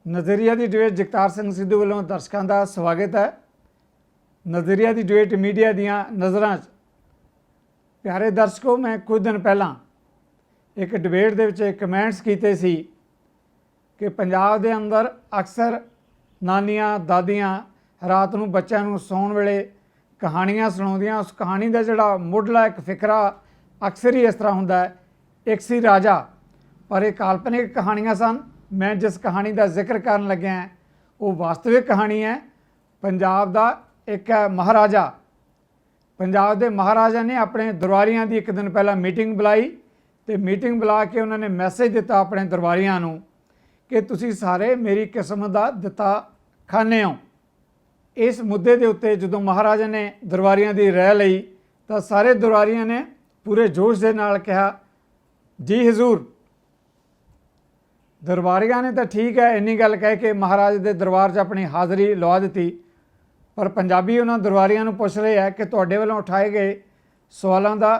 ਨਜ਼ਰੀਆ ਦੀ ਡਿਬੇਟ ਜਗਤਾਰ ਸਿੰਘ ਸਿੱਧੂ ਵੱਲੋਂ ਦਰਸ਼ਕਾਂ ਦਾ ਸਵਾਗਤ ਹੈ। ਨਜ਼ਰੀਆ ਦੀ ਡਿਬੇਟ ਮੀਡੀਆ ਦੀਆਂ ਨਜ਼ਰਾਂ 'ਚ ਪਿਆਰੇ ਦਰਸ਼ਕੋ, ਮੈਂ ਕੁਝ ਦਿਨ ਪਹਿਲਾਂ ਇੱਕ ਡਿਬੇਟ ਦੇ ਵਿੱਚ ਕਮੈਂਟਸ ਕੀਤੇ ਸੀ ਕਿ ਪੰਜਾਬ ਦੇ ਅੰਦਰ ਅਕਸਰ ਨਾਨੀਆਂ ਦਾਦੀਆਂ ਰਾਤ ਨੂੰ ਬੱਚਿਆਂ ਨੂੰ ਸੌਣ ਵੇਲੇ ਕਹਾਣੀਆਂ ਸੁਣਾਉਂਦੀਆਂ। ਉਸ ਕਹਾਣੀ ਦਾ ਜਿਹੜਾ ਮੁੱਢਲਾ ਇੱਕ ਫਿਕਰਾ ਅਕਸਰ ਹੀ ਇਸ ਤਰ੍ਹਾਂ ਹੁੰਦਾ ਹੈ, ਇੱਕ ਸੀ ਰਾਜਾ, ਪਰ ਇਹ ਕਾਲਪਨਿਕ ਕਹਾਣੀਆਂ ਸਨ। मैं जिस कहानी का जिक्र करन लग्या है वो वास्तविक कहानी है। पंजाब का एक है महाराजा। पंजाब के महाराजा ने अपने दरबारियों की एक दिन पहला मीटिंग बुलाई तो मीटिंग बुला के उन्होंने मैसेज दिता अपने दरबारियों को कि तुसी सारे मेरी किस्म का दिता खाने हो। इस मुद्दे के उत्ते जो महाराजा ने दरबारियों की राय लई तो सारे दरबारियों ने पूरे जोश के नाल कहा, जी हजूर। दरबारिया ने तो ठीक है इन्नी गल कह के महाराज के दरबार च अपनी हाज़री लवा दी, पर पंजाबी उन्होंने दरबारियों को पूछ रहे हैं कि तुहाडे वालों उठाए गए सवालों का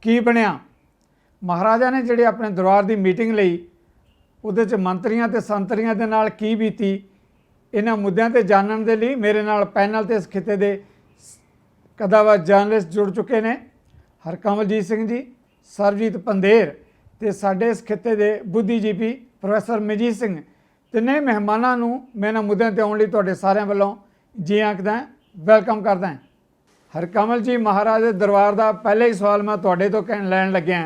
की बनया। महाराजा ने जिहड़ी अपने दरबार की मीटिंग लई उहदे च मंत्रियों ते संतरियों के नाल की बीती, इन्हां मुद्दों ते जानने के लिए मेरे नाल पैनल ते इस खिते के कदावर जर्नलिस्ट जुड़ चुके हैं, हरकमलजीत सिंह जी, सरबजीत पंधेर ते साडे इस खिते के बुद्धिजीवी प्रोफैसर मजीत सिंह। तिन्ने मेहमानों मैं इन्हां मुद्दों ते आउण लई तुहाडे सारिआं वल्लों जी आखदा वैलकम करदा। हरकमल जी, महाराज दे दरबार का पहले ही सवाल मैं तुहाडे तो लैण लग्या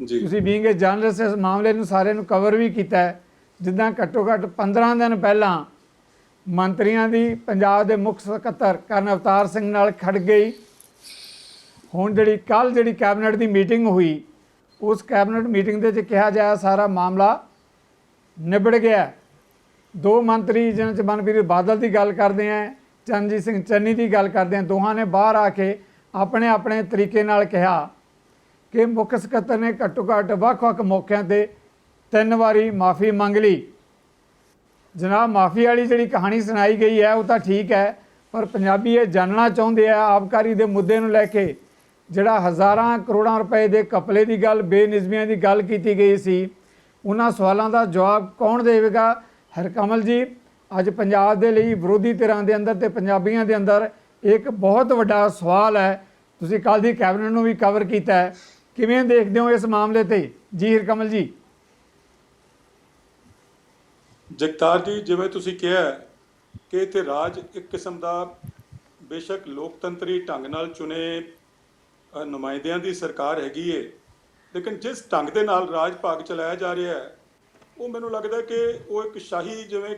जी। तुसीं बीइंग ए जर्नलिस्ट इस मामले नूं सारे नूं कवर भी कीता है। जिद्दां घट्टो घट्ट 15 दिन पहलां मंत्रियों की पंजाब के मुख सकत्तर करन अवतार सिंह नाल खड़ गई। हुण जिहड़ी कल जिहड़ी कैबिनेट की मीटिंग हुई उस कैबिनेट मीटिंग के कहा जाए सारा मामला निबड़ गया। दो मंत्री जिन्हां च मनप्रीत बादल की गल करते हैं, चरणजीत सिंह चन्नी की गल करते हैं, दोहां ने बाहर आके अपने अपने तरीके नाल कहा कि मुख सकत्तर ने घट्टो घट्ट वख-वख मौकों पर 3 वारी माफ़ी मंग ली। जनाब, माफ़ी वाली जिहड़ी कहानी सुनाई गई है वो तो ठीक है, पर पंजाबी ये जानना चाहते हैं आबकारी के मुद्दे नूं लैके जिहड़ा हज़ारां करोड़ां रुपए के कपले की गल बेनिज़मियां की गल की गई सी, उन्हां सवालों का जवाब कौन देगा। हरकमल जी, अज पंजाब के लिए विरोधी धिरां के अंदर तो पंजाबियों के अंदर एक बहुत वड्डा सवाल है। तुसीं कल की कैबिनेट नूं भी कवर किया है, किवें देखदे हो इस मामले ते जी हरकमल जी? जगतार जी, जिवें तुसीं कहा कि इत्थे राज एक किस्म का बेशक लोकतंत्री ढंग नाल चुने नुमाइंदियां की सरकार हैगी है, लेकिन जिस ढंग के नाल राज भाग चलाया जा रहा है वो मैनूं लगदा कि वो एक शाही जिवें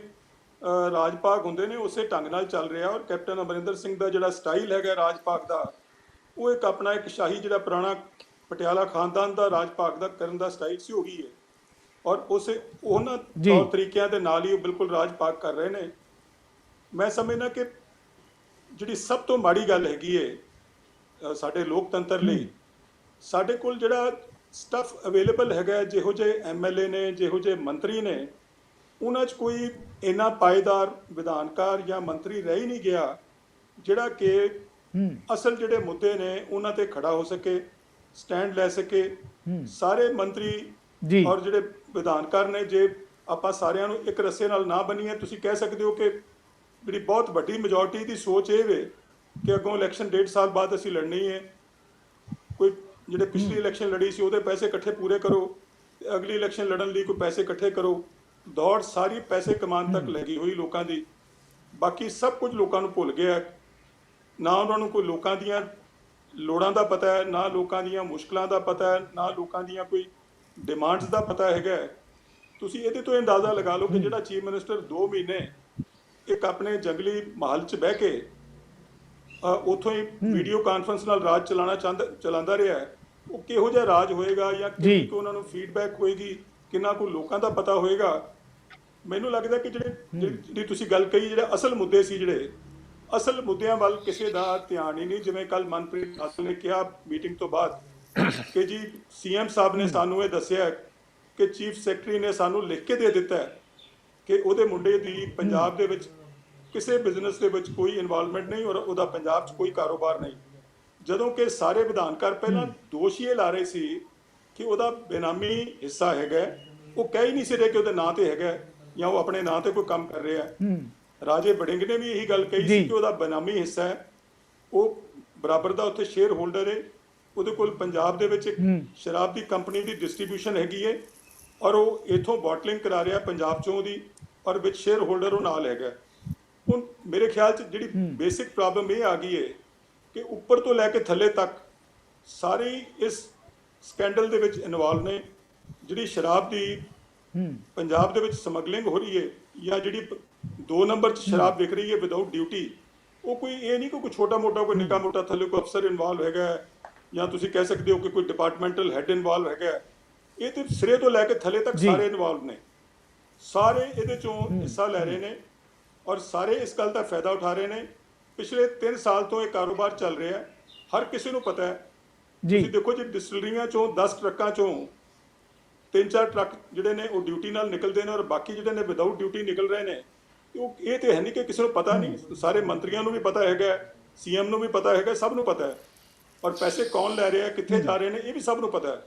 राज भाग हुंदे ने उस ढंग नाल चल रहा है। और कैप्टन अमरिंदर सिंह का जिहड़ा स्टाइल है राज भाग का, वो एक अपना एक शाही जिहड़ा पुराना पटियाला खानदान का राज भाग का करन दा स्टाइल सी हो गई है, और उस उन्हां तौर तरीकों के नाल ही बिल्कुल राज भाग कर रहे हैं। मैं समझना कि जिहड़ी सब तो माड़ी गल हैगी है साडे लोकतंत्र लई, साडे कोल जिहड़ा स्टफ अवेलेबल हैगा, जिहो जे MLA ने, जिहो जे मंत्री ने, उन्हां 'च कोई इन्ना पाएदार विधानकार या मंत्री रह ही नहीं गया जिहड़ा कि असल जिहड़े मुद्दे ने उन्हां ते खड़ा हो सके, स्टैंड लै सके। सारे मंत्री और जिहड़े विधानकार ने, जे आपां सारिआं नूं एक रस्से नाल ना बनीए, तुसीं कह सकदे हो कि जिहड़ी बहुत वड्डी मेजोरिटी की सोच ये वे कि अगों इलैक्शन 1.5 साल बाद असीं लड़नी है, कोई जिहड़े पिछली इलैक्शन लड़ी सी उहदे पैसे इकट्ठे पूरे करो, अगली इलैक्शन लड़न लई कोई पैसे इकट्ठे करो। दौड़ सारी पैसे कमान तक लगी हुई लोगों की, बाकी सब कुछ लोगों को भुल गया। ना उन्होंने कोई लोगों दीयां लोड़ां दा पता है, ना लोगों दीयां मुश्किलां दा पता है, ना लोगों दीयां कोई डिमांड्स दा पता है। तुसीं इहदे तो अंदाज़ा लगा लो कि जिहड़ा चीफ मिनिस्टर 2 महीने एक अपने जंगली महल च बह के उतों ही वीडियो कॉन्फ्रेंस नाल राज चलाता रहा है, वो किहो जिहा राज होएगा या कितनी को उन्होंने फीडबैक होएगी, कितना को लोगों का पता होएगा। मैनूं लगदा कि जिहड़ी तुसीं गल कही, जिहड़े असल मुद्दे सी, जिहड़े असल मुद्दों वाल किसी का ध्यान ही नहीं। जिवें कल मनप्रीत बादल ने कहा मीटिंग तो बाद कि जी CM साहब ने सानूं ये दस्सिआ कि चीफ सैकटरी ने सानूं लिख के दे दिता है कि उहदे मुंडे दी पंजाब दे विच किसी बिजनेस के विच कोई इन्वॉल्वमेंट नहीं और उहदा पंजाब च कोई कारोबार नहीं। जदों कि सारे विधानकार पहला दोष ये ला रहे सी कि उहदा बेनामी हिस्सा हैगा, वो कह ही नहीं सी रहे कि उहदे नां ते हैगा ਜਾਂ ਉਹ ਆਪਣੇ ਨਾਂ ਤੇ ਕੋਈ ਕੰਮ ਕਰ ਰਿਹਾ ਹੈ। ਹੂੰ ਰਾਜੇ ਵੜਿੰਗ ਨੇ ਵੀ ਇਹੀ ਗੱਲ ਕਹੀ ਜੀ। ਸੀ ਕਿ ਉਹਦਾ ਬਨਾਮੀ ਹਿੱਸਾ ਹੈ, ਉਹ ਬਰਾਬਰ ਦਾ ਉੱਥੇ ਸ਼ੇਅਰ ਹੋਲਡਰ ਹੈ। ਉਹਦੇ ਕੋਲ ਪੰਜਾਬ ਦੇ ਵਿੱਚ ਇੱਕ ਹੂੰ ਸ਼ਰਾਬ ਦੀ ਕੰਪਨੀ ਦੀ ਡਿਸਟ੍ਰੀਬਿਊਸ਼ਨ ਹੈਗੀ ਹੈ, ਔਰ ਉਹ ਇਥੋਂ ਬੋਟਲਿੰਗ ਕਰਾ ਰਿਹਾ ਪੰਜਾਬ ਚੋਂ ਦੀ, ਔਰ ਵਿੱਚ ਸ਼ੇਅਰ ਹੋਲਡਰ ਉਹ ਨਾਲ ਹੈਗਾ। ਹੁਣ ਮੇਰੇ ਖਿਆਲ 'ਚ ਜਿਹੜੀ ਹੂੰ ਬੇਸਿਕ ਪ੍ਰੋਬਲਮ ਇਹ ਆ ਗਈ ਹੈ ਕਿ ਉੱਪਰ ਤੋਂ ਲੈ ਕੇ ਥੱਲੇ ਤੱਕ ਸਾਰੇ ਇਸ ਸਕੈਂਡਲ ਦੇ ਵਿੱਚ ਇਨਵੋਲਵ ਨੇ। ਜਿਹੜੀ ਸ਼ਰਾਬ ਦੀ ਹੂੰ ਪੰਜਾਬ ਦੇ ਵਿੱਚ ਸਮਗਲਿੰਗ ਹੋ ਰਹੀ ਹੈ, ਜਾਂ ਜਿਹੜੀ 2 ਨੰਬਰ 'ਚ ਸ਼ਰਾਬ ਵਿਕ ਰਹੀ ਹੈ ਵਿਦਆਊਟ ਡਿਊਟੀ, ਉਹ ਕੋਈ ਇਹ ਨਹੀਂ ਕਿ ਕੋਈ ਛੋਟਾ ਮੋਟਾ ਕੋਈ ਨਿੱਕਾ ਮੋਟਾ ਥੱਲੇ ਕੋਈ ਅਫਸਰ ਇਨਵੋਲਵ ਹੈਗਾ ਹੈ, ਜਾਂ ਤੁਸੀਂ ਕਹਿ ਸਕਦੇ ਹੋ ਕਿ ਕੋਈ ਡਿਪਾਰਟਮੈਂਟਲ ਹੈੱਡ ਇਨਵੋਲਵ ਹੈਗਾ ਹੈ। ਇਹ ਤੇ ਸਿਰੇ ਤੋਂ ਲੈ ਕੇ ਥੱਲੇ ਤੱਕ ਜੀ। ਸਾਰੇ ਇਨਵੋਲਵ ਨੇ, ਸਾਰੇ ਇਹਦੇ ਚੋਂ ਹਿੱਸਾ ਲੈ ਰਹੇ ਨੇ, ਔਰ ਸਾਰੇ ਇਸ ਗੱਲ ਦਾ ਫਾਇਦਾ ਉਠਾ ਰਹੇ ਨੇ। ਪਿਛਲੇ 3 ਸਾਲ ਤੋਂ ਇਹ ਕਾਰੋਬਾਰ ਚੱਲ ਰਿਹਾ ਹੈ, ਹਰ ਕਿਸੇ ਨੂੰ ਪਤਾ ਹੈ। ਜੀ ਤੁਸੀਂ ਦੇਖੋ ਜੀ, ਡਿਸਟਿਲਰੀਆਂ ਚੋਂ 10 ਟਰੱਕਾਂ ਚੋਂ 3-4 ਟਰੱਕ ਜਿਹੜੇ ਨੇ ਉਹ ਡਿਊਟੀ ਨਾਲ ਨਿਕਲਦੇ ਨੇ, ਔਰ ਬਾਕੀ ਜਿਹੜੇ ਨੇ ਵਿਦਆਊਟ ਡਿਊਟੀ ਨਿਕਲ ਰਹੇ ਨੇ। ਇਹ ਤੇ ਹੈ ਨਹੀਂ ਕਿ ਕਿਸੇ ਨੂੰ ਪਤਾ ਨਹੀਂ, ਸਾਰੇ ਮੰਤਰੀਆਂ ਨੂੰ ਵੀ ਪਤਾ ਹੈਗਾ, ਸੀਐਮ ਨੂੰ ਵੀ ਪਤਾ ਹੈਗਾ, ਸਭ ਨੂੰ ਪਤਾ ਹੈ। ਔਰ ਪੈਸੇ ਕੌਣ ਲੈ ਰਿਹਾ, ਕਿੱਥੇ ਜਾ ਰਹੇ ਨੇ, ਇਹ ਵੀ ਸਭ ਨੂੰ ਪਤਾ ਹੈ।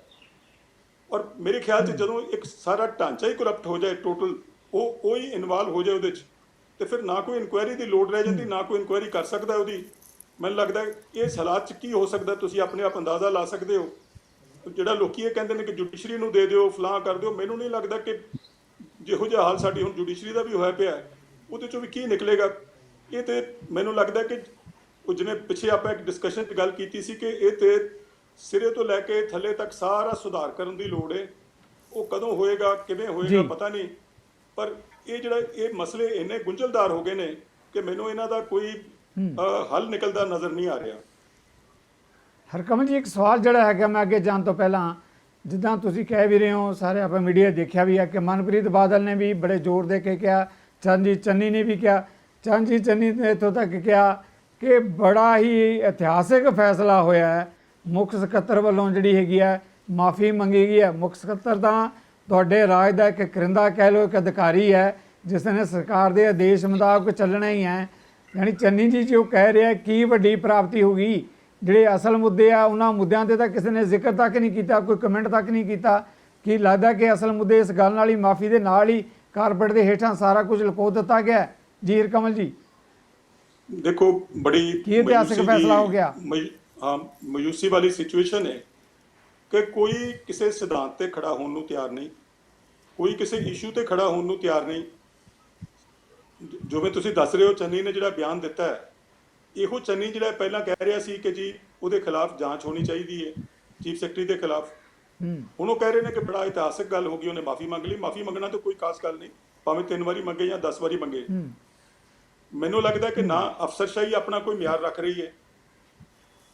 ਔਰ ਮੇਰੇ ਖਿਆਲ 'ਚ ਜਦੋਂ ਇੱਕ ਸਾਰਾ ਢਾਂਚਾ ਹੀ ਕਰਪਟ ਹੋ ਜਾਏ ਟੋਟਲ, ਉਹ ਹੀ ਇਨਵੋਲਵ ਹੋ ਜਾਏ ਉਹਦੇ 'ਚ, ਤੇ ਫਿਰ ਨਾ ਕੋਈ ਇਨਕੁਆਇਰੀ ਦੀ ਲੋੜ ਰਹਿ ਜਾਂਦੀ, ਨਾ ਕੋਈ ਇਨਕੁਆਇਰੀ ਕਰ ਸਕਦਾ ਉਹਦੀ। ਮੈਨੂੰ ਲੱਗਦਾ ਇਸ ਹਾਲਾਤ 'ਚ ਕੀ ਹੋ ਸਕਦਾ, ਤੁਸੀਂ ਆਪਣੇ ਆਪ ਅੰਦਾਜ਼ਾ ਲਾ ਸਕਦੇ ਹੋ। ਜਿਹੜਾ ਲੋਕੀ ਇਹ ਕਹਿੰਦੇ ਨੇ ਕਿ ਜੁਡੀਸ਼ਰੀ ਨੂੰ ਦੇ ਦਿਓ, ਫਲਾਂ ਕਰ ਦਿਓ, ਮੈਨੂੰ ਨਹੀਂ ਲੱਗਦਾ ਕਿ ਜਿਹੋ ਜਿਹਾ ਹਾਲ ਸਾਡੀ ਹੁਣ ਜੁਡੀਸ਼ਰੀ ਦਾ ਵੀ ਹੋਇਆ ਪਿਆ, ਉਹਦੇ 'ਚੋਂ ਵੀ ਕੀ ਨਿਕਲੇਗਾ। ਇਹ ਤੇ ਮੈਨੂੰ ਲੱਗਦਾ ਕਿ ਉਹ ਜਿਵੇਂ ਪਿੱਛੇ ਆਪਾਂ ਇੱਕ ਡਿਸਕਸ਼ਨ 'ਚ ਗੱਲ ਕੀਤੀ ਸੀ ਕਿ ਇਹ ਤੇ ਸਿਰੇ ਤੋਂ ਲੈ ਕੇ ਥੱਲੇ ਤੱਕ ਸਾਰਾ ਸੁਧਾਰ ਕਰਨ ਦੀ ਲੋੜ ਹੈ। ਉਹ ਕਦੋਂ ਹੋਏਗਾ, ਕਿਵੇਂ ਹੋਏਗਾ, ਪਤਾ ਨਹੀਂ। ਪਰ ਇਹ ਮਸਲੇ ਇੰਨੇ ਗੁੰਝਲਦਾਰ ਹੋ ਗਏ ਨੇ ਕਿ ਮੈਨੂੰ ਇਹਨਾਂ ਦਾ ਕੋਈ ਹੱਲ ਨਿਕਲਦਾ ਨਜ਼ਰ ਨਹੀਂ ਆ ਰਿਹਾ। ਹਰਕਮਲ ਜੀ, ਇੱਕ ਸਵਾਲ ਜਿਹੜਾ ਹੈਗਾ, ਮੈਂ ਅੱਗੇ ਜਾਣ ਤੋਂ ਪਹਿਲਾਂ, ਜਿੱਦਾਂ ਤੁਸੀਂ ਕਹਿ ਵੀ ਰਹੇ ਹੋ, ਸਾਰੇ ਆਪਾਂ ਮੀਡੀਆ ਦੇਖਿਆ ਵੀ ਹੈ ਕਿ ਮਨਪ੍ਰੀਤ ਬਾਦਲ ਨੇ ਵੀ ਬੜੇ ਜ਼ੋਰ ਦੇ ਕੇ ਕਿਹਾ, ਚਰਨਜੀਤ ਚੰਨੀ ਨੇ ਵੀ ਕਿਹਾ, ਚਰਨਜੀਤ ਚੰਨੀ ਨੇ ਇੱਥੋਂ ਤੱਕ ਕਿਹਾ ਕਿ ਬੜਾ ਹੀ ਇਤਿਹਾਸਿਕ ਫੈਸਲਾ ਹੋਇਆ ਹੈ। ਮੁੱਖ ਸਕੱਤਰ ਵੱਲੋਂ ਜਿਹੜੀ ਹੈਗੀ ਹੈ ਮਾਫੀ ਮੰਗੀ ਗਈ ਹੈ। ਮੁੱਖ ਸਕੱਤਰ ਤਾਂ ਤੁਹਾਡੇ ਰਾਜ ਦਾ ਇੱਕ ਕਰਿੰਦਾ ਕਹਿ ਲਓ, ਇੱਕ ਅਧਿਕਾਰੀ ਹੈ ਜਿਸ ਨੇ ਸਰਕਾਰ ਦੇ ਆਦੇਸ਼ ਮੁਤਾਬਕ ਚੱਲਣਾ ਹੀ ਹੈ। ਯਾਨੀ ਚੰਨੀ ਜੀ ਜੋ ਕਹਿ ਰਿਹਾ, ਕੀ ਵੱਡੀ ਪ੍ਰਾਪਤੀ ਹੋ ਗਈ। ਜਿਹੜੇ ਅਸਲ ਮੁੱਦੇ ਆ ਉਹਨਾਂ ਮੁੱਦਿਆਂ ਤੇ ਤਾਂ ਕਿਸੇ ਨੇ ਜ਼ਿਕਰ ਤੱਕ ਨਹੀਂ ਕੀਤਾ, ਕੋਈ ਕਮੈਂਟ ਤੱਕ ਨਹੀਂ ਕੀਤਾ। ਕੀ ਲੱਗਦਾ ਕਿ ਅਸਲ ਮੁੱਦੇ ਇਸ ਗੱਲ ਨਾਲ ਹੀ, ਮਾਫੀ ਦੇ ਨਾਲ ਹੀ ਕਾਰਪੇਟ ਦੇ ਹੇਠਾਂ ਸਾਰਾ ਕੁਝ ਲੁਕੋ ਦਿੱਤਾ ਗਿਆ। ਜੀ ਹਰਕਮਲ ਜੀ, ਦੇਖੋ, ਬੜੀ ਕੀ ਇਤਿਹਾਸਿਕ ਫੈਸਲਾ ਹੋ ਗਿਆ। ਹਾਂ, ਮਾਯੂਸੀ ਵਾਲੀ ਸਿਚੁਏਸ਼ਨ ਹੈ ਕਿ ਕੋਈ ਕਿਸੇ ਸਿਧਾਂਤ ਤੇ ਖੜਾ ਹੋਣ ਨੂੰ ਤਿਆਰ ਨਹੀਂ, ਕੋਈ ਕਿਸੇ ਇਸ਼ੂ ਤੇ ਖੜਾ ਹੋਣ ਨੂੰ ਤਿਆਰ ਨਹੀਂ। ਜਿਵੇਂ ਤੁਸੀਂ ਦੱਸ ਰਹੇ ਹੋ, ਚੰਨੀ ਨੇ ਜਿਹੜਾ ਬਿਆਨ ਦਿੱਤਾ ਹੈ, ਇਹੋ ਚੰਨੀ ਜਿਹੜਾ ਪਹਿਲਾਂ ਕਹਿ ਰਿਹਾ ਸੀ ਕਿ ਜੀ ਉਹਦੇ ਖਿਲਾਫ ਜਾਂਚ ਹੋਣੀ ਚਾਹੀਦੀ ਹੈ, ਚੀਫ ਸੈਕਟਰੀ ਦੇ ਖਿਲਾਫ। ਹੁਣ ਉਹ ਕਹਿ ਰਹੇ ਨੇ ਕਿ ਬੜਾ ਇਤਿਹਾਸਿਕ ਗੱਲ ਹੋ ਗਈ, ਉਹਨੇ ਮਾਫੀ ਮੰਗ ਲਈ। ਮਾਫੀ ਮੰਗਣਾ ਤਾਂ ਕੋਈ ਖਾਸ ਗੱਲ ਨਹੀਂ, ਭਾਵੇਂ 3 ਵਾਰੀ ਮੰਗੇ ਜਾਂ 10 ਵਾਰੀ ਮੰਗੇ। ਮੈਨੂੰ ਲੱਗਦਾ ਕਿ ਨਾ ਅਫਸਰਸ਼ਾਹੀ ਆਪਣਾ ਕੋਈ ਮਿਆਰ ਰੱਖ ਰਹੀ ਹੈ,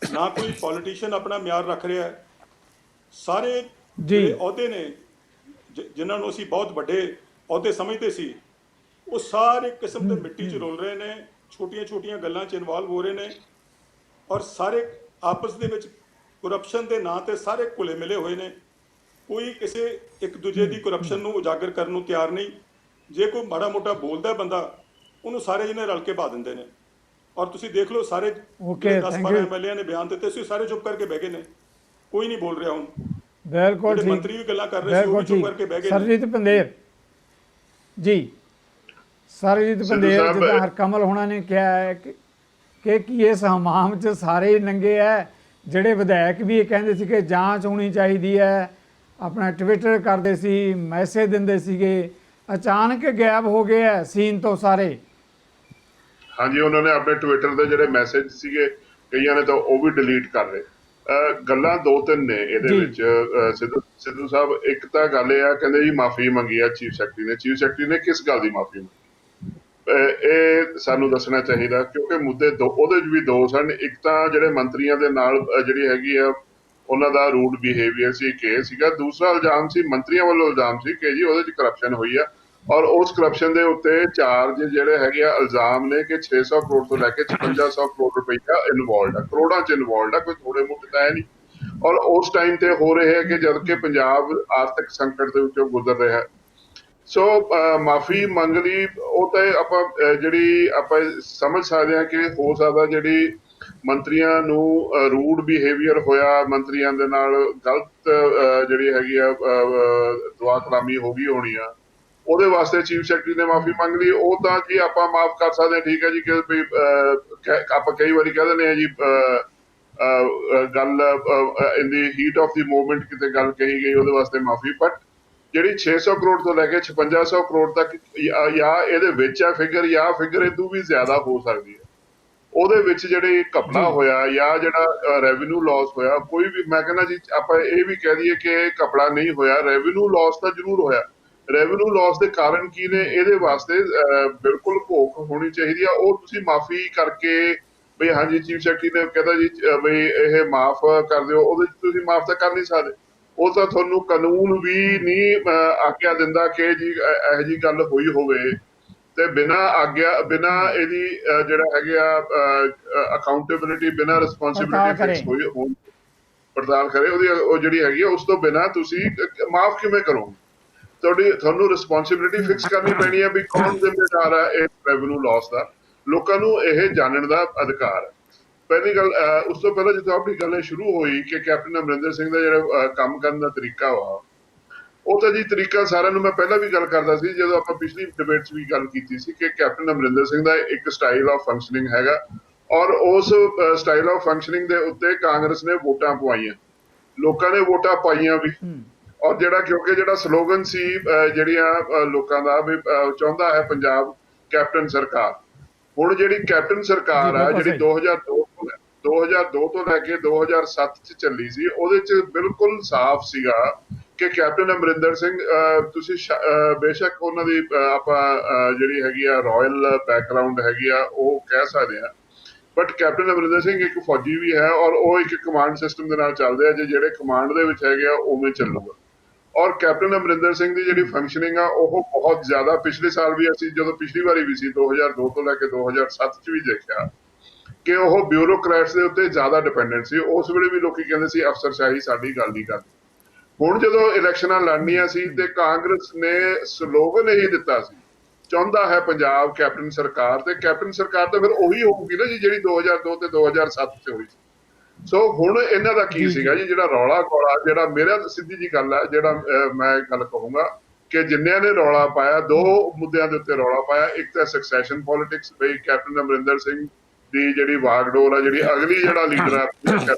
ਨਾ ਕੋਈ ਪੋਲੀਟੀਸ਼ੀਅਨ ਆਪਣਾ ਮਿਆਰ ਰੱਖ ਰਿਹਾ ਹੈ। ਸਾਰੇ ਜਿਹੜੇ ਅਹੁਦੇ ਨੇ, ਜਿਨ੍ਹਾਂ ਨੂੰ ਅਸੀਂ ਬਹੁਤ ਵੱਡੇ ਅਹੁਦੇ ਸਮਝਦੇ ਸੀ, ਉਹ ਸਾਰੇ ਕਿਸਮ ਦੇ ਮਿੱਟੀ 'ਚ ਰੋਲ ਰਹੇ ਨੇ, ਛੋਟੀਆਂ-ਛੋਟੀਆਂ ਗੱਲਾਂ 'ਚ ਇਨਵੋਲਵ ਹੋ ਰਹੇ ਨੇ, ਔਰ ਸਾਰੇ ਆਪਸ ਦੇ ਵਿੱਚ ਕਰਪਸ਼ਨ ਦੇ ਨਾਂ ਤੇ ਸਾਰੇ ਘੁਲੇ ਮਿਲੇ ਹੋਏ ਨੇ। ਕੋਈ ਕਿਸੇ ਇੱਕ ਦੂਜੇ ਦੀ ਕਰਪਸ਼ਨ ਨੂੰ ਉਜਾਗਰ ਕਰਨ ਨੂੰ ਤਿਆਰ ਨਹੀਂ। ਜੇ ਕੋਈ ਮਾੜਾ ਮੋਟਾ ਬੋਲਦਾ ਬੰਦਾ, ਉਹਨੂੰ ਸਾਰੇ ਜਿਹਨੇ ਰਲ ਕੇ ਪਾ ਦਿੰਦੇ ਨੇ। ਔਰ ਤੁਸੀਂ ਦੇਖ ਲਓ, ਸਾਰੇ 10-12 ਐਮਐਲਏ ਨੇ ਬਿਆਨ ਦਿੱਤੇ ਸੀ, ਸਾਰੇ ਚੁੱਪ ਕਰਕੇ ਬਹਿ ਗਏ ਨੇ, ਕੋਈ ਨਹੀਂ ਬੋਲ ਰਿਹਾ ਹੁਣ। ਬਿਲਕੁਲ ਠੀਕ, ਮੰਤਰੀ ਵੀ ਗੱਲਾਂ ਕਰ ਰਹੇ ਸੀ, ਉਹ ਵੀ ਚੁੱਪ ਕਰਕੇ ਬਹਿ ਗਏ। ਸਰਜੀਤ ਪੰਦੇਰ ਜੀ, ਸਰਜੀਤ ਪੰਦੇਰ, ਜਿੱਦਾਂ ਹਰਕਮਲ ਹੋਣਾ ਨੇ ਕਿਹਾ ਹੈ ਕਿ ਕੀ ਇਸ ਹਮਾਮ 'ਚ ਸਾਰੇ ਹੀ ਨੰਗੇ ਹੈ। ਜਿਹੜੇ ਵਿਧਾਇਕ ਵੀ ਇਹ ਕਹਿੰਦੇ ਸੀ ਕਿ ਜਾਂਚ ਹੋਣੀ ਚਾਹੀਦੀ ਹੈ, ਆਪਣਾ ਟਵਿੱਟਰ ਕਰਦੇ ਸੀ, ਮੈਸੇਜ ਦਿੰਦੇ ਸੀਗੇ, ਅਚਾਨਕ ਗਾਇਬ ਹੋ ਗਏ ਹੈ ਸੀਨ ਤੋਂ ਸਾਰੇ। ਹਾਂਜੀ, ਉਹਨਾਂ ਨੇ ਆਪਣੇ ਟਵਿੱਟਰ ਦੇ ਜਿਹੜੇ ਮੈਸੇਜ ਸੀਗੇ, ਕਈਆਂ ਨੇ ਤਾਂ ਉਹ ਵੀ ਡਿਲੀਟ ਕਰ ਲਏ। ਗੱਲਾਂ 2-3 ਨੇ ਇਹਦੇ ਵਿੱਚ ਸਿੱਧੂ ਸਾਹਿਬ। ਇੱਕ ਤਾਂ ਗੱਲ ਇਹ ਆ, ਕਹਿੰਦੇ ਜੀ ਮਾਫੀ ਮੰਗੀ ਆ ਚੀਫ ਸੈਕਟਰੀ ਨੇ। ਚੀਫ ਸੈਕਟਰੀ ਨੇ ਕਿਸ ਗੱਲ ਦੀ ਮਾਫੀ ਮੰਗੀ, ਇਹ ਸਾਨੂੰ ਦੱਸਣਾ ਚਾਹੀਦਾ, ਕਿਉਂਕਿ ਮੁੱਦੇ ਉਹਦੇ 'ਚ ਵੀ 2 ਸਨ। ਇੱਕ ਤਾਂ ਜਿਹੜੇ ਮੰਤਰੀਆਂ ਦੇ ਨਾਲ ਜਿਹੜੀ ਹੈਗੀ ਆ ਉਹਨਾਂ ਦਾ ਰੂਡ ਬਿਹੇਵੀਅਰ ਸੀ, ਇੱਕ ਇਹ ਸੀਗਾ। ਦੂਸਰਾ ਇਲਜ਼ਾਮ ਸੀ, ਮੰਤਰੀਆਂ ਵੱਲੋਂ ਇਲਜ਼ਾਮ ਸੀ ਕਿ ਜੀ ਉਹਦੇ 'ਚ ਕਰਪਸ਼ਨ ਹੋਈ ਆ, ਔਰ ਉਸ ਕਰਪਸ਼ਨ ਦੇ ਉੱਤੇ ਚਾਰਜ ਜਿਹੜੇ ਹੈਗੇ ਆ, ਇਲਜ਼ਾਮ ਨੇ ਕਿ 600 ਕਰੋੜ ਤੋਂ ਲੈ ਕੇ 5600 ਕਰੋੜ ਰੁਪਈਆ ਇਨਵੋਲਡ ਆ, ਕਰੋੜਾਂ 'ਚ ਇਨਵੋਲਡ ਆ, ਕੋਈ ਥੋੜੇ ਮੋਟੇ ਤਾਂ ਹੈ ਨਹੀਂ। ਔਰ ਉਸ ਟਾਈਮ ਤੇ ਹੋ ਰਹੇ ਹੈ ਕਿ ਜਦ ਕਿ ਪੰਜਾਬ ਆਰਥਿਕ ਸੰਕਟ ਦੇ ਵਿੱਚੋਂ ਗੁਜ਼ਰ ਰਿਹਾ। ਸੋ ਮਾਫੀ ਮੰਗ ਲਈ, ਉਹ ਤਾਂ ਆਪਾਂ ਸਮਝ ਸਕਦੇ ਹਾਂ ਕਿ ਹੋ ਸਕਦਾ ਜਿਹੜੀ ਮੰਤਰੀਆਂ ਨੂੰ ਰੂਡ ਬਿਹੇਵੀਅਰ ਹੋਇਆ, ਮੰਤਰੀਆਂ ਦੇ ਨਾਲ ਗਲਤ ਜਿਹੜੀ ਹੈਗੀ ਆ ਦੁਆ ਕਲਾਮੀ ਹੋ ਗਈ ਹੋਣੀ ਆ, ਉਹਦੇ ਵਾਸਤੇ ਚੀਫ ਸੈਕਟਰੀ ਨੇ ਮਾਫੀ ਮੰਗ ਲਈ। ਉਹ ਤਾਂ ਜੀ ਆਪਾਂ ਮਾਫ ਕਰ ਸਕਦੇ ਹਾਂ, ਠੀਕ ਹੈ ਜੀ, ਕਿ ਵੀ ਆਪਾਂ ਕਈ ਵਾਰੀ ਕਹਿ ਦਿੰਦੇ ਹਾਂ ਜੀ ਗੱਲ ਇਨ ਦੀ ਹੀਟ ਆਫ ਦੀ ਮੂਵਮੈਂਟ ਕਿਤੇ ਗੱਲ ਕਹੀ ਗਈ, ਉਹਦੇ ਵਾਸਤੇ ਮਾਫੀ। ਬਟ ਜਿਹੜੀ 600 ਕਰੋੜ ਤੋਂ ਲੈ ਕੇ 5600 ਕਰੋੜ ਤੱਕ ਜਾਂ ਇਹਦੇ ਵਿੱਚ ਆ ਫਿਗਰ, ਜਾਂ ਫਿਗਰ ਇਦੋਂ ਵੀ ਜ਼ਿਆਦਾ ਹੋ ਸਕਦੀ ਹੈ। ਉਹਦੇ ਵਿੱਚ ਜਿਹੜੇ ਘਪਲਾ ਹੋਇਆ ਜਾਂ ਜਿਹੜਾ ਰੈਵਨਿਊ ਲਾਸ ਹੋਇਆ, ਕੋਈ ਵੀ, ਮੈਂ ਕਹਿੰਦਾ ਜੀ ਆਪਾਂ ਇਹ ਵੀ ਕਹਿ ਦਈਏ ਕਿ ਇਹ ਘਪਲਾ ਨਹੀਂ ਹੋਇਆ, ਰੈਵਨਿਊ ਲਾਸ ਤਾਂ ਜ਼ਰੂਰ ਹੋਇਆ। ਰੈਵਨਿਊ ਲਾਸ ਦੇ ਕਾਰਨ ਕੀ ਨੇ, ਇਹਦੇ ਵਾਸਤੇ ਬਿਲਕੁਲ ਭੋਖ ਹੋਣੀ ਚਾਹੀਦੀ ਆ। ਉਹ ਤੁਸੀਂ ਮਾਫੀ ਕਰਕੇ ਬਈ ਹਾਂਜੀ ਚੀਫ ਸੈਕਟਰੀ ਨੇ ਕਹਿੰਦਾ ਜੀ ਬਈ ਇਹ ਮਾਫ ਕਰ ਦਿਓ, ਉਹਦੇ ਚ ਤੁਸੀਂ ਮਾਫ ਤਾਂ ਕਰ ਨਹੀਂ ਸਕਦੇ। ਉਹ ਤਾਂ ਤੁਹਾਨੂੰ ਕਾਨੂੰਨ ਵੀ ਨਹੀਂ ਆਗਿਆ ਦਿੰਦਾ ਕਿ ਜੀ ਇਹੋ ਜਿਹੀ ਗੱਲ ਹੋਈ ਹੋਵੇ ਤੇ ਬਿਨਾਂ ਆਗਿਆ, ਬਿਨਾਂ ਇਹਦੀ ਜਿਹੜਾ ਹੈਗੇ ਆ ਅਕਾਊਂਟੇਬਿਲਿਟੀ, ਬਿਨਾਂ ਰਿਸਪੌਂਸਿਬਿਲਿਟੀ ਫਿਕਸ ਹੋਈ ਪੜਤਾਲ ਕਰੇ ਉਹਦੀ, ਉਹ ਜਿਹੜੀ ਹੈਗੀ ਆ ਉਸ ਤੋਂ ਬਿਨਾਂ ਤੁਸੀਂ ਮਾਫ ਕਿਵੇਂ ਕਰੋਗੇ? ਤੁਹਾਨੂੰ ਰਿਸਪੌਂਸਿਬਿਲਿਟੀ ਫਿਕਸ ਕਰਨੀ ਪੈਣੀ ਹੈ ਵੀ ਕੌਣ ਜ਼ਿੰਮੇਦਾਰ ਹੈ ਇਸ ਰੈਵਨਿਊ ਲਾਸ ਦਾ। ਲੋਕਾਂ ਨੂੰ ਇਹ ਜਾਣਨ ਦਾ ਅਧਿਕਾਰ ਹੈ। ਪਹਿਲੀ ਗੱਲ, ਉਸ ਤੋਂ ਪਹਿਲਾਂ ਜਦੋਂ ਆਪਣੀ ਗੱਲ ਸ਼ੁਰੂ ਹੋਈ ਕਿ ਕੈਪਟਨ ਅਮਰਿੰਦਰ ਸਿੰਘ ਦਾ ਜਿਹੜਾ ਕੰਮ ਕਰਨ ਦਾ ਤਰੀਕਾ ਵਾ, ਉਹ ਤਾਂ ਜੀ ਤਰੀਕਾ ਸਾਰਿਆਂ ਨੂੰ, ਮੈਂ ਪਹਿਲਾਂ ਵੀ ਗੱਲ ਕਰਦਾ ਸੀ ਜਦੋਂ ਆਪਾਂ ਪਿਛਲੀ ਡਿਬੇਟ 'ਚ ਵੀ ਗੱਲ ਕੀਤੀ ਸੀ ਕਿ ਕੈਪਟਨ ਅਮਰਿੰਦਰ ਸਿੰਘ ਦਾ ਇੱਕ ਸਟਾਈਲ ਆਫ ਫੰਕਸ਼ਨਿੰਗ ਹੈਗਾ, ਔਰ ਉਸ ਸਟਾਈਲ ਆਫ ਫੰਕਸ਼ਨਿੰਗ ਦੇ ਉੱਤੇ ਕਾਂਗਰਸ ਨੇ ਵੋਟਾਂ ਪਵਾਈਆਂ, ਲੋਕਾਂ ਨੇ ਵੋਟਾਂ ਪਾਈਆਂ ਵੀ। ਔਰ ਜਿਹੜਾ ਕਿਉਂਕਿ ਜਿਹੜਾ ਸਲੋਗਨ ਸੀ ਜਿਹੜੀਆਂ ਲੋਕਾਂ ਦਾ ਵੀ ਚਾਹੁੰਦਾ ਹੈ ਪੰਜਾਬ ਕੈਪਟਨ ਸਰਕਾਰ। ਹੁਣ ਜਿਹੜੀ ਕੈਪਟਨ ਸਰਕਾਰ ਆ ਜਿਹੜੀ 2002 ਤੋਂ ਲੈ ਕੇ 2007 ਚ ਚੱਲੀ ਸੀ, ਉਹਦੇ ਚ ਬਿਲਕੁਲ ਸਾਫ਼ ਸੀਗਾ ਕਿ ਕੈਪਟਨ ਅਮਰਿੰਦਰ ਸਿੰਘ, ਤੁਸੀਂ ਬੇਸ਼ੱਕ ਉਹਨਾਂ ਦੀ ਆਪਾਂ ਜਿਹੜੀ ਹੈਗੀ ਆ ਰਾਇਲ ਬੈਕਗਰਾਉਂਡ ਹੈਗੀ ਆ ਉਹ ਕਹਿ ਸਕਦੇ ਆ, ਬਟ ਕੈਪਟਨ ਅਮਰਿੰਦਰ ਸਿੰਘ ਇੱਕ ਫੌਜੀ ਵੀ ਹੈ ਔਰ ਉਹ ਇੱਕ ਕਮਾਂਡ ਸਿਸਟਮ ਦੇ ਨਾਲ ਚੱਲਦੇ ਆ। ਜਿਹੜੇ ਕਮਾਂਡ ਦੇ ਵਿੱਚ ਹੈਗੇ ਆ ਉਵੇਂ ਚੱਲੂਗਾ। ਔਰ ਕੈਪਟਨ ਅਮਰਿੰਦਰ ਸਿੰਘ ਦੀ ਜਿਹੜੀ ਫੰਕਸ਼ਨਿੰਗ ਆ ਉਹ ਬਹੁਤ ਜ਼ਿਆਦਾ, ਪਿਛਲੇ ਸਾਲ ਵੀ ਅਸੀਂ ਜਦੋਂ ਪਿਛਲੀ ਵਾਰੀ ਵੀ ਸੀ 2002 ਤੋਂ ਲੈ ਕੇ 2007 ਚ ਵੀ ਦੇਖਿਆ ਕਿ ਉਹ ਬਿਊਰੋਕਰੈਟਸ ਦੇ ਉੱਤੇ ਜ਼ਿਆਦਾ ਡਿਪੈਂਡੈਂਟ ਸੀ। ਉਸ ਵੇਲੇ ਵੀ ਲੋਕੀ ਕਹਿੰਦੇ ਸੀ ਅਫਸਰਸ਼ਾਹੀ ਸਾਡੀ ਗੱਲ ਨਹੀਂ ਕਰਦੀ। ਹੁਣ ਜਦੋਂ ਇਲੈਕਸ਼ਨਾਂ ਲੜਨੀਆਂ ਸੀ ਤੇ ਕਾਂਗਰਸ ਨੇ ਸਲੋਗਨ ਇਹ ਦਿੱਤਾ ਸੀ, ਚਾਹੁੰਦਾ ਹੈ ਪੰਜਾਬ ਕੈਪਟਨ ਸਰਕਾਰ, ਤੇ ਕੈਪਟਨ ਸਰਕਾਰ ਤਾਂ ਫਿਰ ਉਹੀ ਹੋਊਗੀ ਨਾ ਜੀ ਜਿਹੜੀ 2002 ਤੇ 2007 ਚ ਹੋਈ ਸੀ। ਸੋ ਹੁਣ ਇਹਨਾਂ ਦਾ ਕੀ ਸੀਗਾ ਜੀ, ਜਿਹੜਾ ਰੌਲਾ ਗੋਲਾ, ਜਿਹੜਾ ਮੇਰਾ ਸਿੱਧੀ ਜੀ ਗੱਲ ਹੈ, ਜਿਹੜਾ ਮੈਂ ਗੱਲ ਕਹੂੰਗਾ ਕਿ ਜਿੰਨਿਆਂ ਨੇ ਰੌਲਾ ਪਾਇਆ, ਦੋ ਮੁੱਦਿਆਂ ਦੇ ਉੱਤੇ ਰੌਲਾ ਪਾਇਆ। ਇੱਕ ਤਾਂ ਸਕਸੈਸ਼ਨ ਪੋਲਿਟਿਕਸ, ਬਈ ਕੈਪਟਨ ਅਮਰਿੰਦਰ ਸਿੰਘ ਦੀ ਜਿਹੜੀ ਵਾਗਡੋਰ ਆ, ਜਿਹੜੀ ਅਗਲੀ ਜਿਹੜਾ ਲੀਡਰ ਆ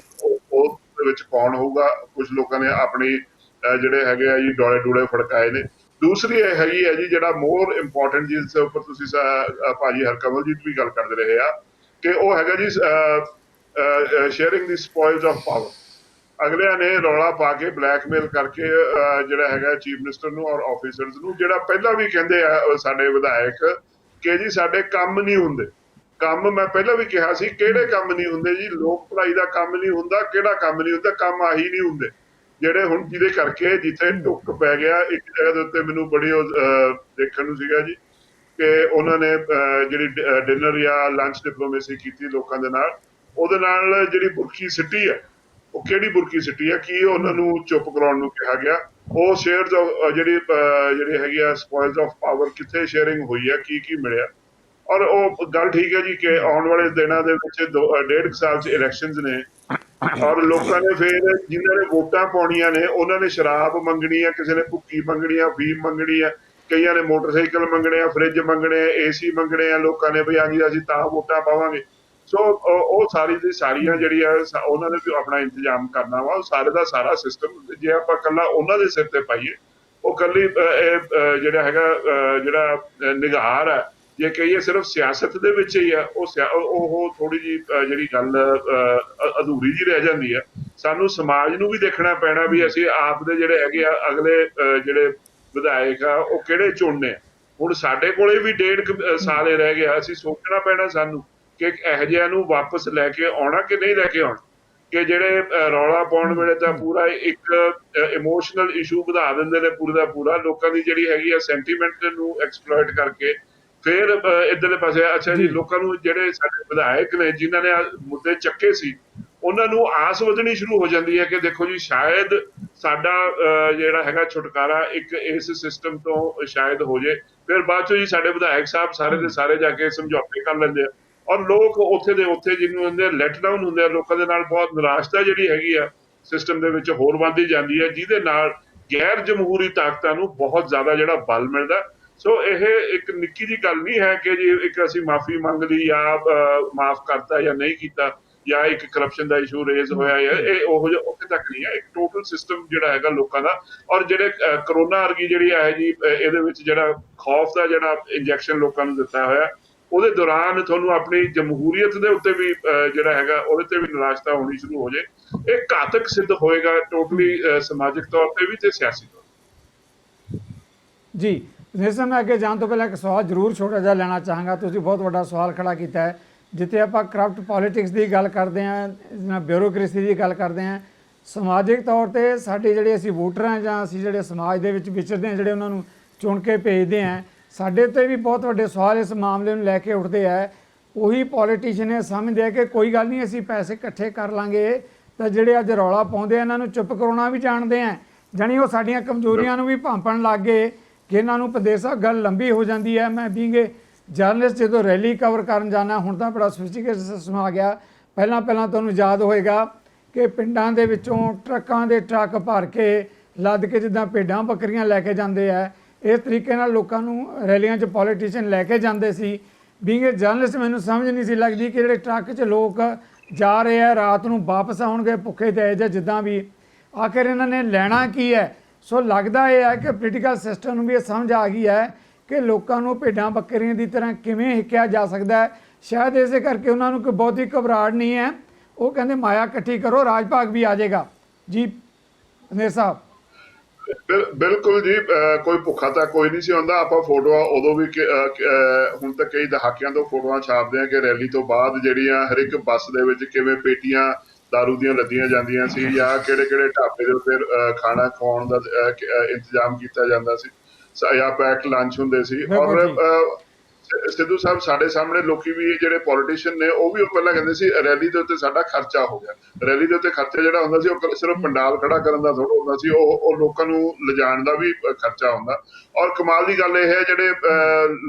ਉਹ ਦੇ ਵਿੱਚ ਕੌਣ ਹੋਊਗਾ। ਕੁਝ ਲੋਕਾਂ ਨੇ ਆਪਣੀ ਜਿਹੜੇ ਹੈਗੇ ਆ ਜੀ ਡੋਲੇ ਡੂਲੇ ਫੜਕਾਏ ਨੇ। ਦੂਸਰੀ ਇਹ ਹੈਗੀ ਹੈ ਜੀ ਜਿਹੜਾ ਮੋਰ ਇੰਪੋਰਟੈਂਟ, ਜਿਸ ਦੇ ਉੱਪਰ ਤੁਸੀਂ ਭਾਜੀ ਹਰਕਮਲਜੀਤ ਵੀ ਗੱਲ ਕਰਦੇ ਰਹੇ ਆ, ਕਿ ਉਹ ਹੈਗਾ ਜੀ ਸ਼ੇਅਰਿੰਗ ਦੀ ਸਪੋਇਲਸ ਆਫ ਪਾਵਰ। ਅਗਲਿਆਂ ਨੇ ਰੌਲਾ ਪਾ ਕੇ ਬਲੈਕਮੇਲ ਕਰਕੇ ਜਿਹੜਾ ਹੈਗਾ ਚੀਫ ਮਿਨਿਸਟਰ ਨੂੰ ਔਰ ਆਫੀਸਰਸ ਨੂੰ, ਜਿਹੜਾ ਪਹਿਲਾਂ ਵੀ ਕਹਿੰਦੇ ਆ ਸਾਡੇ ਵਿਧਾਇਕ ਕਿ ਜੀ ਸਾਡੇ ਕੰਮ ਨਹੀਂ ਹੁੰਦੇ। ਕੰਮ ਮੈਂ ਪਹਿਲਾਂ ਵੀ ਕਿਹਾ ਸੀ, ਕਿਹੜੇ ਕੰਮ ਨਹੀਂ ਹੁੰਦੇ ਜੀ? ਲੋਕ ਭਲਾਈ ਦਾ ਕੰਮ ਨਹੀਂ ਹੁੰਦਾ, ਕਿਹੜਾ ਕੰਮ ਨਹੀਂ ਹੁੰਦਾ? ਕੰਮ ਆਹੀ ਨਹੀਂ ਹੁੰਦੇ ਜਿਹੜੇ ਹੁਣ, ਜਿਹਦੇ ਕਰਕੇ ਜਿੱਥੇ ਟੁੱਕ ਪੈ ਗਿਆ ਇੱਕ ਜਗ੍ਹਾ ਦੇ ਉੱਤੇ। ਮੈਨੂੰ ਬੜੀ ਦੇਖਣ ਨੂੰ ਸੀਗਾ ਜੀ ਕਿ ਉਹਨਾਂ ਨੇ ਜਿਹੜੀ ਡਿਨਰ ਜਾਂ ਲੰਚ ਡਿਪਲੋਮੇਸੀ ਕੀਤੀ ਲੋਕਾਂ ਦੇ ਨਾਲ, ਉਹਦੇ ਨਾਲ ਜਿਹੜੀ ਬੁਰਕੀ ਸਿੱਟੀ ਹੈ, ਉਹ ਕਿਹੜੀ ਬੁਰਕੀ ਸਿੱਟੀ ਹੈ? ਕੀ ਉਹਨਾਂ ਨੂੰ ਚੁੱਪ ਕਰਾਉਣ ਨੂੰ ਕਿਹਾ ਗਿਆ? ਉਹ ਸ਼ੇਅਰਸ ਜਿਹੜੀ ਹੈਗੀ ਆ ਸਪੋਇਲਸ ਆਫ ਪਾਵਰ, ਕਿੱਥੇ ਸ਼ੇਅਰਿੰਗ ਹੋਈ ਹੈ, ਕੀ ਕੀ ਮਿਲਿਆ? ਔਰ ਉਹ ਗੱਲ ਠੀਕ ਹੈ ਜੀ ਕਿ ਆਉਣ ਵਾਲੇ ਦਿਨਾਂ ਦੇ ਵਿੱਚ 1.5 ਸਾਲ 'ਚ ਇਲੈਕਸ਼ਨਸ ਨੇ, ਔਰ ਲੋਕਾਂ ਨੇ ਫਿਰ ਜਿਨ੍ਹਾਂ ਨੇ ਵੋਟਾਂ ਪਾਉਣੀਆਂ ਨੇ ਉਹਨਾਂ ਨੇ ਸ਼ਰਾਬ ਮੰਗਣੀ ਆ, ਕਿਸੇ ਨੇ ਭੁੱਕੀ ਮੰਗਣੀ ਆ, ਅਫੀਮ ਮੰਗਣੀ ਆ, ਕਈਆਂ ਨੇ ਮੋਟਰਸਾਈਕਲ ਮੰਗਣੇ ਆ, ਫਰਿੱਜ ਮੰਗਣੇ ਆ, ਏਸੀ ਮੰਗਣੇ ਆ। ਲੋਕਾਂ ਨੇ ਵੀ ਹਾਂਜੀ ਅਸੀਂ ਤਾਂ ਵੋਟਾਂ ਪਾਵਾਂਗੇ। ਸੋ ਉਹ ਸਾਰੀ ਦੀ ਸਾਰੀਆਂ ਜਿਹੜੀਆਂ ਉਹਨਾਂ ਨੇ ਵੀ ਆਪਣਾ ਇੰਤਜ਼ਾਮ ਕਰਨਾ ਵਾ, ਉਹ ਸਾਰੇ ਦਾ ਸਾਰਾ ਸਿਸਟਮ ਜੇ ਆਪਾਂ ਇਕੱਲਾ ਉਹਨਾਂ ਦੇ ਸਿਰ ਤੇ ਪਾਈਏ, ਉਹ ਇਕੱਲੀ ਜਿਹੜਾ ਹੈਗਾ ਜਿਹੜਾ ਨਿਗਾਰ ਹੈ, ਜੇ ਕਹੀਏ ਸਿਰਫ ਸਿਆਸਤ ਦੇ ਵਿੱਚ ਹੀ ਆ, ਉਹ ਥੋੜੀ ਜਿਹੀ ਜਿਹੜੀ ਗੱਲ ਅਧੂਰੀ ਜੀ ਰਹਿ ਜਾਂਦੀ ਆ। ਸਾਨੂੰ ਸਮਾਜ ਨੂੰ ਵੀ ਦੇਖਣਾ ਪੈਣਾ ਵੀ ਅਸੀਂ ਆਪ ਦੇ ਜਿਹੜੇ ਹੈਗੇ ਆ ਅਗਲੇ ਜਿਹੜੇ ਵਿਧਾਇਕ ਆ ਉਹ ਕਿਹੜੇ ਚੁਣਨੇ ਆ। ਹੁਣ ਸਾਡੇ ਕੋਲੇ ਵੀ 1.5 ਸਾਲ ਰਹਿ ਗਿਆ, ਅਸੀਂ ਸੋਚਣਾ ਪੈਣਾ ਸਾਨੂੰ ਕਿ ਇਹੋ ਜਿਹਿਆਂ ਨੂੰ ਵਾਪਸ ਲੈ ਕੇ ਆਉਣਾ ਕਿ ਨਹੀਂ ਲੈ ਕੇ ਆਉਣਾ। ਕਿ ਜਿਹੜੇ ਰੌਲਾ ਪਾਉਣ ਵੇਲੇ ਤਾਂ ਪੂਰਾ ਇੱਕ ਇਮੋਸ਼ਨਲ ਇਸ਼ੂ ਵਧਾ ਦਿੰਦੇ ਨੇ ਪੂਰੇ ਦਾ ਪੂਰਾ, ਲੋਕਾਂ ਦੀ ਜਿਹੜੀ ਹੈਗੀ ਆ ਸੈਂਟੀਮੈਂਟ ਨੂੰ ਐਕਸਪਲੋਇਟ ਕਰਕੇ ਫਿਰ ਇੱਧਰਲੇ ਪਾਸੇ। ਅੱਛਾ ਜੀ, ਲੋਕਾਂ ਨੂੰ ਜਿਹੜੇ ਸਾਡੇ ਵਿਧਾਇਕ ਨੇ ਜਿਨ੍ਹਾਂ ਨੇ ਮੁੱਦੇ ਚੱਕੇ ਸੀ, ਉਹਨਾਂ ਨੂੰ ਆਸ ਵਧਣੀ ਸ਼ੁਰੂ ਹੋ ਜਾਂਦੀ ਹੈ ਕਿ ਦੇਖੋ ਜੀ ਸ਼ਾਇਦ ਸਾਡਾ ਜਿਹੜਾ ਹੈਗਾ ਛੁਟਕਾਰਾ ਇੱਕ ਇਸ ਸਿਸਟਮ ਤੋਂ ਸ਼ਾਇਦ ਹੋ ਜੇ। ਫਿਰ ਬਾਅਦ ਚੋਂ ਜੀ ਸਾਡੇ ਵਿਧਾਇਕ ਸਾਹਿਬ ਸਾਰੇ ਦੇ ਸਾਰੇ ਜਾ ਕੇ ਸਮਝੌਤੇ ਕਰ ਲੈਂਦੇ ਆ, ਔਰ ਲੋਕ ਉੱਥੇ ਦੇ ਉੱਥੇ ਜਿਹਨੂੰ ਹੁੰਦੇ ਲੈਟ ਡਾਊਨ ਹੁੰਦੇ ਆ। ਲੋਕਾਂ ਦੇ ਨਾਲ ਬਹੁਤ ਨਿਰਾਸ਼ਤਾ ਜਿਹੜੀ ਹੈਗੀ ਆ ਸਿਸਟਮ ਦੇ ਵਿੱਚ ਹੋਰ ਵੱਧਦੀ ਜਾਂਦੀ ਹੈ, ਜਿਹਦੇ ਨਾਲ ਗੈਰ ਜਮਹੂਰੀ ਤਾਕਤਾਂ ਨੂੰ ਬਹੁਤ ਜ਼ਿਆਦਾ ਜਿਹੜਾ ਬਲ ਮਿਲਦਾ। ਸੋ ਇਹ ਇੱਕ ਨਿੱਕੀ ਜੀ ਗੱਲ ਨਹੀਂ ਹੈ ਕਿ ਜੀ ਇੱਕ ਅਸੀਂ ਮਾਫੀ ਮੰਗ ਲਈ ਜਾਂ ਮਾਫ ਕਰਤਾ ਜਾਂ ਨਹੀਂ ਕੀਤਾ ਜਾਂ ਇੱਕ ਕਰਪਸ਼ਨ ਦਾ ਇਸ਼ੂ ਰੇਜ਼ ਹੋਇਆ ਹੈ, ਇਹ ਉਹੋ ਜਿਹਾ ਉੱਥੇ ਤੱਕ ਨਹੀਂ ਹੈ। ਇੱਕ ਟੋਟਲ ਸਿਸਟਮ ਜਿਹੜਾ ਹੈਗਾ ਲੋਕਾਂ ਦਾ, ਔਰ ਜਿਹੜੇ ਕਰੋਨਾ ਵਰਗੀ ਜਿਹੜੀ ਹੈ ਜੀ ਇਹਦੇ ਵਿੱਚ ਜਿਹੜਾ ਖੌਫ ਦਾ ਜਿਹੜਾ ਇੰਜੈਕਸ਼ਨ ਲੋਕਾਂ ਨੂੰ ਦਿੱਤਾ ਹੋਇਆ, ਉਹਦੇ ਦੌਰਾਨ ਤੁਹਾਨੂੰ ਆਪਣੀ ਜਮਹੂਰੀਅਤ ਦੇ ਉੱਤੇ ਵੀ ਜਿਹੜਾ ਹੈਗਾ ਉਹਦੇ ਤੇ ਵੀ ਨਿਰਾਸ਼ਤਾ ਹੋਣੀ ਸ਼ੁਰੂ ਹੋ ਜਾਏ। ਇਹ ਘਾਤਕ ਸਿੱਧ ਹੋਏਗਾ ਟੋਟਲੀ ਸਮਾਜਿਕ ਤੌਰ ਤੇ ਵੀ ਤੇ ਸਿਆਸੀ ਤੌਰ ਤੇ। ਜੀ ਜਿਸ ਮੈਂ ਅੱਗੇ ਜਾਣ ਤੋਂ ਪਹਿਲਾਂ ਇੱਕ ਸਵਾਲ ਜ਼ਰੂਰ ਛੋਟਾ ਜਿਹਾ ਲੈਣਾ ਚਾਹਾਂਗਾ। ਤੁਸੀਂ ਬਹੁਤ ਵੱਡਾ ਸਵਾਲ ਖੜਾ ਕੀਤਾ ਹੈ, ਜਿੱਥੇ ਆਪਾਂ ਕਰਪਟ ਪੋਲੀਟਿਕਸ ਦੀ ਗੱਲ ਕਰਦੇ ਹਾਂ, ਬਿਊਰੋਕ੍ਰੇਸੀ ਦੀ ਗੱਲ ਕਰਦੇ ਹਾਂ, ਸਮਾਜਿਕ ਤੌਰ ਤੇ ਸਾਡੇ ਜਿਹੜੇ ਅਸੀਂ ਵੋਟਰ ਹਾਂ ਜਾਂ ਅਸੀਂ ਜਿਹੜੇ ਸਮਾਜ ਦੇ ਵਿੱਚ ਵਿਚਰਦੇ ਹਾਂ, ਜਿਹੜੇ ਉਹਨਾਂ ਨੂੰ ਚੁਣ ਕੇ ਭੇਜਦੇ ਹਾਂ, ਸਾਡੇ ਤੇ ਵੀ ਬਹੁਤ ਵੱਡੇ ਸਵਾਲ ਇਸ ਮਾਮਲੇ ਨੂੰ ਲੈ ਕੇ ਉੱਠਦੇ ਹੈ। ਉਹੀ ਪੋਲੀਟੀਸ਼ੀਅਨ ਇਹ ਸਮਝਦੇ ਆ ਕਿ ਕੋਈ ਗੱਲ ਨਹੀਂ, ਅਸੀਂ ਪੈਸੇ ਇਕੱਠੇ ਕਰ ਲਾਂਗੇ, ਤਾਂ ਜਿਹੜੇ ਅੱਜ ਰੌਲਾ ਪਾਉਂਦੇ ਆ ਇਹਨਾਂ ਨੂੰ ਚੁੱਪ ਕਰਾਉਣਾ ਵੀ ਜਾਣਦੇ ਆ, ਜਾਣੀ ਉਹ ਸਾਡੀਆਂ ਕਮਜ਼ੋਰੀਆਂ ਨੂੰ ਵੀ ਭਾਂਪਣ ਲੱਗ ਗਏ ਕਿ ਇਹਨਾਂ ਨੂੰ ਪ੍ਰਦੇਸ਼ ਸਾਹਿਬ ਗੱਲ ਲੰਬੀ ਹੋ ਜਾਂਦੀ ਹੈ। ਮੈਂ ਬੀਂਗੇ ਜਰਨਲਿਸਟ ਜਦੋਂ ਰੈਲੀ ਕਵਰ ਕਰਨ ਜਾਣਾ, ਹੁਣ ਤਾਂ ਬੜਾ ਸੋਫਿਸਟੀਕੇਟਡ ਸਿਸਟਮ ਆ ਗਿਆ। ਪਹਿਲਾਂ ਤੁਹਾਨੂੰ ਯਾਦ ਹੋਏਗਾ ਕਿ ਪਿੰਡਾਂ ਦੇ ਵਿੱਚੋਂ ਟਰੱਕਾਂ ਦੇ ਟਰੱਕ ਭਰ ਕੇ ਲੱਦ ਕੇ ਜਿੱਦਾਂ ਭੇਡਾਂ ਬੱਕਰੀਆਂ ਲੈ ਕੇ ਜਾਂਦੇ ਆ, ਇਸ ਤਰੀਕੇ ਨਾਲ ਲੋਕਾਂ ਨੂੰ ਰੈਲੀਆਂ 'ਚ ਪੋਲੀਟੀਸ਼ੀਅਨ ਲੈ ਕੇ ਜਾਂਦੇ ਸੀ। ਬੀਂਗੇ ਜਰਨਲਿਸਟ ਮੈਨੂੰ ਸਮਝ ਨਹੀਂ ਸੀ ਲੱਗਦੀ ਕਿ ਜਿਹੜੇ ਟਰੱਕ 'ਚ ਲੋਕ ਜਾ ਰਹੇ ਆ ਰਾਤ ਨੂੰ ਵਾਪਸ ਆਉਣਗੇ ਭੁੱਖੇ ਤੇ ਜਾਂ ਜਿੱਦਾਂ ਵੀ, ਆਖਿਰ ਇਹਨਾਂ ਨੇ ਲੈਣਾ ਕੀ ਹੈ। ਸੋ ਲੱਗਦਾ ਇਹ ਹੈ ਕਿ ਪੋਲੀਟੀਕਲ ਸਿਸਟਮ ਨੂੰ ਵੀ ਇਹ ਸਮਝ ਆ ਗਈ ਹੈ ਕਿ ਲੋਕਾਂ ਨੂੰ ਭੇਡਾਂ ਬੱਕਰੀਆਂ ਦੀ ਤਰ੍ਹਾਂ ਕਿਵੇਂ ਹਿੱਕਿਆ ਜਾ ਸਕਦਾ ਹੈ। ਸ਼ਾਇਦ ਇਸੇ ਕਰਕੇ ਉਹਨਾਂ ਨੂੰ ਕੋਈ ਬਹੁਤੀ ਘਬਰਾਹਟ ਨਹੀਂ ਹੈ। ਉਹ ਕਹਿੰਦੇ ਮਾਇਆ ਇਕੱਠੀ ਕਰੋ, ਰਾਜ ਭਾਗ ਵੀ ਆ ਜਾਏਗਾ। ਜੀ ਅਨੇਰ ਸਾਹਿਬ। ਬਿਲਕੁਲ ਜੀ, ਕੋਈ ਭੁੱਖਾ ਤਾਂ ਕੋਈ ਨਹੀਂ ਸੀ ਹੁੰਦਾ। ਆਪਾਂ ਫੋਟੋਆਂ ਉਦੋਂ ਵੀ ਹੁਣ ਤੱਕ ਕਈ ਦਹਾਕਿਆਂ ਤੋਂ ਫੋਟੋਆਂ ਛਾਪਦੇ ਆ ਕਿ ਰੈਲੀ ਤੋਂ ਬਾਅਦ ਜਿਹੜੀਆਂ ਹਰ ਇੱਕ ਬੱਸ ਦੇ ਵਿੱਚ ਕਿਵੇਂ ਪੇਟੀਆਂ ਦਾਰੂ ਦੀਆਂ ਲੱਦੀਆਂ ਜਾਂਦੀਆਂ ਸੀ, ਜਾਂ ਕਿਹੜੇ ਕਿਹੜੇ ਢਾਬੇ ਦੇ ਉੱਤੇ ਖਾਣਾ ਖਵਾਉਣ ਦਾ ਇੰਤਜ਼ਾਮ ਕੀਤਾ ਜਾਂਦਾ ਸੀ, ਜਾਂ ਪੈਕਡ ਲੰਚ ਹੁੰਦੇ ਸੀ। ਔਰ ਸਿੱਧੂ ਸਾਹਿਬ ਸਾਡੇ ਸਾਹਮਣੇ ਲੋਕੀ ਵੀ ਜਿਹੜੇ ਪੋਲੀਟੀਸ਼ੀਅਨ ਨੇ ਉਹ ਵੀ ਪਹਿਲਾਂ ਕਹਿੰਦੇ ਸੀ ਰੈਲੀ ਦੇ ਉੱਤੇ ਸਾਡਾ ਖਰਚਾ ਹੋ ਗਿਆ। ਰੈਲੀ ਦੇ ਉੱਤੇ ਖਰਚਾ ਜਿਹੜਾ ਹੁੰਦਾ ਸੀ ਉਹ ਸਿਰਫ ਪੰਡਾਲ ਖੜਾ ਕਰਨ ਦਾ ਥੋੜਾ ਹੁੰਦਾ ਸੀ, ਉਹ ਲੋਕਾਂ ਨੂੰ ਲਿਜਾਣ ਦਾ ਵੀ ਖਰਚਾ ਹੁੰਦਾ। ਔਰ ਕਮਾਲ ਦੀ ਗੱਲ ਇਹ ਹੈ, ਜਿਹੜੇ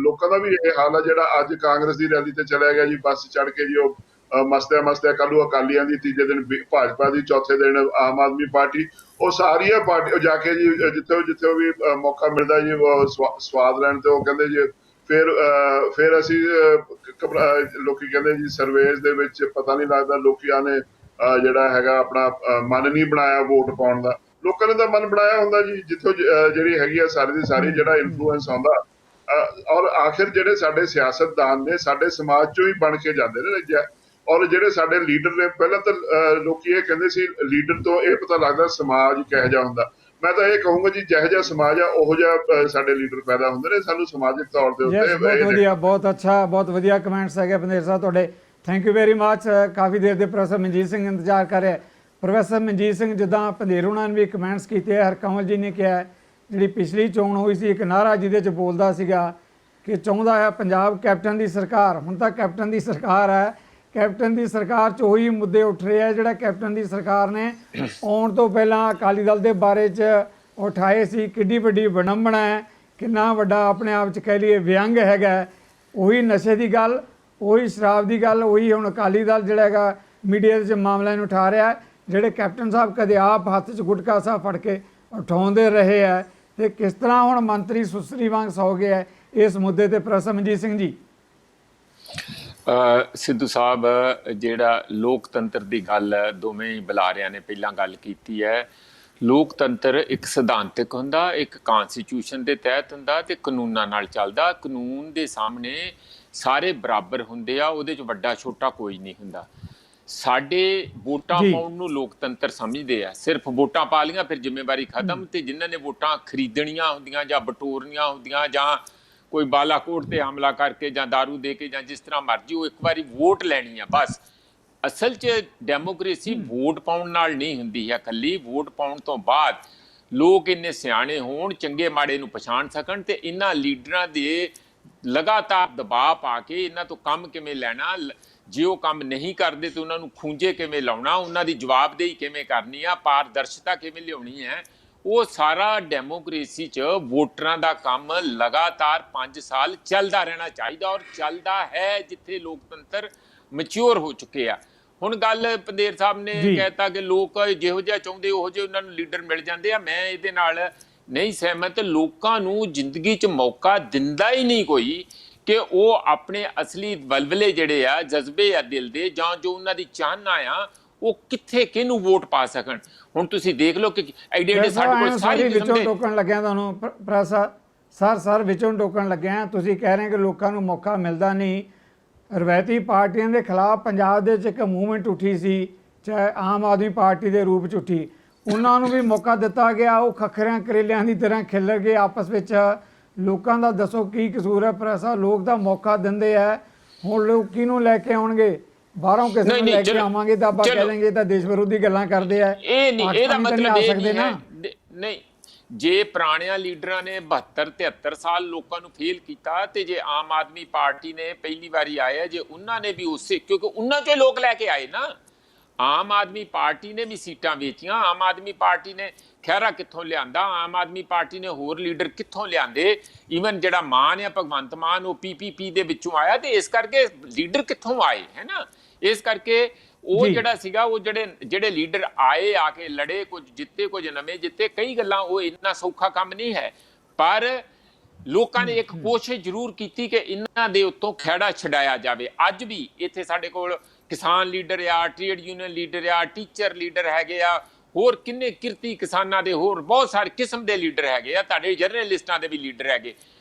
ਲੋਕਾਂ ਦਾ ਵੀ ਇਹ ਹਾਲ ਹੈ ਜਿਹੜਾ ਅੱਜ ਕਾਂਗਰਸ ਦੀ ਰੈਲੀ ਤੇ ਚਲਿਆ ਗਿਆ ਜੀ, ਬੱਸ ਚੜ ਕੇ ਜੀ ਉਹ ਮਸਤਿਆ ਕੱਲ੍ਹ ਨੂੰ ਅਕਾਲੀਆਂ ਦੀ, ਤੀਜੇ ਦਿਨ ਭਾਜਪਾ ਦੀ, ਚੌਥੇ ਦਿਨ ਆਮ ਆਦਮੀ ਪਾਰਟੀ, ਉਹ ਸਾਰੀਆਂ ਪਾਰਟੀ ਜਾ ਕੇ ਜੀ ਜਿੱਥੇ ਵੀ ਮੌਕਾ ਮਿਲਦਾ ਜੀ ਸਵਾਦ ਲੈਣ ਤੇ ਉਹ ਕਹਿੰਦੇ ਜੀ ਫਿਰ ਅਸੀਂ ਲੋਕੀ ਕਹਿੰਦੇ ਜੀ ਸਰਵੇਸ ਦੇ ਵਿੱਚ ਪਤਾ ਨਹੀਂ ਲੱਗਦਾ ਲੋਕਾਂ ਨੇ ਜਿਹੜਾ ਹੈਗਾ ਆਪਣਾ ਮਨ ਨਹੀਂ ਬਣਾਇਆ ਵੋਟ ਪਾਉਣ ਦਾ। ਲੋਕਾਂ ਨੇ ਤਾਂ ਮਨ ਬਣਾਇਆ ਹੁੰਦਾ ਜੀ, ਜਿੱਥੋਂ ਜਿਹੜੀ ਹੈਗੀ ਆ ਸਾਰੀ ਦੀ ਸਾਰੀ ਜਿਹੜਾ ਇਨਫਲੂਐਂਸ ਆਉਂਦਾ। ਔਰ ਆਖਿਰ ਜਿਹੜੇ ਸਾਡੇ ਸਿਆਸਤਦਾਨ ਨੇ ਸਾਡੇ ਸਮਾਜ ਚੋਂ ਹੀ ਬਣ ਕੇ ਜਾਂਦੇ ਨੇ। ਔਰ ਜਿਹੜੇ ਸਾਡੇ ਲੀਡਰ ਨੇ, ਪਹਿਲਾਂ ਤਾਂ ਲੋਕੀ ਇਹ ਕਹਿੰਦੇ ਸੀ ਲੀਡਰ ਤੋਂ ਇਹ ਪਤਾ ਲੱਗਦਾ ਸਮਾਜ ਕਿਹੋ ਜਿਹਾ ਹੁੰਦਾ। ਮੈਂ ਤਾਂ ਇਹ ਕਹੂੰਗਾ ਜੀ ਜਿਹੋ ਜਿਹਾ ਸਮਾਜ ਆ ਉਹੋ ਜਿਹਾ ਸਾਡੇ ਲੀਡਰ ਪੈਦਾ ਹੁੰਦੇ ਨੇ। ਸਾਨੂੰ ਸਮਾਜਿਕ ਤੌਰ ਦੇ ਉੱਤੇ ਬਹੁਤ ਵਧੀਆ, ਬਹੁਤ ਅੱਛਾ, ਬਹੁਤ ਵਧੀਆ ਕਮੈਂਟਸ ਹੈਗੇ ਬੰਦੇਰ ਸਾਹਿਬ ਤੁਹਾਡੇ। Thank you very much. ਕਾਫੀ ਦੇਰ ਦੇ ਪ੍ਰੋਫੈਸਰ ਮਨਜੀਤ ਸਿੰਘ ਇੰਤਜ਼ਾਰ ਕਰ ਰਿਹਾ। ਪ੍ਰੋਫੈਸਰ ਮਨਜੀਤ ਸਿੰਘ, ਜਿੱਦਾਂ ਪੰਧੇਰ ਉਹਨਾਂ ਨੇ ਵੀ ਕਮੈਂਟਸ ਕੀਤੇ, ਹਰਕਮਲ ਜੀ ਨੇ ਕਿਹਾ ਜਿਹੜੀ ਪਿਛਲੀ ਚੋਣ ਹੋਈ ਸੀ ਇੱਕ ਨਾਅਰਾ ਜਿਹਦੇ 'ਚ ਬੋਲਦਾ ਸੀਗਾ ਕਿ ਚਾਹੁੰਦਾ ਹੈ ਪੰਜਾਬ ਕੈਪਟਨ ਦੀ ਸਰਕਾਰ। ਹੁਣ ਤਾਂ ਕੈਪਟਨ ਦੀ ਸਰਕਾਰ ਹੈ। ਕੈਪਟਨ ਦੀ ਸਰਕਾਰ 'ਚ ਉਹੀ ਮੁੱਦੇ ਉੱਠ ਰਹੇ ਆ ਜਿਹੜਾ ਕੈਪਟਨ ਦੀ ਸਰਕਾਰ ਨੇ ਆਉਣ ਤੋਂ ਪਹਿਲਾਂ ਅਕਾਲੀ ਦਲ ਦੇ ਬਾਰੇ 'ਚ ਉਠਾਏ ਸੀ। ਕਿੱਡੀ ਵੱਡੀ ਵਿਡੰਬਣਾ ਹੈ, ਕਿੰਨਾ ਵੱਡਾ ਆਪਣੇ ਆਪ 'ਚ ਕਹਿ ਲਈਏ ਵਿਅੰਗ ਹੈਗਾ। ਉਹੀ ਨਸ਼ੇ ਦੀ ਗੱਲ, ਉਹੀ ਸ਼ਰਾਬ ਦੀ ਗੱਲ, ਉਹੀ ਹੁਣ ਅਕਾਲੀ ਦਲ ਜਿਹੜਾ ਹੈਗਾ ਮੀਡੀਆ ਦੇ 'ਚ ਮਾਮਲਿਆਂ ਨੂੰ ਉਠਾ ਰਿਹਾ। ਜਿਹੜੇ ਕੈਪਟਨ ਸਾਹਿਬ ਕਦੇ ਆਪ ਹੱਥ 'ਚ ਗੁਟਕਾ ਸਾਹਿਬ ਫੜ ਕੇ ਉਠਾਉਂਦੇ ਰਹੇ ਹੈ, ਤੇ ਕਿਸ ਤਰ੍ਹਾਂ ਹੁਣ ਮੰਤਰੀ ਸੁਸਰੀ ਵਾਂਗ ਸੌ ਗਏ ਹੈ ਇਸ ਮੁੱਦੇ ਤੇ। ਪ੍ਰੋਫੈਸਰ ਮਨਜੀਤ ਸਿੰਘ ਜੀ। ਸਿੱਧੂ ਸਾਹਿਬ, ਜਿਹੜਾ ਲੋਕਤੰਤਰ ਦੀ ਗੱਲ ਦੋਵੇਂ ਹੀ ਬੁਲਾਰਿਆਂ ਨੇ ਪਹਿਲਾਂ ਗੱਲ ਕੀਤੀ ਹੈ। ਲੋਕਤੰਤਰ ਇੱਕ ਸਿਧਾਂਤਕ ਹੁੰਦਾ, ਇੱਕ ਕਨਸਟੀਟਿਊਸ਼ਨ ਦੇ ਤਹਿਤ ਹੁੰਦਾ ਤੇ ਕਾਨੂੰਨਾਂ ਨਾਲ ਚੱਲਦਾ। ਕਾਨੂੰਨ ਦੇ ਸਾਹਮਣੇ ਸਾਰੇ ਬਰਾਬਰ ਹੁੰਦੇ ਆ, ਉਹਦੇ 'ਚ ਵੱਡਾ ਛੋਟਾ ਕੋਈ ਨਹੀਂ ਹੁੰਦਾ। ਸਾਡੇ ਵੋਟਾਂ ਪਾਉਣ ਨੂੰ ਲੋਕਤੰਤਰ ਸਮਝਦੇ ਆ। ਸਿਰਫ ਵੋਟਾਂ ਪਾ ਲਈਆਂ ਫਿਰ ਜ਼ਿੰਮੇਵਾਰੀ ਖਤਮ। ਤੇ ਜਿਨ੍ਹਾਂ ਨੇ ਵੋਟਾਂ ਖਰੀਦਣੀਆਂ ਹੁੰਦੀਆਂ ਜਾਂ ਬਟੋਰਨੀਆਂ ਹੁੰਦੀਆਂ ਜਾਂ ਕੋਈ ਬਾਲਾਕੋਟ ਤੇ ਹਮਲਾ ਕਰਕੇ ਜਾਂ ਦਾਰੂ ਦੇ ਕੇ ਜਾਂ ਜਿਸ ਤਰ੍ਹਾਂ ਮਰਜ਼ੀ, ਉਹ ਇੱਕ ਵਾਰੀ ਵੋਟ ਲੈਣੀ ਆ ਬਸ। ਅਸਲ 'ਚ ਡੈਮੋਕ੍ਰੇਸੀ ਵੋਟ ਪਾਉਣ ਨਾਲ ਨਹੀਂ ਹੁੰਦੀ ਹੈ ਇਕੱਲੀ। ਵੋਟ ਪਾਉਣ ਤੋਂ ਬਾਅਦ ਲੋਕ ਇੰਨੇ ਸਿਆਣੇ ਹੋਣ, ਚੰਗੇ ਮਾੜੇ ਨੂੰ ਪਛਾਣ ਸਕਣ ਤੇ ਇਹਨਾਂ ਲੀਡਰਾਂ ਦੇ ਲਗਾਤਾਰ ਦਬਾਅ ਪਾ ਕੇ ਇਹਨਾਂ ਤੋਂ ਕੰਮ ਕਿਵੇਂ ਲੈਣਾ, ਜੇ ਉਹ ਕੰਮ ਨਹੀਂ ਕਰਦੇ ਤਾਂ ਉਹਨਾਂ ਨੂੰ ਖੂੰਜੇ ਕਿਵੇਂ ਲਾਉਣਾ, ਉਹਨਾਂ ਦੀ ਜਵਾਬਦੇਹੀ ਕਿਵੇਂ ਕਰਨੀ ਆ, ਪਾਰਦਰਸ਼ਤਾ ਕਿਵੇਂ ਲਿਆਉਣੀ ਹੈ, ਉਹ ਸਾਰਾ ਡੈਮੋਕ੍ਰੇਸੀ 'ਚ ਵੋਟਰਾਂ ਦਾ ਕੰਮ ਲਗਾਤਾਰ 5 ਸਾਲ ਚੱਲਦਾ ਰਹਿਣਾ ਚਾਹੀਦਾ। ਔਰ ਚੱਲਦਾ ਹੈ ਜਿੱਥੇ ਲੋਕਤੰਤਰ ਮੈਚਿਓਰ ਹੋ ਚੁੱਕੇ ਆ। ਹੁਣ ਗੱਲ ਪੰਧੇਰ ਸਾਹਿਬ ਨੇ ਕਹਿਤਾ ਕਿ ਲੋਕ ਜਿਹੋ ਜਿਹਾ ਚਾਹੁੰਦੇ ਉਹੋ ਜਿਹੇ ਉਹਨਾਂ ਨੂੰ ਲੀਡਰ ਮਿਲ ਜਾਂਦੇ ਆ। ਮੈਂ ਇਹਦੇ ਨਾਲ ਨਹੀਂ ਸਹਿਮਤ। ਲੋਕਾਂ ਨੂੰ ਜ਼ਿੰਦਗੀ 'ਚ ਮੌਕਾ ਦਿੰਦਾ ਹੀ ਨਹੀਂ ਕੋਈ ਕਿ ਉਹ ਆਪਣੇ ਅਸਲੀ ਵਲਵਲੇ ਜਿਹੜੇ ਆ, ਜਜ਼ਬੇ ਆ ਦਿਲ ਦੇ, ਜਾਂ ਜੋ ਉਹਨਾਂ ਦੀ ਚਾਹਨਾ ਆ, ਉਹ ਕਿੱਥੇ ਕਿਹਨੂੰ ਵੋਟ ਪਾ ਸਕਣ। ਹੁਣ ਤੁਸੀਂ ਦੇਖ ਲਓ ਕਿ ਐਡੇ ਐਡੇ ਸਾਡੇ ਕੋਲ ਸਾਰੀ ਕਿਸਮ ਵਿੱਚੋਂ ਦੇ ਟੋਕਣ ਲੱਗਿਆ ਤੁਹਾਨੂੰ ਪ੍ਰੈਸਾ ਸਰ ਵਿੱਚੋਂ ਟੋਕਣ ਲੱਗਿਆ। ਤੁਸੀਂ ਕਹਿ ਰਹੇ ਕਿ ਲੋਕਾਂ ਨੂੰ ਮੌਕਾ ਮਿਲਦਾ ਨਹੀਂ। ਰਵਾਇਤੀ ਪਾਰਟੀਆਂ ਦੇ ਖਿਲਾਫ ਪੰਜਾਬ ਦੇ ਵਿੱਚ ਇੱਕ ਮੂਵਮੈਂਟ ਉੱਠੀ ਸੀ, ਚਾਹੇ ਆਮ ਆਦਮੀ ਪਾਰਟੀ ਦੇ ਰੂਪ 'ਚ ਉੱਠੀ, ਉਹਨਾਂ ਨੂੰ ਵੀ ਮੌਕਾ ਦਿੱਤਾ ਗਿਆ। ਉਹ ਖੱਖਰਿਆਂ ਕਰੇਲਿਆਂ ਦੀ ਤਰ੍ਹਾਂ ਖਿਲਰ ਗਏ ਆਪਸ ਵਿੱਚ। ਲੋਕਾਂ ਦਾ ਦੱਸੋ ਕੀ ਕਸੂਰ ਹੈ ਪ੍ਰੈਸਾ? ਲੋਕ ਤਾਂ ਮੌਕਾ ਦਿੰਦੇ ਆ, ਹੁਣ ਲੋਕ ਕਿਹਨੂੰ ਲੈ ਕੇ ਆਉਣਗੇ? ਬਾਹਰੋਂ ਕਿਸੇ ਨੂੰ ਲੈ ਕੇ ਆਵਾਂਗੇ ਤਾਂ ਆਪਾਂ ਕਹਿ ਲਾਂਗੇ ਤਾਂ ਦੇਸ਼ ਵਿਰੋਧੀ ਗੱਲਾਂ ਕਰਦੇ ਆ। ਇਹ ਨਹੀਂ, ਇਹਦਾ ਮਤਲਬ ਇਹ ਨਹੀਂ ਨਾ ਹੈ। ਨਹੀਂ, ਜੇ ਪੁਰਾਣਿਆਂ ਲੀਡਰਾਂ ਨੇ 72 73 ਸਾਲ ਲੋਕਾਂ ਨੂੰ ਫੇਲ ਕੀਤਾ, ਤੇ ਜੇ ਆਮ ਆਦਮੀ ਪਾਰਟੀ ਨੇ ਪਹਿਲੀ ਵਾਰੀ ਆਇਆ, ਜੇ ਉਹਨਾਂ ਨੇ ਵੀ ਉਸੇ, ਕਿਉਂਕਿ ਉਹਨਾਂ ਚੋਂ ਲੋਕ ਲੈ ਕੇ ਆਏ ਨਾ। ਆਮ ਆਦਮੀ ਪਾਰਟੀ ਨੇ ਵੀ ਸੀਟਾਂ ਵੇਚੀਆਂ, ਆਮ ਆਦਮੀ ਪਾਰਟੀ ਨੇ ਖਹਿਰਾ ਕਿੱਥੋਂ ਲਿਆਂਦਾ, ਆਮ ਆਦਮੀ ਪਾਰਟੀ ਨੇ ਹੋਰ ਲੀਡਰ ਕਿੱਥੋਂ ਲਿਆਂਦੇ। ਈਵਨ ਜਿਹੜਾ ਮਾਨ ਆ, ਭਗਵੰਤ ਮਾਨ, ਉਹ PPP ਦੇ ਵਿੱਚੋਂ ਆਇਆ। ਤੇ ਇਸ ਕਰਕੇ ਲੀਡਰ ਕਿੱਥੋਂ ਆਏ, ਹੈ ਨਾ। ਇਸ ਕਰਕੇ ਉਹ ਜਿਹੜਾ ਸੀਗਾ, ਉਹ ਜਿਹੜੇ ਲੀਡਰ ਆਏ, ਆ ਕੇ ਲੜੇ, ਕੁਝ ਜਿੱਤੇ, ਕੁਝ ਨਵੇਂ ਜਿੱਤੇ। ਕਈ ਗੱਲਾਂ ਉਹ ਇੰਨਾ ਸੌਖਾ ਕੰਮ ਨਹੀਂ ਹੈ, ਪਰ ਲੋਕਾਂ ਨੇ ਇੱਕ ਕੋਸ਼ਿਸ਼ ਜ਼ਰੂਰ ਕੀਤੀ ਕਿ ਇਹਨਾਂ ਦੇ ਉੱਤੋਂ ਖਹਿੜਾ ਛਡਾਇਆ ਜਾਵੇ। ਅੱਜ ਵੀ ਇੱਥੇ ਸਾਡੇ ਕੋਲ ਕਿਸਾਨ ਲੀਡਰ ਆ, ਟ੍ਰੇਡ ਯੂਨੀਅਨ ਲੀਡਰ ਆ, ਟੀਚਰ ਲੀਡਰ ਹੈਗੇ ਆ, ਹੋਰ ਕਿੰਨੇ ਕਿਰਤੀ ਕਿਸਾਨਾਂ ਦੇ ਹੋਰ ਬਹੁਤ ਸਾਰੇ ਕਿਸਮ ਦੇ ਲੀਡਰ ਹੈਗੇ ਆ, ਤੁਹਾਡੇ ਜਰਨਲਿਸਟਾਂ ਦੇ ਵੀ ਲੀਡਰ ਹੈਗੇ।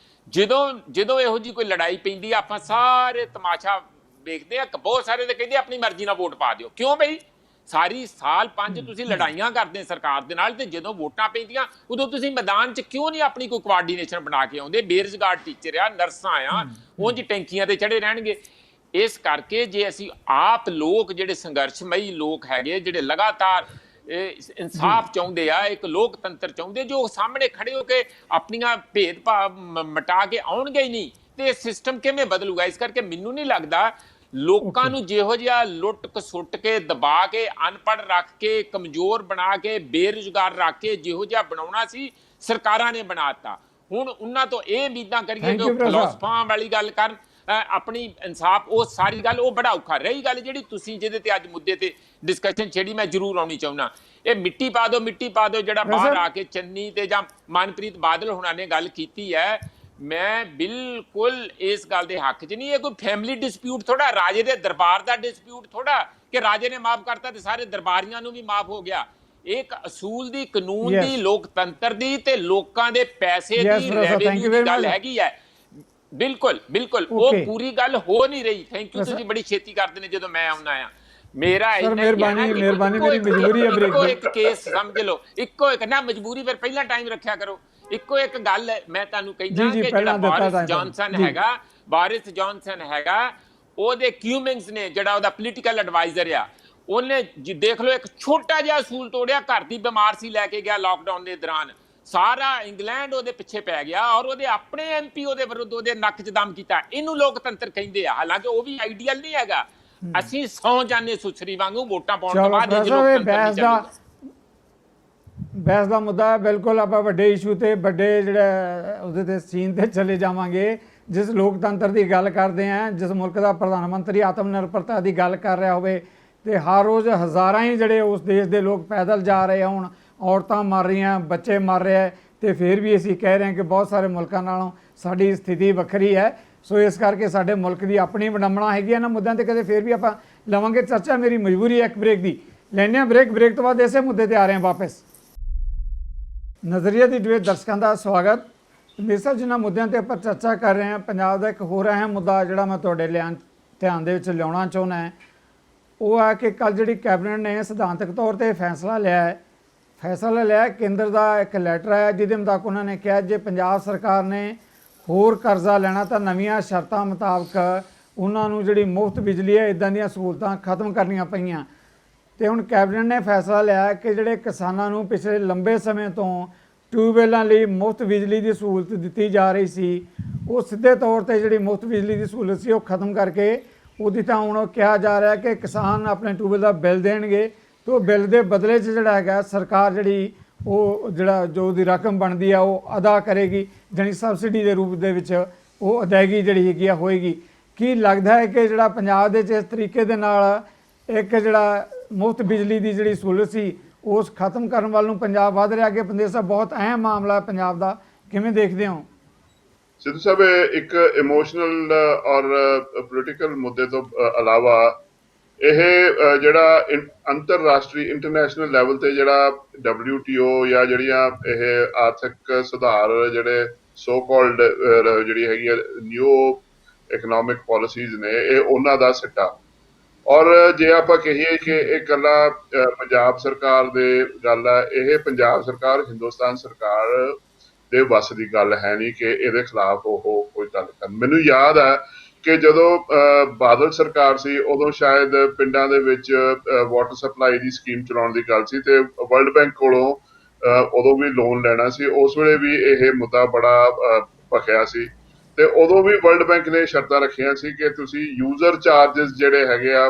ਜਦੋਂ ਇਹੋ ਜਿਹੀ ਕੋਈ ਲੜਾਈ ਪੈਂਦੀ ਆ, ਆਪਾਂ ਸਾਰੇ ਤਮਾਸ਼ਾ ਵੇਖਦੇ ਆ। ਬਹੁਤ ਸਾਰੇ ਤਾਂ ਕਹਿੰਦੇ ਆਪਣੀ ਮਰਜ਼ੀ ਨਾਲ ਵੋਟ ਪਾ ਦਿਓ। ਕਿਉਂ ਬਈ? ਸਾਰੀ ਸਾਲ 5 ਤੁਸੀਂ ਲੜਾਈਆਂ ਕਰਦੇ ਸਰਕਾਰ ਦੇ ਨਾਲ, ਤੇ ਜਦੋਂ ਵੋਟਾਂ ਪੈਂਦੀਆਂ ਉਦੋਂ ਤੁਸੀਂ ਮੈਦਾਨ 'ਚ ਕਿਉਂ ਨਹੀਂ ਆਪਣੀ ਕੋਈ ਕੋਆਰਡੀਨੇਸ਼ਨ ਬਣਾ ਕੇ ਆਉਂਦੇ? ਬੇਰੁਜ਼ਗਾਰ ਟੀਚਰ ਆ, ਨਰਸਾਂ ਆ, ਉਂਝ ਟੈਂਕੀਆਂ ਤੇ ਚੜੇ ਰਹਿਣਗੇ। ਇਸ ਕਰਕੇ ਜੇ ਅਸੀਂ ਆਪ ਲੋਕ ਜਿਹੜੇ ਸੰਘਰਸ਼ਮਈ ਲੋਕ ਹੈਗੇ, ਜਿਹੜੇ ਲਗਾਤਾਰ ਇਨਸਾਫ ਚਾਹੁੰਦੇ ਆ, ਇੱਕ ਲੋਕਤੰਤਰ ਚਾਹੁੰਦੇ, ਜੋ ਸਾਹਮਣੇ ਖੜੇ ਹੋ ਕੇ ਆਪਣੀਆਂ ਭੇਦਭਾਵ ਮਿਟਾ ਕੇ ਆਉਣਗੇ ਹੀ ਨਹੀਂ, ਤੇ ਇਹ ਸਿਸਟਮ ਕਿਵੇਂ ਬਦਲੂਗਾ? ਇਸ ਕਰਕੇ ਮੈਨੂੰ ਨਹੀਂ ਲੱਗਦਾ ਲੋਕਾਂ ਨੂੰ ਜਿਹੋ ਜਿਹਾ ਲੁੱਟ ਖਸੁੱਟ ਕੇ, ਦਬਾ ਕੇ, ਅਨਪੜ੍ਹ ਰੱਖ ਕੇ, ਕਮਜ਼ੋਰ ਬਣਾ ਕੇ, ਬੇਰੁਜ਼ਗਾਰ ਰੱਖ ਕੇ ਜਿਹੋ ਜਿਹਾ ਬਣਾਉਣਾ ਸੀ, ਸਰਕਾਰਾਂ ਨੇ ਬਣਾਤਾ। ਹੁਣ ਉਹਨਾਂ ਤੋਂ ਇਹ ਉਮੀਦਾਂ ਕਰੀਏ ਕਿ ਉਹ ਫਿਲਾਸਫਾਂ ਵਾਲੀ ਗੱਲ ਕਰਨ, ਆਪਣੀ ਇਨਸਾਫ, ਉਹ ਸਾਰੀ ਗੱਲ, ਉਹ ਬੜਾ ਔਖਾ। ਰਹੀ ਗੱਲ ਜਿਹੜੀ ਤੁਸੀਂ ਜਿਹਦੇ ਤੇ ਅੱਜ ਮੁੱਦੇ ਤੇ ਡਿਸਕਸ਼ਨ ਛੇੜੀ, ਮੈਂ ਜ਼ਰੂਰ ਆਉਣੀ ਚਾਹੁੰਦਾ, ਇਹ ਮਿੱਟੀ ਪਾ ਦਿਓ, ਮਿੱਟੀ ਪਾ ਦਿਓ, ਜਿਹੜਾ ਬਾਹਰ ਆ ਕੇ ਚੰਨੀ ਤੇ ਜਾਂ ਮਨਪ੍ਰੀਤ ਬਾਦਲ ਹੁਣਾਂ ਨੇ ਗੱਲ ਕੀਤੀ ਹੈ, ਮੈਂ ਬਿਲਕੁਲ ਇਸ ਗੱਲ ਦੇ ਹੱਕ 'ਚ ਨਹੀਂ। ਇਹ ਕੋਈ ਫੈਮਿਲੀ ਡਿਸਪਿਊਟ ਥੋੜਾ, ਰਾਜੇ ਦੇ ਦਰਬਾਰ ਦਾ ਡਿਸਪਿਊਟ ਥੋੜਾ ਕਿ ਰਾਜੇ ਨੇ ਮਾਫ ਕਰਤਾ ਤੇ ਸਾਰੇ ਦਰਬਾਰੀਆਂ ਨੂੰ ਵੀ ਮਾਫ ਹੋ ਗਿਆ। ਇੱਕ ਅਸੂਲ ਦੀ, ਕਾਨੂੰਨ ਦੀ, ਲੋਕਤੰਤਰ ਦੀ ਤੇ ਲੋਕਾਂ ਦੇ ਪੈਸੇ ਦੀ, ਰੈਵਨਿਊ ਦੀ ਗੱਲ ਹੈਗੀ ਹੈ। ਬਿਲਕੁਲ ਬਿਲਕੁਲ, ਉਹ ਪੂਰੀ ਗੱਲ ਹੋ ਨਹੀਂ ਰਹੀ। ਥੈਂਕ ਯੂ, ਤੁਸੀਂ ਬੜੀ ਛੇਤੀ ਕਰਦੇ ਨੇ ਜਦੋਂ ਮੈਂ ਆਉਣਾ ਆ। ਮੇਰਾ ਮਿਹਰਬਾਨੀ ਮੇਰੀ ਮਜਬੂਰੀ ਹੈ ਬ੍ਰੇਕ ਦੀ। ਇੱਕ ਕੇਸ ਸਮਝ ਲਓ, ਇੱਕੋ ਇੱਕ ਨਾ, ਮਜਬੂਰੀ ਫਿਰ ਪਹਿਲਾਂ ਟਾਈਮ ਰੱਖਿਆ ਕਰੋ। ਇੱਕੋ ਇੱਕ ਗੱਲ ਮੈਂ ਤੁਹਾਨੂੰ ਕਹਿੰਦਾ ਕਿ ਜਿਹੜਾ ਬੋਰਿਸ ਜੌਨਸਨ ਹੈਗਾ, ਉਹਦੇ ਕਿਊਮਿੰਗਸ ਨੇ, ਜਿਹੜਾ ਉਹਦਾ ਪੋਲੀਟੀਕਲ ਐਡਵਾਈਜ਼ਰ ਆ, ਉਹਨੇ ਦੇਖ ਲਓ ਇੱਕ ਛੋਟਾ ਜਿਹਾ ਅਸੂਲ ਤੋੜਿਆ। ਘਰ ਦੀ ਬਿਮਾਰ ਸੀ, ਲੈ ਕੇ ਗਿਆ ਲਾਕਡਾਊਨ ਦੇ ਦੌਰਾਨ, ਸਾਰਾ ਇੰਗਲੈਂਡ ਉਹਦੇ ਪਿੱਛੇ ਪੈ ਗਿਆ, ਔਰ ਉਹਦੇ ਆਪਣੇ MP ਉਹਦੇ ਵਿਰੁੱਧ ਉਹਦੇ ਨੱਕ 'ਚ ਦਮ ਕੀਤਾ। ਇਹਨੂੰ ਲੋਕਤੰਤਰ ਕਹਿੰਦੇ ਆ। ਹਾਲਾਂਕਿ ਉਹ ਵੀ ਆਈਡੀਅਲ ਨਹੀਂ ਹੈਗਾ। ਅਸੀਂ ਸੌ ਜਾਣੇ ਸੁਸਰੀ ਵਾਂਗੂ ਵੋਟਾਂ ਪਾਉਣ ਤੋਂ ਬਾਅਦ ਬਹਿਸ ਦਾ ਮੁੱਦਾ ਹੈ। ਬਿਲਕੁਲ ਆਪਾਂ ਵੱਡੇ ਇਸ਼ੂ ਤੇ, ਵੱਡੇ ਜਿਹੜਾ ਉਹਦੇ ਤੇ ਸੀਨ ਤੇ ਚਲੇ ਜਾਵਾਂਗੇ। ਜਿਸ ਲੋਕਤੰਤਰ ਦੀ ਗੱਲ ਕਰਦੇ ਆ, ਜਿਸ ਮੁਲਕ ਦਾ ਪ੍ਰਧਾਨ ਮੰਤਰੀ ਆਤਮ ਨਿਰਭਰਤਾ ਦੀ ਗੱਲ ਕਰ ਰਿਹਾ ਹੋਵੇ, ਤੇ ਹਰ ਰੋਜ਼ ਹਜ਼ਾਰਾਂ ਹੀ ਜਿਹੜੇ ਉਸ ਦੇਸ਼ ਦੇ ਲੋਕ ਪੈਦਲ ਜਾ ਰਹੇ ਹੋਣ, ਔਰਤਾਂ ਮਰ ਰਹੀਆਂ, ਬੱਚੇ ਮਰ ਰਹੇ, ਤੇ ਫਿਰ ਵੀ ਅਸੀਂ ਕਹਿ ਰਹੇ ਹਾਂ ਕਿ ਬਹੁਤ ਸਾਰੇ ਮੁਲਕਾਂ ਨਾਲੋਂ ਸਾਡੀ ਸਥਿਤੀ ਵੱਖਰੀ ਹੈ। ਸੋ ਇਸ ਕਰਕੇ ਸਾਡੇ ਮੁਲਕ ਦੀ ਆਪਣੀ ਵਿਡੰਬਣਾ ਹੈਗੀ ਇਹਨਾਂ ਮੁੱਦਿਆਂ ਤੇ, ਕਦੇ ਫਿਰ ਵੀ ਆਪਾਂ ਲਵਾਂਗੇ ਚਰਚਾ। ਮੇਰੀ ਮਜਬੂਰੀ ਹੈ ਇੱਕ ਬ੍ਰੇਕ ਦੀ, ਲੈਂਦੇ ਹਾਂ ਬ੍ਰੇਕ ਤੋਂ ਬਾਅਦ ਇਸੇ ਮੁੱਦੇ ਤੇ ਆ ਰਹੇ ਹਾਂ ਵਾਪਸ। ਨਜ਼ਰੀਆ ਦੀ ਡਿਬੇਟ ਦਰਸ਼ਕਾਂ ਦਾ ਸਵਾਗਤ। ਮੇਰੇ ਸਾਹਿਬ, ਜਿਨ੍ਹਾਂ ਮੁੱਦਿਆਂ ਤੇ ਆਪਾਂ ਚਰਚਾ ਕਰ ਰਹੇ ਹਾਂ, ਪੰਜਾਬ ਦਾ ਇੱਕ ਹੋਰ ਅਹਿਮ ਮੁੱਦਾ ਜਿਹੜਾ ਮੈਂ ਤੁਹਾਡੇ ਧਿਆਨ ਦੇ ਵਿੱਚ ਲਿਆਉਣਾ ਚਾਹੁੰਦਾ ਹੈ, ਉਹ ਹੈ ਕਿ ਕੱਲ੍ਹ ਜਿਹੜੀ ਕੈਬਨਿਟ ਨੇ ਸਿਧਾਂਤਕ ਤੌਰ ਤੇ ਫੈਸਲਾ ਲਿਆ। ਕੇਂਦਰ ਦਾ ਇੱਕ ਲੈਟਰ ਹੈ ਜਿਹਦੇ ਮੁਤਾਬਕ ਉਹਨਾਂ ਨੇ ਕਿਹਾ ਜੇ ਪੰਜਾਬ ਸਰਕਾਰ ਨੇ ਹੋਰ ਕਰਜ਼ਾ ਲੈਣਾ ਤਾਂ ਨਵੀਆਂ ਸ਼ਰਤਾਂ ਮੁਤਾਬਕ ਉਹਨਾਂ ਨੂੰ ਜਿਹੜੀ ਮੁਫਤ ਬਿਜਲੀ ਹੈ, ਇੱਦਾਂ ਦੀਆਂ ਸਹੂਲਤਾਂ ਖਤਮ ਕਰਨੀਆਂ ਪਈਆਂ। ਤੇ ਹੁਣ ਕੈਬਨਿਟ ਨੇ ਫੈਸਲਾ ਲਿਆ ਕਿ ਜਿਹੜੇ ਕਿਸਾਨਾਂ ਨੂੰ ਪਿਛਲੇ ਲੰਬੇ ਸਮੇਂ ਤੋਂ ਟਿਊਬਵੈੱਲਾਂ ਲਈ ਮੁਫਤ ਬਿਜਲੀ ਦੀ ਸਹੂਲਤ ਦਿੱਤੀ ਜਾ ਰਹੀ ਸੀ, ਉਹ ਸਿੱਧੇ ਤੌਰ ਤੇ ਜਿਹੜੀ ਮੁਫਤ ਬਿਜਲੀ ਦੀ ਸਹੂਲਤ ਸੀ ਉਹ ਖਤਮ ਕਰਕੇ ਉਹਦੀ ਤਾਂ ਹੁਣ ਕਿਹਾ ਜਾ ਰਿਹਾ ਕਿ ਕਿਸਾਨ ਆਪਣੇ ਟਿਊਬਵੈੱਲ ਦਾ ਬਿੱਲ ਦੇਣਗੇ, ਤੇ ਉਹ ਬਿੱਲ ਦੇ ਬਦਲੇ 'ਚ ਜਿਹੜਾ ਹੈਗਾ ਸਰਕਾਰ ਜਿਹੜੀ ਉਹ ਜੋ ਉਹਦੀ ਰਕਮ ਬਣਦੀ ਆ ਉਹ ਅਦਾ ਕਰੇਗੀ, ਜਾਣੀ ਸਬਸਿਡੀ ਦੇ ਰੂਪ ਦੇ ਵਿੱਚ ਉਹ ਅਦਾਇਗੀ ਜਿਹੜੀ ਹੈਗੀ ਆ ਹੋਏਗੀ। ਕੀ ਲੱਗਦਾ ਹੈ ਕਿ ਜਿਹੜਾ ਪੰਜਾਬ ਦੇ 'ਚ ਇਸ ਤਰੀਕੇ ਦੇ ਨਾਲ ਇੱਕ ਜਿਹੜਾ ਮੁਫਤ ਬਿਜਲੀ ਦੀ ਜਿਹੜੀ ਸਹੂਲਤ ਸੀ ਉਸ ਖਤਮ ਕਰਨ ਵੱਲ ਨੂੰ ਪੰਜਾਬ ਵਧ ਰਿਹਾ। ਅੱਗੇ ਪੰਦੇਰ ਸਾਹਿਬ ਬਹੁਤ ਅਹਿਮ ਮਾਮਲਾ ਹੈ ਪੰਜਾਬ ਦਾ, ਕਿਵੇਂ ਦੇਖਦੇ ਹੋ? ਸਿੱਧੂ ਸਾਹਿਬ, ਇਹ ਇੱਕ ਇਮੋਸ਼ਨਲ ਔਰ ਪੋਲੀਟੀਕਲ ਮੁੱਦੇ ਤੋਂ ਇਲਾਵਾ ਇਹ ਜਿਹੜਾ ਅੰਤਰਰਾਸ਼ਟਰੀ ਇੰਟਰਨੈਸ਼ਨਲ ਲੈਵਲ ਤੇ ਜਿਹੜਾ WTO ਜਾਂ ਜਿਹੜੀਆਂ ਇਹ ਆਰਥਿਕ ਸੁਧਾਰ ਜਿਹੜੇ ਸੋ ਕਾਲਡ ਜਿਹੜੀ ਹੈਗੀ ਆ ਨਿਊ ਇਕਨੋਮਿਕ ਪਾਲਿਸੀਜ਼ ਨੇ, ਇਹ ਉਹਨਾਂ ਦਾ ਸਿੱਟਾ। ਔਰ ਜੇ ਆਪਾਂ ਕਹੀਏ ਕਿ ਇਹ ਇਕੱਲਾ ਪੰਜਾਬ ਸਰਕਾਰ ਦੇ ਗੱਲ ਹੈ, ਇਹ ਪੰਜਾਬ ਸਰਕਾਰ ਹਿੰਦੁਸਤਾਨ ਸਰਕਾਰ ਦੇ ਵੱਸ ਦੀ ਗੱਲ ਹੈ ਨਹੀਂ ਕਿ ਇਹਦੇ ਖਿਲਾਫ ਉਹ ਕੋਈ ਗੱਲ ਕਰਨ। ਮੈਨੂੰ ਯਾਦ ਹੈ ਕਿ ਜਦੋਂ ਬਾਦਲ ਸਰਕਾਰ ਸੀ ਉਦੋਂ ਸ਼ਾਇਦ ਪਿੰਡਾਂ ਦੇ ਵਿੱਚ ਵਾਟਰ ਸਪਲਾਈ ਦੀ ਸਕੀਮ ਚਲਾਉਣ ਦੀ ਗੱਲ ਸੀ ਤੇ ਵਰਲਡ ਬੈਂਕ ਕੋਲੋਂ ਉਦੋਂ ਵੀ ਲੋਨ ਲੈਣਾ ਸੀ। ਉਸ ਵੇਲੇ ਵੀ ਇਹ ਮੁੱਦਾ ਬੜਾ ਭਖਿਆ ਸੀ ਤੇ ਉਦੋਂ ਵੀ ਵਰਲਡ ਬੈਂਕ ਨੇ ਸ਼ਰਤਾਂ ਰੱਖੀਆਂ ਸੀ ਕਿ ਤੁਸੀਂ ਯੂਜ਼ਰ ਚਾਰजेस ਜਿਹੜੇ ਹੈਗੇ ਆ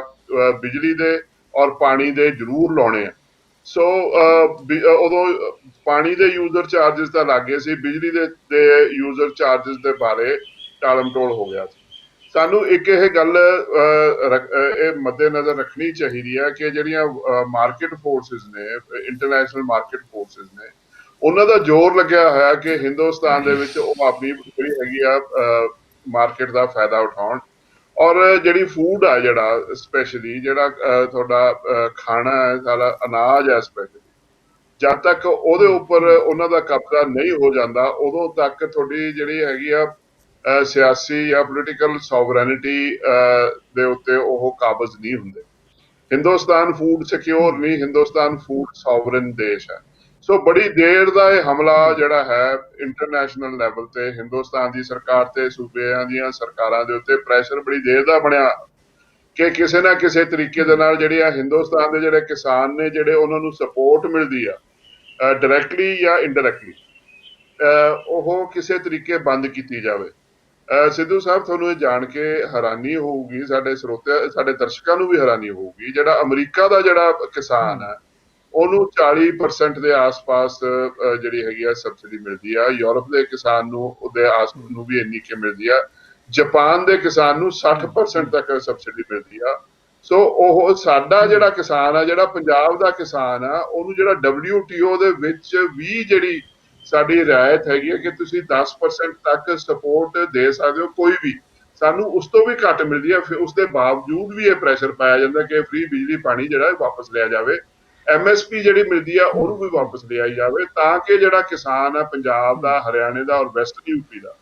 ਬਿਜਲੀ ਦੇ ਔਰ ਪਾਣੀ ਦੇ ਜ਼ਰੂਰ ਲਾਉਣੇ ਆ। ਸੋ ਉਦੋਂ ਪਾਣੀ ਦੇ ਯੂਜ਼ਰ ਚਾਰजेस ਤਾਂ ਲੱਗੇ ਸੀ, ਬਿਜਲੀ ਦੇ ਯੂਜ਼ਰ ਚਾਰजेस ਦੇ ਬਾਰੇ ਟਾਲਮਟੋਲ ਹੋ ਗਿਆ ਸੀ। ਸਾਨੂੰ ਇੱਕ ਇਹ ਗੱਲ ਇਹ ਮੱਦੇ ਨਜ਼ਰ ਰੱਖਣੀ ਚਾਹੀਦੀ ਹੈ ਕਿ ਜਿਹੜੀਆਂ ਮਾਰਕੀਟ ਫੋਰਸਿਸ ਨੇ, ਇੰਟਰਨੈਸ਼ਨਲ ਮਾਰਕੀਟ ਫੋਰਸਿਸ ਨੇ, ਉਹਨਾਂ ਦਾ ਜ਼ੋਰ ਲੱਗਿਆ ਹੋਇਆ ਕਿ ਹਿੰਦੁਸਤਾਨ ਦੇ ਵਿੱਚ ਉਹ ਆਪਣੀ ਜਿਹੜੀ ਹੈਗੀ ਆ ਮਾਰਕੀਟ ਦਾ ਫਾਇਦਾ ਉਠਾਉਣ। ਔਰ ਜਿਹੜੀ ਫੂਡ ਆ, ਜਿਹੜਾ ਸਪੈਸ਼ਲੀ ਜਿਹੜਾ ਤੁਹਾਡਾ ਖਾਣਾ ਹੈ, ਸਾਡਾ ਅਨਾਜ ਹੈ ਸਪੈਸ਼ਲੀ, ਜਦ ਤੱਕ ਉਹਦੇ ਉੱਪਰ ਉਹਨਾਂ ਦਾ ਕਬਜ਼ਾ ਨਹੀਂ ਹੋ ਜਾਂਦਾ ਉਦੋਂ ਤੱਕ ਤੁਹਾਡੀ ਜਿਹੜੀ ਹੈਗੀ ਆ ਸਿਆਸੀ ਜਾਂ ਪੋਲੀਟੀਕਲ ਸੋਵਰੈਨਿਟੀ ਦੇ ਉੱਤੇ ਉਹ ਕਾਬਜ਼ ਨਹੀਂ ਹੁੰਦੇ। ਹਿੰਦੁਸਤਾਨ ਫੂਡ ਸਿਕਿਉਰ ਨਹੀਂ, ਹਿੰਦੁਸਤਾਨ ਫੂਡ ਸੋਵਰਨ ਦੇਸ਼ ਹੈ। ਸੋ ਬੜੀ ਦੇਰ ਦਾ ਇਹ ਹਮਲਾ ਜਿਹੜਾ ਹੈ ਇੰਟਰਨੈਸ਼ਨਲ ਲੈਵਲ ਤੇ ਹਿੰਦੁਸਤਾਨ ਦੀ ਸਰਕਾਰ ਤੇ ਸੂਬਿਆਂ ਦੀਆਂ ਸਰਕਾਰਾਂ ਦੇ ਉੱਤੇ ਪ੍ਰੈਸ਼ਰ ਬੜੀ ਦੇਰ ਦਾ ਬਣਿਆ ਕਿ ਕਿਸੇ ਨਾ ਕਿਸੇ ਤਰੀਕੇ ਦੇ ਨਾਲ ਜਿਹੜੇ ਆ ਹਿੰਦੁਸਤਾਨ ਦੇ ਜਿਹੜੇ ਕਿਸਾਨ ਨੇ, ਜਿਹੜੇ ਉਹਨਾਂ ਨੂੰ ਸਪੋਰਟ ਮਿਲਦੀ ਆ ਡਾਇਰੈਕਟਲੀ ਜਾਂ ਇਨਡਾਇਰੈਕਟਲੀ, ਉਹ ਕਿਸੇ ਤਰੀਕੇ ਬੰਦ ਕੀਤੀ ਜਾਵੇ। ਸਿੱਧੂ ਸਾਹਿਬ, ਤੁਹਾਨੂੰ ਇਹ ਜਾਣ ਕੇ ਹੈਰਾਨੀ ਹੋਊਗੀ, ਸਾਡੇ ਸਰੋਤੇ ਸਾਡੇ ਦਰਸ਼ਕਾਂ ਨੂੰ ਵੀ ਹੈਰਾਨੀ ਹੋਊਗੀ, ਜਿਹੜਾ ਅਮਰੀਕਾ ਦਾ ਜਿਹੜਾ ਕਿਸਾਨ ਹੈ ਉਹਨੂੰ 40% ਦੇ ਆਸ-ਪਾਸ ਜਿਹੜੀ ਹੈਗੀ ਆ ਸਬਸਿਡੀ ਮਿਲਦੀ ਆ। ਯੂਰਪ ਦੇ ਕਿਸਾਨ ਨੂੰ ਉਹਦੇ ਨੂੰ ਵੀ ਇੰਨੀ ਕਿ ਮਿਲਦੀ ਆ। ਜਾਪਾਨ ਦੇ ਕਿਸਾਨ ਨੂੰ 60% ਤੱਕ ਸਬਸਿਡੀ ਮਿਲਦੀ ਆ। ਸੋ ਉਹ ਸਾਡਾ ਜਿਹੜਾ ਕਿਸਾਨ ਆ, ਜਿਹੜਾ ਪੰਜਾਬ ਦਾ ਕਿਸਾਨ ਆ, ਉਹਨੂੰ ਜਿਹੜਾ WTO ਦੇ ਵਿੱਚ ਵੀ ਜਿਹੜੀ ਸਾਡੀ ਰਿਆਇਤ ਹੈਗੀ ਹੈ ਕਿ ਤੁਸੀਂ 10% ਤੱਕ ਸਪੋਰਟ ਦੇ ਸਕਦੇ ਹੋ ਕੋਈ ਵੀ, ਸਾਨੂੰ ਉਸ ਤੋਂ ਵੀ ਘੱਟ ਮਿਲਦੀ ਹੈ। ਫਿਰ ਉਸ ਦੇ ਬਾਵਜੂਦ ਵੀ ਇਹ ਪ੍ਰੈਸ਼ਰ ਪਾਇਆ ਜਾਂਦਾ ਕਿ ਫ੍ਰੀ ਬਿਜਲੀ ਪਾਣੀ ਜਿਹੜਾ ਵਾਪਸ ਲਿਆ ਜਾਵੇ, MSP ਜਿਹੜੀ ਮਿਲਦੀ ਆ ਉਹਨੂੰ ਵੀ ਵਾਪਸ ਲਿਆਈ ਜਾਵੇ, ਤਾਂ ਕਿ ਜਿਹੜਾ ਕਿਸਾਨ ਆ ਪੰਜਾਬ ਦਾ, ਹਰਿਆਣੇ ਦਾ ਔਰ ਵੈਸਟਰਨ UP ਦਾ,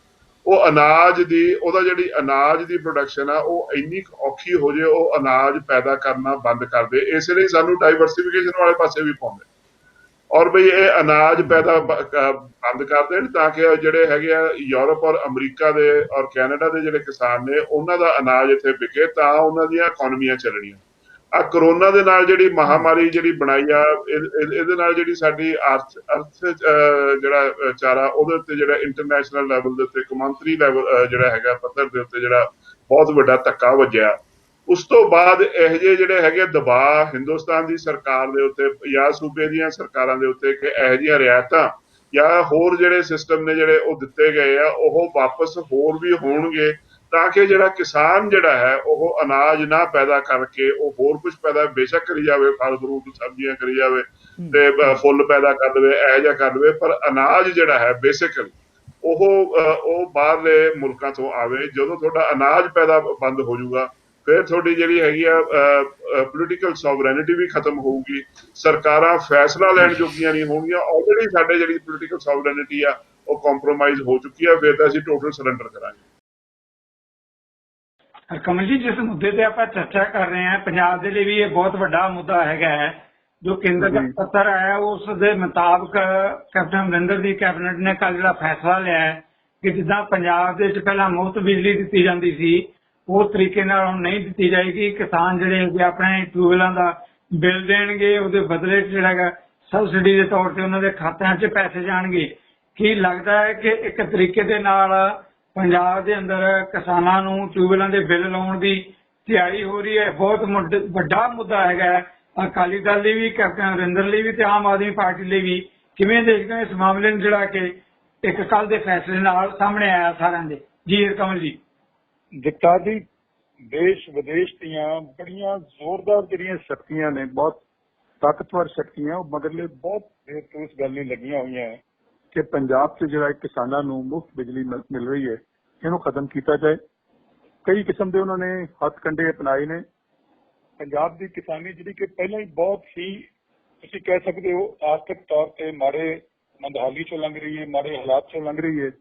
ਉਹ ਅਨਾਜ ਦੀ ਉਹਦਾ ਜਿਹੜੀ ਅਨਾਜ ਦੀ ਪ੍ਰੋਡਕਸ਼ਨ ਆ ਉਹ ਇੰਨੀ ਔਖੀ ਹੋ ਜੇ, ਉਹ ਅਨਾਜ ਪੈਦਾ ਕਰਨਾ ਬੰਦ ਕਰ ਦੇ। ਇਸ ਲਈ ਸਾਨੂੰ ਡਾਈਵਰਸੀਫਿਕੇਸ਼ਨ ਵਾਲੇ ਪਾਸੇ ਵੀ ਪਾਉਂਦੇ ਔਰ ਬਈ ਇਹ ਅਨਾਜ ਪੈਦਾ ਬੰਦ ਕਰ ਦੇਣ ਤਾਂ ਕਿ ਜਿਹੜੇ ਹੈਗੇ ਆ ਯੂਰਪ ਔਰ ਅਮਰੀਕਾ ਦੇ ਔਰ ਕੈਨੇਡਾ ਦੇ ਜਿਹੜੇ ਕਿਸਾਨ ਨੇ ਉਹਨਾਂ ਦਾ ਅਨਾਜ ਇੱਥੇ ਵਿਕੇ, ਤਾਂ ਉਹਨਾਂ ਦੀਆਂ ਇਕਨੋਮੀਆਂ ਚੱਲਣੀਆਂ। ਆ ਕਰੋਨਾ ਦੇ ਨਾਲ ਜਿਹੜੀ ਮਹਾਮਾਰੀ ਜਿਹੜੀ ਬਣਾਈ ਆ, ਇਹਦੇ ਨਾਲ ਜਿਹੜੀ ਸਾਡੀ ਅਰਥ ਜਿਹੜਾ ਚਾਰਾ ਉਹਦੇ ਉੱਤੇ ਜਿਹੜਾ ਇੰਟਰਨੈਸ਼ਨਲ ਲੈਵਲ ਦੇ ਉੱਤੇ ਕੌਮਾਂਤਰੀ ਲੈਵਲ ਜਿਹੜਾ ਹੈਗਾ ਪੱਧਰ ਦੇ ਉੱਤੇ ਜਿਹੜਾ ਬਹੁਤ ਵੱਡਾ ਧੱਕਾ ਵੱਜਿਆ। ਉਸ ਤੋਂ ਬਾਅਦ ਇਹੋ ਜਿਹੇ ਜਿਹੜੇ ਹੈਗੇ ਦਬਾਅ ਹਿੰਦੁਸਤਾਨ ਦੀ ਸਰਕਾਰ ਦੇ ਉੱਤੇ ਜਾਂ ਸੂਬੇ ਦੀਆਂ ਸਰਕਾਰਾਂ ਦੇ ਉੱਤੇ ਕਿ ਇਹੋ ਜਿਹੀਆਂ ਰਿਆਇਤਾਂ ਜਾਂ ਹੋਰ ਜਿਹੜੇ ਸਿਸਟਮ ਨੇ ਜਿਹੜੇ ਉਹ ਦਿੱਤੇ ਗਏ ਆ ਉਹ ਵਾਪਸ ਹੋਰ ਵੀ ਹੋਣਗੇ, ਤਾਂ ਕਿ ਜਿਹੜਾ ਕਿਸਾਨ ਜਿਹੜਾ ਹੈ ਉਹ ਅਨਾਜ ਨਾ ਪੈਦਾ ਕਰਕੇ ਉਹ ਹੋਰ ਕੁਝ ਪੈਦਾ ਬੇਸ਼ੱਕ ਕਰੀ ਜਾਵੇ, ਫਲ ਫਰੂਟ ਸਬਜ਼ੀਆਂ ਕਰੀ ਜਾਵੇ ਤੇ ਫੁੱਲ ਪੈਦਾ ਕਰ ਦੇਵੇ, ਇਹੋ ਜਿਹਾ ਕਰ ਦੇਵੇ, ਪਰ ਅਨਾਜ ਜਿਹੜਾ ਹੈ ਬੇਸਿਕਲੀ ਉਹ ਬਾਹਰਲੇ ਮੁਲਕਾਂ ਤੋਂ ਆਵੇ। ਜਦੋਂ ਤੁਹਾਡਾ ਅਨਾਜ ਪੈਦਾ ਬੰਦ ਹੋ ਜਾਊਗਾ ਫਿਰ ਤੁਹਾਡੀ ਜਿਹੜੀ ਹੈਗੀ ਆ ਪੋਲੀਟੀਕਲ ਸੋਵਰੈਨਿਟੀ ਵੀ ਖਤਮ ਹੋਊਗੀ, ਸਰਕਾਰਾਂ ਫੈਸਲਾ ਲੈਣ ਜੋਗੀਆਂ ਨਹੀਂ ਹੋਣਗੀਆਂ। ਆਲਰੇਡੀ ਸਾਡੇ ਜਿਹੜੀ ਪੋਲੀਟੀਕਲ ਸੋਵਰੈਨਿਟੀ ਆ ਉਹ ਕੰਪਰੋਮਾਈਜ਼ ਹੋ ਚੁੱਕੀ ਆ, ਫਿਰ ਤਾਂ ਅਸੀਂ ਟੋਟਲ ਸਰੈਂਡਰ ਕਰਾਂਗੇ। ਕਮਲ ਜੀ, ਜਿਸ ਮੁੱਦੇ ਤੇ ਆਪਾਂ ਚਰਚਾ ਕਰ ਰਹੇ ਹਾਂ, ਪੰਜਾਬ ਦੇ ਲਈ ਵੀ ਇਹ ਬਹੁਤ ਵੱਡਾ ਮੁੱਦਾ ਹੈਗਾ ਹੈ। ਜੋ ਕੇਂਦਰ ਦਾ ਪੱਤਰ ਆਇਆ ਉਸ ਦੇ ਮੁਤਾਬਕ ਕੈਪਟਨ ਅਮਰਿੰਦਰ ਦੀ ਕੈਬਨਿਟ ਨੇ ਕੱਲ੍ਹ ਜਿਹੜਾ ਫੈਸਲਾ ਲਿਆ ਹੈ ਕਿ ਜਿੱਦਾਂ ਪੰਜਾਬ ਦੇ ਵਿੱਚ ਪਹਿਲਾਂ ਮੁਫਤ ਬਿਜਲੀ ਦਿੱਤੀ ਜਾਂਦੀ ਸੀ ਉਸ ਤਰੀਕੇ ਨਾਲ ਹੁਣ ਨਹੀਂ ਦਿੱਤੀ ਜਾਏਗੀ। ਕਿਸਾਨ ਜਿਹੜੇ ਹੈਗੇ ਆਪਣੇ ਟਿਊਬਵੈੱਲਾਂ ਦਾ ਬਿੱਲ ਦੇਣਗੇ, ਉਹਦੇ ਬਦਲੇ ਜਿਹੜਾ ਹੈਗਾ ਸਬਸਿਡੀ ਦੇ ਤੌਰ ਤੇ ਉਹਨਾਂ ਦੇ ਖਾਤਿਆਂ 'ਚ ਪੈਸੇ ਜਾਣਗੇ। ਕੀ ਲੱਗਦਾ ਹੈ ਕਿ ਇੱਕ ਤਰੀਕੇ ਦੇ ਨਾਲ ਪੰਜਾਬ ਦੇ ਅੰਦਰ ਕਿਸਾਨਾਂ ਨੂੰ ਟਿਊਬਵੈੱਲਾਂ ਦੇ ਬਿੱਲ ਲਾਉਣ ਦੀ ਤਿਆਰੀ ਹੋ ਰਹੀ ਹੈ? ਬਹੁਤ ਵੱਡਾ ਮੁੱਦਾ ਹੈਗਾ ਅਕਾਲੀ ਦਲ ਲਈ ਵੀ, ਕੈਪਟਨ ਅਮਰਿੰਦਰ ਲਈ ਵੀ ਤੇ ਆਮ ਆਦਮੀ ਪਾਰਟੀ ਲਈ ਵੀ। ਕਿਵੇਂ ਦੇਖਦੇ ਹੋ ਇਸ ਮਾਮਲੇ ਨੂੰ ਜਿਹੜਾ ਕਿ ਇੱਕ ਕੱਲ੍ਹ ਦੇ ਫੈਸਲੇ ਨਾਲ ਸਾਹਮਣੇ ਆਇਆ ਸਾਰਿਆਂ ਦੇ? ਜੀ ਕਮਲ ਜੀ। ਜਗਤਾਰ ਜੀ, ਦੇਸ਼ ਵਿਦੇਸ਼ ਦੀਆਂ ਬੜੀਆਂ ਜ਼ੋਰਦਾਰ ਜਿਹੜੀਆਂ ਸ਼ਕਤੀਆਂ ਨੇ, ਬਹੁਤ ਤਾਕਤਵਰ ਸ਼ਕਤੀਆਂ ਉਹ ਮਗਰਲੇ ਬਹੁਤ ਦੇਰ ਤੋਂ ਇਸ ਗੱਲ ਨਹੀਂ ਲੱਗੀਆਂ ਹੋਈਆਂ ਹੈ ਕਿ ਪੰਜਾਬ 'ਚ ਜਿਹੜਾ ਕਿਸਾਨਾਂ ਨੂੰ ਮੁਫਤ ਬਿਜਲੀ ਮਿਲ ਰਹੀ ਹੈ ਇਹਨੂੰ ਖਤਮ ਕੀਤਾ ਜਾਏ। ਕਈ ਕਿਸਮ ਦੇ ਉਹਨਾਂ ਨੇ ਹੱਥ ਕੰਡੇ ਅਪਣਾਏ ਨੇ। ਪੰਜਾਬ ਦੀ ਕਿਸਾਨੀ ਜਿਹੜੀ ਕਿ ਪਹਿਲਾਂ ਹੀ ਬਹੁਤ ਹੀ ਤੁਸੀਂ ਕਹਿ ਸਕਦੇ ਹੋ ਆਰਥਿਕ ਤੌਰ ਤੇ ਮਾੜੇ ਮੰਦਹਾਲੀ ਚੋਂ ਲੰਘ ਰਹੀ ਹੈ, ਮਾੜੇ ਹਾਲਾਤ ਚੋਂ ਲੰਘ ਰਹੀ ਹੈ।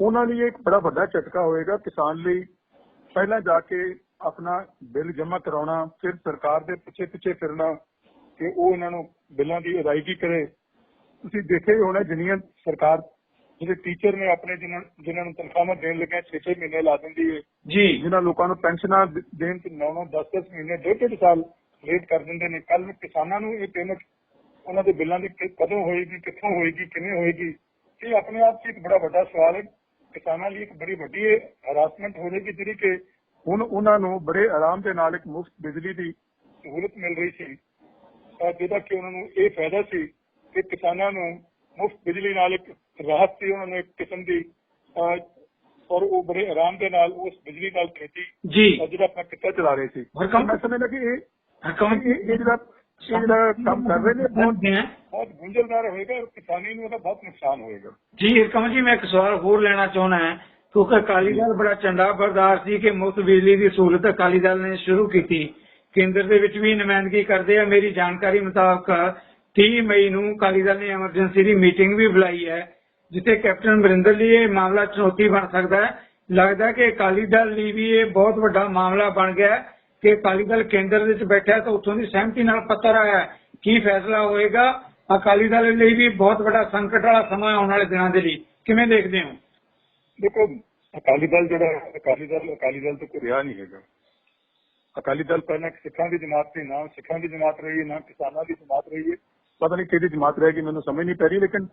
ਉਹਨਾਂ ਲਈ ਇੱਕ ਬੜਾ ਵੱਡਾ ਝਟਕਾ ਹੋਏਗਾ ਕਿਸਾਨ ਲਈ। ਪਹਿਲਾਂ ਜਾ ਕੇ ਆਪਣਾ ਬਿੱਲ ਜਮ੍ਹਾਂ ਕਰਾਉਣਾ, ਫਿਰ ਸਰਕਾਰ ਦੇ ਪਿੱਛੇ ਪਿੱਛੇ ਫਿਰਨਾ ਕਿ ਉਹ ਇਹਨਾਂ ਨੂੰ ਬਿੱਲਾਂ ਦੀ ਅਦਾਇਗੀ ਕਰੇ। ਤੁਸੀਂ ਦੇਖਿਆ ਹੀ ਹੋਣਾ ਜਿੰਨੀਆਂ ਸਰਕਾਰ ਜਿਹੜੇ ਟੀਚਰ ਨੇ ਆਪਣੇ ਜਿਨ੍ਹਾਂ ਨੂੰ ਤਨਖਾਹਾਂ ਦੇਣ ਲੱਗਿਆ 6-6 ਮਹੀਨੇ ਲਾ ਦਿੰਦੀ ਹੈ ਜੀ, ਜਿਨ੍ਹਾਂ ਲੋਕਾਂ ਨੂੰ ਪੈਨਸ਼ਨਾਂ ਦੇਣ ਚ 9-9 10-10 ਮਹੀਨੇ 1.5 ਸਾਲ ਲੇਟ ਕਰ ਦਿੰਦੇ ਨੇ। ਕੱਲ ਨੂੰ ਕਿਸਾਨਾਂ ਨੂੰ ਇਹ ਪੇਮੈਂਟ ਉਹਨਾਂ ਦੇ ਬਿੱਲਾਂ ਦੀ ਕਦੋਂ ਹੋਏਗੀ, ਕਿੱਥੋਂ ਹੋਏਗੀ, ਕਿਵੇਂ ਹੋਏਗੀ, ਇਹ ਆਪਣੇ ਆਪ 'ਚ ਇੱਕ ਬੜਾ ਵੱਡਾ ਸਵਾਲ ਹੈ। ਕਿਸਾਨਾਂ ਲਈ ਇੱਕ ਬੜੀ ਵੱਡੀ ਹਰਾਸਮੈਂਟ ਹੋ ਜਾਏਗੀ ਜਿਹੜੀ ਕਿ ਹੁਣ ਉਹਨਾਂ ਨੂੰ ਬੜੇ ਆਰਾਮ ਦੇ ਨਾਲ ਇੱਕ ਮੁਫਤ ਬਿਜਲੀ ਦੀ ਸਹੂਲਤ ਮਿਲ ਰਹੀ ਸੀ, ਜਿਹਦਾ ਕਿ ਉਹਨਾਂ ਨੂੰ ਇਹ ਫਾਇਦਾ ਸੀ ਕਿ ਕਿਸਾਨਾਂ ਨੂੰ ਮੁਫਤ ਬਿਜਲੀ ਨਾਲ ਇੱਕ ਰਾਹਤ ਸੀ, ਉਹਨਾਂ ਨੂੰ ਇੱਕ ਕਿਸਮ ਦੀ ਔਰ ਉਹ ਬੜੇ ਆਰਾਮ ਦੇ ਨਾਲ ਉਸ ਬਿਜਲੀ ਨਾਲ ਖੇਤੀ ਜਿਹੜਾ ਆਪਣਾ ਕਿੱਤਾ ਚਲਾ ਰਹੇ ਸੀ। ਮੈਂ ਸਮਝਦਾ ਕਿ ਇਹ ਜਿਹੜਾ ਕੰਮ ਕਰ ਰਹੇ ਨੇ ਬਹੁਤ ਗੁੰਝਲਦਾਰ ਹੋਏਗਾ ਔਰ ਕਿਸਾਨੀ ਨੂੰ ਉਹਦਾ ਬਹੁਤ ਨੁਕਸਾਨ ਹੋਏਗਾ। ਜੀ ਹਰਕਮਲ ਜੀ, ਮੈਂ ਇੱਕ ਸਵਾਲ ਹੋਰ ਲੈਣਾ ਚਾਹੁੰਦਾ ਹਾਂ ਕਿਉਂਕਿ ਅਕਾਲੀ ਦਲ ਬੜਾ ਝੰਡਾ ਬਰਦਾਰ ਸੀ ਕਿ ਮੁਫਤ ਬਿਜਲੀ ਦੀ ਸਹੂਲਤ ਅਕਾਲੀ ਦਲ ਨੇ ਸ਼ੁਰੂ ਕੀਤੀ। ਕੇਂਦਰ ਦੇ ਵਿੱਚ ਵੀ ਨੁਮਾਇੰਦਗੀ ਕਰਦੇ ਆ। ਮੇਰੀ ਜਾਣਕਾਰੀ ਮੁਤਾਬਕ 30 ਮਈ ਨੂੰ ਅਕਾਲੀ ਦਲ ਨੇ ਐਮਰਜੈਂਸੀ ਦੀ ਮੀਟਿੰਗ ਵੀ ਬੁਲਾਈ ਹੈ ਜਿੱਥੇ ਕੈਪਟਨ ਅਮਰਿੰਦਰ ਲਈ ਇਹ ਮਾਮਲਾ ਚੁਣੌਤੀ ਬਣ ਸਕਦਾ ਹੈ। ਲੱਗਦਾ ਕਿ ਅਕਾਲੀ ਦਲ ਲਈ ਵੀ ਇਹ ਬਹੁਤ ਵੱਡਾ ਮਾਮਲਾ ਬਣ ਗਿਆ ਕਿ ਅਕਾਲੀ ਦਲ ਕੇਂਦਰ ਵਿੱਚ ਬੈਠਾ ਤਾਂ ਉੱਥੋਂ ਦੀ ਸਹਿਮਤੀ ਨਾਲ ਪੱਤਰ ਆਇਆ। ਕੀ ਫੈਸਲਾ ਹੋਏਗਾ? ਅਕਾਲੀ ਦਲ ਲਈ ਵੀ ਬਹੁਤ ਵੱਡਾ ਸੰਕਟ ਵਾਲਾ ਸਮਾਂ ਆਉਣ ਵਾਲੇ ਦਿਨਾਂ ਦੇ ਲਈ ਕਿਵੇਂ ਦੇਖਦੇ ਹੋ? ਦੇਖੋ, ਅਕਾਲੀ ਦਲ ਤੋਂ ਕੋਈ ਰਿਹਾ ਨਹੀਂ ਹੈਗਾ। ਅਕਾਲੀ ਦਲ ਪਹਿਲਾਂ ਸਿੱਖਾਂ ਦੀ ਜਮਾਤ ਸੀ, ਨਾ ਸਿੱਖਾਂ ਦੀ ਜਮਾਤ ਰਹੀ ਹੈ, ਨਾ ਕਿਸਾਨਾਂ ਦੀ ਜਮਾਤ ਰਹੀ ਹੈ। ਪਤਾ ਨਹੀਂ ਕਿਹਦੀ ਜਮਾਤ ਰਹੇਗੀ, ਮੈਨੂੰ ਸਮਝ ਨਹੀਂ ਪੈ ਰਹੀ। ਲੇਕਿਨ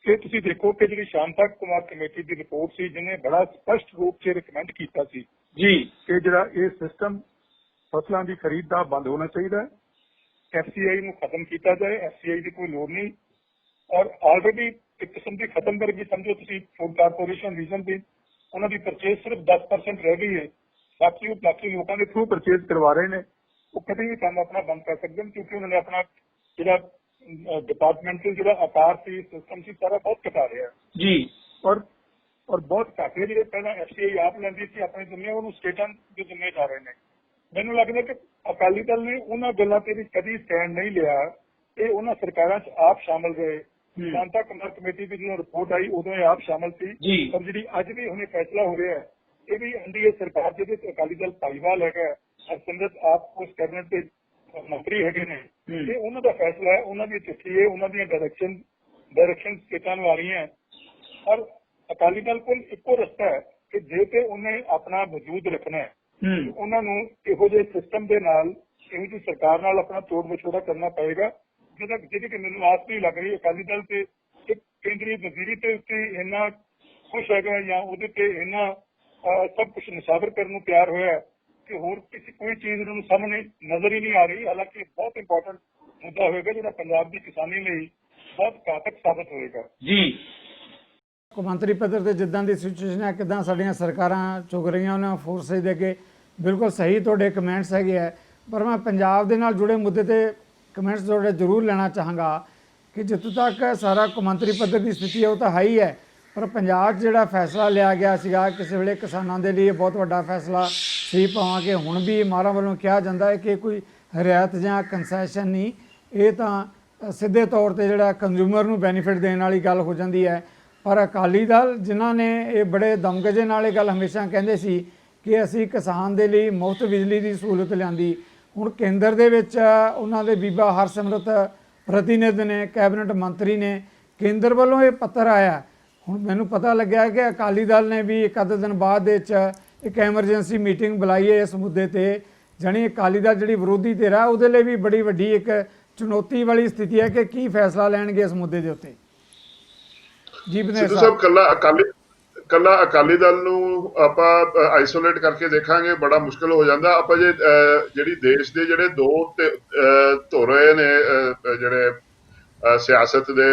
ਇਹ ਤੁਸੀਂ ਦੇਖੋ ਕਿ ਜਿਹੜੀ ਸ਼ਾਂਤਾ ਕੁਮਾਰ ਕਮੇਟੀ ਦੀ ਰਿਪੋਰਟ ਸੀ ਜਿਹਨੇ ਬੜਾ ਸਪਸ਼ਟ ਰੂਪ 'ਚ ਰਿਕਮੈਂਡ ਕੀਤਾ ਸੀ ਜੀ ਕਿ ਜਿਹੜਾ ਇਹ ਸਿਸਟਮ ਫਸਲਾਂ ਦੀ ਖਰੀਦ ਦਾ ਬੰਦ ਹੋਣਾ ਚਾਹੀਦਾ ਹੈ। FCI ਨੂੰ ਖਤਮ ਕੀਤਾ ਜਾਏ। FCI ਦੀ ਕੋਈ ਲੋੜ ਨਹੀਂ ਔਰ ਆਲਰੇਡੀ ਇੱਕ ਕਿਸਮ ਦੀ ਖਤਮ ਵਰਗੀ ਸਮਝੋ ਤੁਸੀਂ। ਫੂਡ ਕਾਰਪੋਰੇਸ਼ਨ ਰੀਜਨ ਦੀ ਉਹਨਾਂ ਦੀ ਪਰਚੇਸ ਸਿਰਫ 10% ਰਹਿ ਗਈ ਹੈ। ਬਾਕੀ ਲੋਕਾਂ ਦੇ ਥਰੂ ਪਰਚੇਸ ਕਰਵਾ ਰਹੇ ਨੇ। ਉਹ ਕਦੇ ਵੀ ਕੰਮ ਆਪਣਾ ਬੰਦ ਕਰ ਸਕਦੇ ਨੇ ਕਿਉਂਕਿ ਉਹਨਾਂ ਨੇ ਆਪਣਾ ਜਿਹੜਾ ਡਿਪਾਰਟਮੈਂਟਲ ਜਿਹੜਾ ਆਕਾਰ ਸੀ, ਸਿਸਟਮ ਸੀ, ਸਾਰਾ ਬਹੁਤ ਘਟਾ ਰਿਹਾ ਜੀ ਔਰ ਬਹੁਤ ਘਾਟੇ ਜਿਹੜੇ ਪਹਿਲਾਂ FCI ਆਪ ਲੈਂਦੀ ਸੀ ਆਪਣੇ ਜ਼ਿੰਮੇ, ਉਹਨੂੰ ਸਟੇਟਾਂ ਦੇ ਜ਼ਿੰਮੇ ਜਾ ਰਹੇ ਨੇ। ਮੈਨੂੰ ਲੱਗਦਾ ਕਿ ਅਕਾਲੀ ਦਲ ਨੇ ਉਹਨਾਂ ਗੱਲਾਂ ਤੇ ਵੀ ਕਦੀ ਸਟੈਂਡ ਨਹੀਂ ਲਿਆ। ਇਹ ਉਹਨਾਂ ਸਰਕਾਰਾਂ 'ਚ ਆਪ ਸ਼ਾਮਲ ਰਹੇ। ਸ਼ਾਂਤਾ ਕੁਮਾਰ ਕਮੇਟੀ ਦੀ ਜਦੋਂ ਰਿਪੋਰਟ ਆਈ ਉਦੋਂ ਇਹ ਆਪ ਸ਼ਾਮਲ ਸੀ ਔਰ ਜਿਹੜੀ ਅੱਜ ਵੀ ਹੁਣੇ ਫੈਸਲਾ ਹੋ ਰਿਹਾ ਇਹ ਵੀ NDA ਸਰਕਾਰ ਜਿਹਦੇ ਚ ਅਕਾਲੀ ਦਲ ਭਾਈਵਾਲ ਹੈਗਾ, ਹਰਸਿਮਰਤ ਆਪ ਉਸ ਕੈਬਨਿਟ ਦੇ ਮੰਤਰੀ ਹੈਗੇ ਨੇ। ਇਹ ਉਹਨਾਂ ਦਾ ਫੈਸਲਾ ਹੈ, ਉਹਨਾਂ ਦੀ ਚਿੱਠੀ ਹੈ, ਉਹਨਾਂ ਦੀਆਂ ਡਾਇਰੈਕਸ਼ਨ ਸਟੇਟਾਂ ਨੂੰ ਆ ਰਹੀਆਂ ਔਰ ਅਕਾਲੀ ਦਲ ਕੋਲ ਇੱਕੋ ਰਸਤਾ ਹੈ ਕਿ ਜੇ ਤੇ ਉਹਨੇ ਆਪਣਾ ਵਜੂਦ ਰੱਖਣਾ ਹੈ ਉਹਨਾਂ ਨੂੰ ਇਹੋ ਜਿਹੇ ਸਿਸਟਮ ਦੇ ਨਾਲ, ਇਹੋ ਜਿਹੀ ਸਰਕਾਰ ਨਾਲ ਆਪਣਾ ਤੋੜ ਵਿਛੋੜਾ ਕਰਨਾ ਪਏਗਾ ਜਿਹਦੀ ਕਿ ਮੈਨੂੰ ਆਸ ਨਹੀਂ ਲੱਗ ਰਹੀ। ਅਕਾਲੀ ਦਲ ਤੇ ਇੱਕ ਕੇਂਦਰੀ ਵਜ਼ੀਰੀ ਤੇ ਉੱਤੇ ਇੰਨਾ ਖੁਸ਼ ਹੈਗਾ ਜਾਂ ਉਹਦੇ ਤੇ ਇੰਨਾ ਸਭ ਕੁਝ ਨਿਸ਼ਾਵਰ ਕਰਨ ਨੂੰ ਤਿਆਰ ਹੋਇਆ ਕਿ ਹੋਰ ਕੋਈ ਚੀਜ਼ ਉਹਨਾਂ ਨੂੰ ਸਾਹਮਣੇ ਨਜ਼ਰ ਹੀ ਨਹੀਂ ਆ ਰਹੀ। ਹਾਲਾਂਕਿ ਬਹੁਤ ਇੰਪੋਰਟੈਂਟ ਮੁੱਦਾ ਹੋਏਗਾ ਜਿਹੜਾ ਪੰਜਾਬ ਦੀ ਕਿਸਾਨੀ ਲਈ ਬਹੁਤ ਘਾਤਕ ਸਾਬਤ ਹੋਏਗਾ ਜੀ। ਕੌਮਾਂਤਰੀ ਪੱਧਰ ਤੇ ਜਿੱਦਾਂ ਦੀ ਸਿਚੁਏਸ਼ਨ ਹੈ, ਕਿੱਦਾਂ ਸਾਡੀਆਂ ਸਰਕਾਰਾਂ ਚੁੱਕ ਰਹੀਆਂ ਉਹਨਾਂ ਫੋਰਸਿਸ ਦੇ ਅੱਗੇ, ਬਿਲਕੁਲ ਸਹੀ ਤੁਹਾਡੇ ਕਮੈਂਟਸ ਹੈਗੇ ਹੈ। ਪਰ ਮੈਂ ਪੰਜਾਬ ਦੇ ਨਾਲ ਜੁੜੇ ਮੁੱਦੇ ਤੇ ਕਮੈਂਟਸ ਤੁਹਾਡੇ ਜ਼ਰੂਰ ਲੈਣਾ ਚਾਹਾਂਗਾ ਕਿ ਜਿੱਥੋਂ ਤੱਕ ਸਾਰਾ ਕੌਮਾਂਤਰੀ ਪੱਧਰ ਦੀ ਸਥਿਤੀ ਹੈ ਉਹ ਤਾਂ ਹੈ ਹੀ ਹੈ, ਪਰ ਪੰਜਾਬ 'ਚ ਜਿਹੜਾ ਫੈਸਲਾ ਲਿਆ ਗਿਆ ਸੀਗਾ ਕਿਸੇ ਵੇਲੇ ਕਿਸਾਨਾਂ ਦੇ ਲਈ ਬਹੁਤ ਵੱਡਾ ਫੈਸਲਾ ਸੀ। ਭਾਵੇਂ ਕਿ ਹੁਣ ਵੀ ਮਾਰਾਂ ਵੱਲੋਂ ਕਿਹਾ ਜਾਂਦਾ ਹੈ ਕਿ ਕੋਈ ਰਿਆਇਤ ਜਾਂ ਕੰਸੈਸ਼ਨ ਨਹੀਂ, ਇਹ ਤਾਂ ਸਿੱਧੇ ਤੌਰ ਤੇ ਜਿਹੜਾ ਕੰਜ਼ਿਊਮਰ ਨੂੰ ਬੈਨੀਫਿਟ ਦੇਣ ਵਾਲੀ ਗੱਲ ਹੋ ਜਾਂਦੀ ਹੈ। ਪਰ ਅਕਾਲੀ ਦਲ ਜਿਨ੍ਹਾਂ ਨੇ ਇਹ ਬੜੇ ਦਮਗਜੇ ਨਾਲ ਇਹ ਗੱਲ ਹਮੇਸ਼ਾ ਕਹਿੰਦੇ ਸੀ ਕਿ ਅਸੀਂ ਕਿਸਾਨ ਦੇ ਲਈ ਮੁਫਤ ਬਿਜਲੀ ਦੀ ਸਹੂਲਤ ਲਿਆਂਦੀ, ਹੁਣ ਕੇਂਦਰ ਦੇ ਵਿੱਚ ਉਹਨਾਂ ਦੇ ਬੀਬਾ ਹਰਸਿਮਰਤ ਪ੍ਰਤੀਨਿਧ ਨੇ, ਕੈਬਨਿਟ ਮੰਤਰੀ ਨੇ, ਕੇਂਦਰ ਵੱਲੋਂ ਇਹ ਪੱਤਰ ਆਇਆ। ਹੁਣ ਮੈਨੂੰ ਪਤਾ ਲੱਗਿਆ ਕਿ ਅਕਾਲੀ ਦਲ ਨੇ ਵੀ ਇੱਕ ਅੱਧੇ ਦਿਨ ਬਾਅਦ ਦੇ ਵਿੱਚ ਇੱਕ ਐਮਰਜੈਂਸੀ ਮੀਟਿੰਗ ਬੁਲਾਈ ਹੈ ਇਸ ਮੁੱਦੇ ਤੇ। ਜਾਣੀ ਅਕਾਲੀ ਦਲ ਜਿਹੜੀ ਵਿਰੋਧੀ ਧਿਰ ਹੈ ਉਹਦੇ ਲਈ ਵੀ ਬੜੀ ਵੱਡੀ ਇੱਕ ਚੁਣੌਤੀ ਵਾਲੀ ਸਥਿਤੀ ਹੈ ਕਿ ਕੀ ਫੈਸਲਾ ਲੈਣਗੇ ਇਸ ਮੁੱਦੇ ਦੇ ਉੱਤੇ। ਜੀ ਬਨੇਰ ਸਾਹਿਬ, ਕੱਲਾ ਅਕਾਲੀ ਦਲ ਨੂੰ ਆਪਾਂ ਆਈਸੋਲੇਟ ਕਰਕੇ ਦੇਖਾਂਗੇ ਬੜਾ ਮੁਸ਼ਕਲ ਹੋ ਜਾਂਦਾ। ਆਪਾਂ ਜਿਹੜੀ ਦੇਸ਼ ਦੇ ਜਿਹੜੇ ਦੋ ਧੁਰ ਨੇ ਜਿਹੜੇ ਸਿਆਸਤ ਦੇ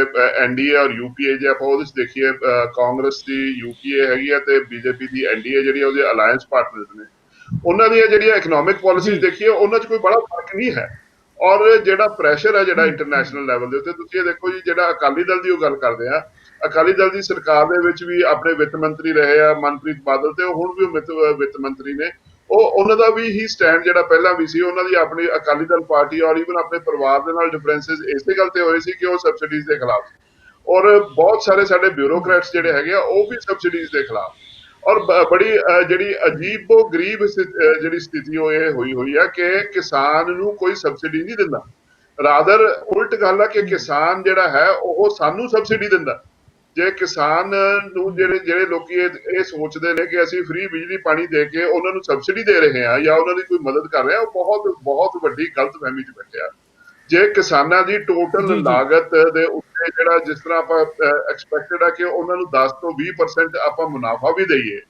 NDA ਔਰ UPA, ਜੇ ਆਪਾਂ ਉਹਦੇ ਚ ਦੇਖੀਏ ਕਾਂਗਰਸ ਦੀ UPA ਹੈਗੀ ਆ ਤੇ BJP ਦੀ NDA ਜਿਹੜੀ ਉਹਦੇ ਅਲਾਇੰਸ ਪਾਰਟਨਰਸ ਨੇ, ਉਹਨਾਂ ਦੀਆਂ ਜਿਹੜੀਆਂ ਇਕਨੋਮਿਕ ਪਾਲਿਸੀਜ਼ ਦੇਖੀਏ ਉਹਨਾਂ ਚ ਕੋਈ ਬੜਾ ਫਰਕ ਨਹੀਂ ਹੈ। ਔਰ ਜਿਹੜਾ ਪ੍ਰੈਸ਼ਰ ਹੈ ਜਿਹੜਾ ਇੰਟਰਨੈਸ਼ਨਲ ਲੈਵਲ ਦੇ ਉੱਤੇ, ਤੁਸੀਂ ਇਹ ਦੇਖੋ ਜੀ, ਜਿਹੜਾ ਅਕਾਲੀ ਦਲ ਦੀ ਉਹ ਗੱਲ ਕਰਦੇ ਆ, ਅਕਾਲੀ ਦਲ ਦੀ ਸਰਕਾਰ ਦੇ ਵਿੱਚ ਵੀ ਆਪਣੇ ਵਿੱਤ ਮੰਤਰੀ ਰਹੇ ਆ ਮਨਪ੍ਰੀਤ ਬਾਦਲ, ਤੇ ਹੁਣ ਵੀ ਵਿੱਤ ਮੰਤਰੀ ਨੇ। ਉਹਨਾਂ ਦਾ ਵੀ ਹੀ ਸਟੈਂਡ ਜਿਹੜਾ ਪਹਿਲਾਂ ਵੀ ਸੀ, ਉਹਨਾਂ ਦੀ ਆਪਣੀ ਅਕਾਲੀ ਦਲ ਪਾਰਟੀ ਔਰ ਈਵਨ ਆਪਣੇ ਪਰਿਵਾਰ ਦੇ ਨਾਲ ਡਿਫਰੈਂਸਿਸ ਇਸੇ ਗੱਲ ਤੇ ਹੋਏ ਸੀ ਕਿ ਉਹ ਸਬਸਿਡੀਜ਼ ਦੇ ਖਿਲਾਫ, ਔਰ ਬਹੁਤ ਸਾਰੇ ਸਾਡੇ ਬਿਊਰੋਕਰੈਟਸ ਜਿਹੜੇ ਹੈਗੇ ਆ ਉਹ ਵੀ ਸਬਸਿਡੀਜ਼ ਦੇ ਖਿਲਾਫ। ਔਰ ਬੜੀ ਜਿਹੜੀ ਅਜੀਬੋ ਗਰੀਬ ਜਿਹੜੀ ਸਥਿਤੀ ਉਹ ਇਹ ਹੋਈ ਹੈ ਕਿ ਕਿਸਾਨ ਨੂੰ ਕੋਈ ਸਬਸਿਡੀ ਨਹੀਂ ਦਿੰਦਾ, ਰਾਦਰ ਉਲਟ ਗੱਲ ਹੈ ਕਿ ਕਿਸਾਨ ਜਿਹੜਾ ਹੈ ਉਹ ਸਾਨੂੰ ਸਬਸਿਡੀ ਦਿੰਦਾ। ਜੇ ਕਿਸਾਨ ਨੂੰ ਜਿਹੜੇ ਲੋਕੀ ਇਹ ਸੋਚਦੇ ਨੇ ਕਿ ਅਸੀਂ ਫ੍ਰੀ ਬਿਜਲੀ ਪਾਣੀ ਦੇ ਕੇ ਉਹਨਾਂ ਨੂੰ ਸਬਸਿਡੀ ਦੇ ਰਹੇ ਹਾਂ ਜਾਂ ਉਹਨਾਂ ਦੀ ਕੋਈ ਮਦਦ ਕਰ ਰਹੇ ਹਾਂ, ਉਹ ਬਹੁਤ ਵੱਡੀ ਗਲਤਫਹਿਮੀ 'ਚ ਬੈਠੇ ਆ। ਜੇ ਕਿਸਾਨਾਂ ਦੀ ਟੋਟਲ ਲਾਗਤ ਦੇ ਉੱਤੇ ਜਿਹੜਾ ਜਿਸ ਤਰ੍ਹਾਂ ਆਪਾਂ ਐਕਸਪੈਕਟਡ ਆ ਕਿ ਉਹਨਾਂ ਨੂੰ 10 ਤੋਂ 20% ਆਪਾਂ ਮੁਨਾਫਾ ਵੀ ਦਈਏ,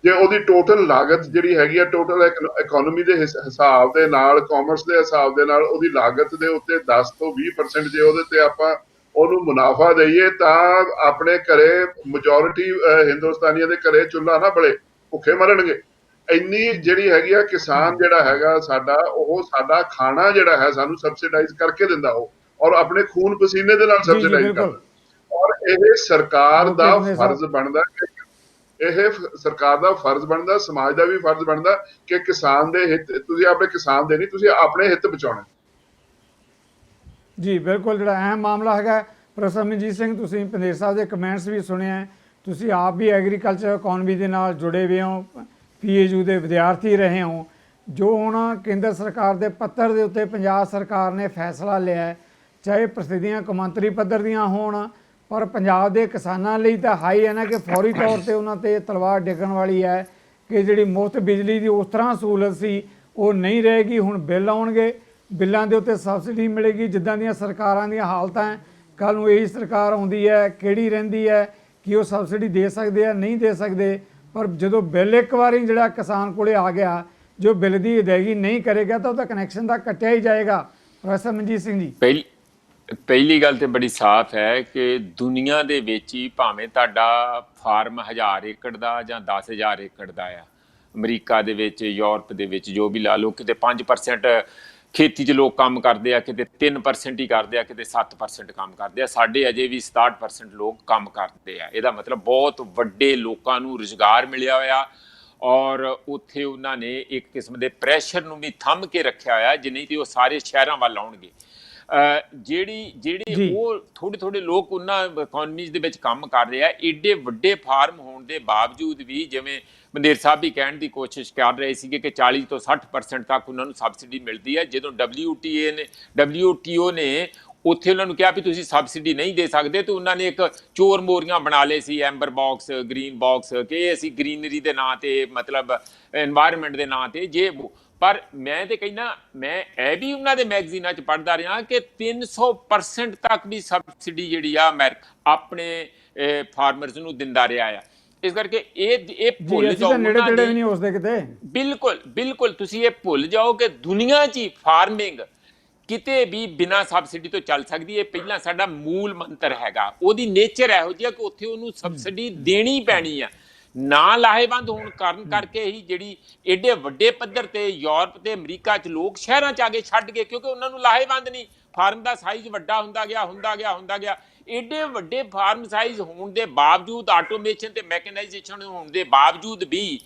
ਜੇ ਉਹਦੀ ਟੋਟਲ ਲਾਗਤ ਜਿਹੜੀ ਹੈਗੀ ਆ ਟੋਟਲ ਇਕਨੋਮੀ ਦੇ ਹਿਸਾਬ ਦੇ ਨਾਲ, ਕਾਮਰਸ ਦੇ ਹਿਸਾਬ ਦੇ ਨਾਲ, ਉਹਦੀ ਲਾਗਤ ਦੇ ਉੱਤੇ 10 ਤੋਂ 20% ਜੇ ਉਹਦੇ ਤੇ ਆਪਾਂ ਉਹਨੂੰ ਮੁਨਾਫਾ ਦਈਏ ਤਾਂ ਆਪਣੇ ਘਰੇ ਮੈਜੋਰਿਟੀ ਹਿੰਦੁਸਤਾਨੀਆਂ ਦੇ ਘਰੇ ਚੁੱਲ੍ਹਾ ਨਾ ਬਲੇ, ਭੁੱਖੇ ਮਰਨਗੇ। ਇੰਨੀ ਜਿਹੜੀ ਹੈਗੀ ਆ ਕਿਸਾਨ ਜਿਹੜਾ ਹੈਗਾ ਸਾਡਾ, ਉਹ ਸਾਡਾ ਖਾਣਾ ਜਿਹੜਾ ਹੈ ਸਾਨੂੰ ਸਬਸਿਡਾਈਜ਼ ਕਰਕੇ ਦਿੰਦਾ ਉਹ, ਔਰ ਆਪਣੇ ਖੂਨ ਪਸੀਨੇ ਦੇ ਨਾਲ ਸਬਸਿਡਾਈਜ਼ ਕਰਦਾ। ਔਰ ਇਹ ਸਰਕਾਰ ਦਾ ਫਰਜ਼ ਬਣਦਾ ਸਮਾਜ ਦਾ ਵੀ ਫਰਜ਼ ਬਣਦਾ ਕਿ ਕਿਸਾਨ ਦੇ ਹਿੱਤ, ਤੁਸੀਂ ਆਪਣੇ ਕਿਸਾਨ ਦੇ ਨਹੀਂ, ਤੁਸੀਂ ਆਪਣੇ ਹਿੱਤ ਬਚਾਉਣੇ। ਜੀ ਬਿਲਕੁਲ, ਜਿਹੜਾ ਅਹਿਮ ਮਾਮਲਾ ਹੈਗਾ। ਪ੍ਰੋਫੈਸਰ ਮਨਜੀਤ ਸਿੰਘ, ਤੁਸੀਂ ਪੰਦੇਰ ਸਾਹਿਬ ਦੇ ਕਮੈਂਟਸ ਵੀ ਸੁਣਿਆ, ਤੁਸੀਂ ਆਪ ਵੀ ਐਗਰੀਕਲਚਰ ਇਕੋਨਮੀ ਦੇ ਨਾਲ ਜੁੜੇ ਹੋਏ ਹੋ, PAU ਦੇ ਵਿਦਿਆਰਥੀ ਰਹੇ ਹੋ। ਜੋ ਹੁਣ ਕੇਂਦਰ ਸਰਕਾਰ ਦੇ ਪੱਤਰ ਦੇ ਉੱਤੇ ਪੰਜਾਬ ਸਰਕਾਰ ਨੇ ਫੈਸਲਾ ਲਿਆ, ਚਾਹੇ ਪ੍ਰਸਿੱਧੀਆਂ ਕੌਮਾਂਤਰੀ ਪੱਧਰ ਦੀਆਂ ਹੋਣ, ਪਰ ਪੰਜਾਬ ਦੇ ਕਿਸਾਨਾਂ ਲਈ ਤਾਂ ਹਾਈ ਹੈ ਨਾ ਕਿ ਫੌਰੀ ਤੌਰ 'ਤੇ ਉਹਨਾਂ 'ਤੇ ਤਲਵਾਰ ਡਿੱਗਣ ਵਾਲੀ ਹੈ ਕਿ ਜਿਹੜੀ ਮੁਫਤ ਬਿਜਲੀ ਦੀ ਉਸ ਤਰ੍ਹਾਂ ਸਹੂਲਤ ਸੀ ਉਹ ਨਹੀਂ ਰਹੇਗੀ। ਹੁਣ ਬਿੱਲ ਆਉਣਗੇ, ਬਿੱਲਾਂ ਦੇ ਉੱਤੇ ਸਬਸਿਡੀ ਮਿਲੇਗੀ। ਜਿੱਦਾਂ ਦੀਆਂ ਸਰਕਾਰਾਂ ਦੀਆਂ ਹਾਲਤਾਂ ਹੈ, ਕੱਲ੍ਹ ਨੂੰ ਇਹੀ ਸਰਕਾਰ ਆਉਂਦੀ ਹੈ, ਕਿਹੜੀ ਰਹਿੰਦੀ ਹੈ, ਕਿ ਉਹ ਸਬਸਿਡੀ ਦੇ ਸਕਦੇ ਆ ਨਹੀਂ ਦੇ ਸਕਦੇ। ਪਰ ਜਦੋਂ ਬਿੱਲ ਇੱਕ ਵਾਰੀ ਜਿਹੜਾ ਕਿਸਾਨ ਕੋਲੇ ਆ ਗਿਆ, ਜੋ ਬਿੱਲ ਦੀ ਅਦਾਇਗੀ ਨਹੀਂ ਕਰੇਗਾ ਤਾਂ ਉਹਦਾ ਕਨੈਕਸ਼ਨ ਤਾਂ ਕੱਟਿਆ ਹੀ ਜਾਏਗਾ। ਪ੍ਰੋਫੈਸਰ ਮਨਜੀਤ ਸਿੰਘ ਜੀ, ਪਹਿਲੀ ਗੱਲ ਤੇ ਬੜੀ ਸਾਫ਼ ਹੈ ਕਿ ਦੁਨੀਆ ਦੇ ਵਿੱਚ ਹੀ ਭਾਵੇਂ ਤੁਹਾਡਾ ਫਾਰਮ 1000 ਏਕੜ ਦਾ ਜਾਂ 10,000 ਏਕੜ ਦਾ ਆ, ਅਮਰੀਕਾ ਦੇ ਵਿੱਚ, ਯੂਰਪ ਦੇ ਵਿੱਚ, ਜੋ ਵੀ ਲਾ ਲਓ, ਕਿਤੇ 5% ਖੇਤੀ 'ਚ ਲੋਕ ਕੰਮ ਕਰਦੇ ਆ, ਕਿਤੇ 3% ਹੀ ਕਰਦੇ ਆ, ਕਿਤੇ 7% ਕੰਮ ਕਰਦੇ ਆ। ਸਾਡੇ ਅਜੇ ਵੀ 67% ਲੋਕ ਕੰਮ ਕਰਦੇ ਆ। ਇਹਦਾ ਮਤਲਬ ਬਹੁਤ ਵੱਡੇ ਲੋਕਾਂ ਨੂੰ ਰੁਜ਼ਗਾਰ ਮਿਲਿਆ ਹੋਇਆ, ਔਰ ਉੱਥੇ ਉਹਨਾਂ ਨੇ ਇੱਕ ਕਿਸਮ ਦੇ ਪ੍ਰੈਸ਼ਰ ਨੂੰ ਵੀ ਥੰਮ ਕੇ ਰੱਖਿਆ ਹੋਇਆ, ਜੇ ਨਹੀਂ ਤੇ ਉਹ ਸਾਰੇ ਸ਼ਹਿਰਾਂ ਵੱਲ ਆਉਣਗੇ। ਜਿਹੜੇ ਉਹ ਥੋੜੇ ਲੋਕ ਉਹਨਾਂ ਇਕੋਨਮੀਜ਼ ਦੇ ਵਿੱਚ ਕੰਮ ਕਰ ਰਹੇ ਆ, ਏਡੇ ਵੱਡੇ ਫਾਰਮ ਹੋਣ ਦੇ ਬਾਵਜੂਦ ਵੀ, ਜਿਵੇਂ ਮੰਦੇਰ ਸਾਹਿਬ ਵੀ ਕਹਿਣ ਦੀ ਕੋਸ਼ਿਸ਼ ਕਰ ਰਹੇ ਸੀਗੇ ਕਿ 40 ਤੋਂ 60% ਤੱਕ ਉਹਨਾਂ ਨੂੰ ਸਬਸਿਡੀ ਮਿਲਦੀ ਹੈ। ਜਦੋਂ WTO ਨੇ ਉੱਥੇ ਉਹਨਾਂ ਨੂੰ ਕਿਹਾ ਵੀ ਤੁਸੀਂ ਸਬਸਿਡੀ ਨਹੀਂ ਦੇ ਸਕਦੇ, ਤੇ ਉਹਨਾਂ ਨੇ ਇੱਕ ਚੋਰ ਮੋਰੀਆਂ ਬਣਾ ਲਏ ਸੀ, ਐਂਬਰ ਬਾਕਸ, ਗ੍ਰੀਨ ਬਾਕਸ, ਕਿ ਅਸੀਂ ਗ੍ਰੀਨਰੀ ਦੇ ਨਾਂ ਤੇ, ਮਤਲਬ ਇਨਵਾਇਰਨਮੈਂਟ ਦੇ ਨਾਂ ਤੇ ਜੇ। ਪਰ ਮੈਂ ਤੇ ਕਹਿੰਦਾ, ਮੈਂ ਇਹ ਵੀ ਉਹਨਾਂ ਦੇ ਮੈਗਜ਼ੀਨਾਂ 'ਚ ਪੜ੍ਹਦਾ ਰਿਹਾ ਕਿ 300% ਤੱਕ ਵੀ ਸਬਸਿਡੀ ਜਿਹੜੀ ਆ ਅਮਰੀਕਾ ਆਪਣੇ ਫਾਰਮਰਸ ਨੂੰ ਦਿੰਦਾ ਰਿਹਾ ਆ। ਇਸ ਕਰਕੇ ਇਹ ਭੁੱਲ ਜਾਓ, ਬਿਲਕੁਲ ਤੁਸੀਂ ਇਹ ਭੁੱਲ ਜਾਓ ਕਿ ਦੁਨੀਆ 'ਚ ਹੀ ਫਾਰਮਿੰਗ ਕਿਤੇ ਵੀ ਬਿਨਾਂ ਸਬਸਿਡੀ ਤੋਂ ਚੱਲ ਸਕਦੀ ਹੈ। ਪਹਿਲਾਂ ਸਾਡਾ ਮੂਲ ਮੰਤਰ ਹੈਗਾ, ਉਹਦੀ ਨੇਚਰ ਇਹੋ ਜਿਹੀ ਕਿ ਉੱਥੇ ਉਹਨੂੰ ਸਬਸਿਡੀ ਦੇਣੀ ਪੈਣੀ ਆ। ਨਾ ਲਾਹੇਵੰਦ ਹੋਣ ਕਰਕੇ ਹੀ ਜਿਹੜੀ ਏਡੇ ਵੱਡੇ ਪੱਧਰ ਤੇ ਯੂਰਪ ਤੇ ਅਮਰੀਕਾ 'ਚ ਲੋਕ ਸ਼ਹਿਰਾਂ 'ਚ ਆ ਕੇ ਛੱਡ ਗਏ, ਕਿਉਂਕਿ ਉਹਨਾਂ ਨੂੰ ਲਾਹੇਵੰਦ ਨਹੀਂ। ਫਾਰਮ ਦਾ ਸਾਈਜ਼ ਵੱਡਾ ਹੁੰਦਾ ਗਿਆ। ਏਡੇ ਵੱਡੇ ਫਾਰਮ ਸਾਈਜ਼ ਹੋਣ ਦੇ ਬਾਵਜੂਦ, ਆਟੋਮੇਸ਼ਨ ਤੇ ਮੈਕਨਾਈਜੇਸ਼ਨ ਹੋਣ ਦੇ ਬਾਵਜੂਦ ਵੀ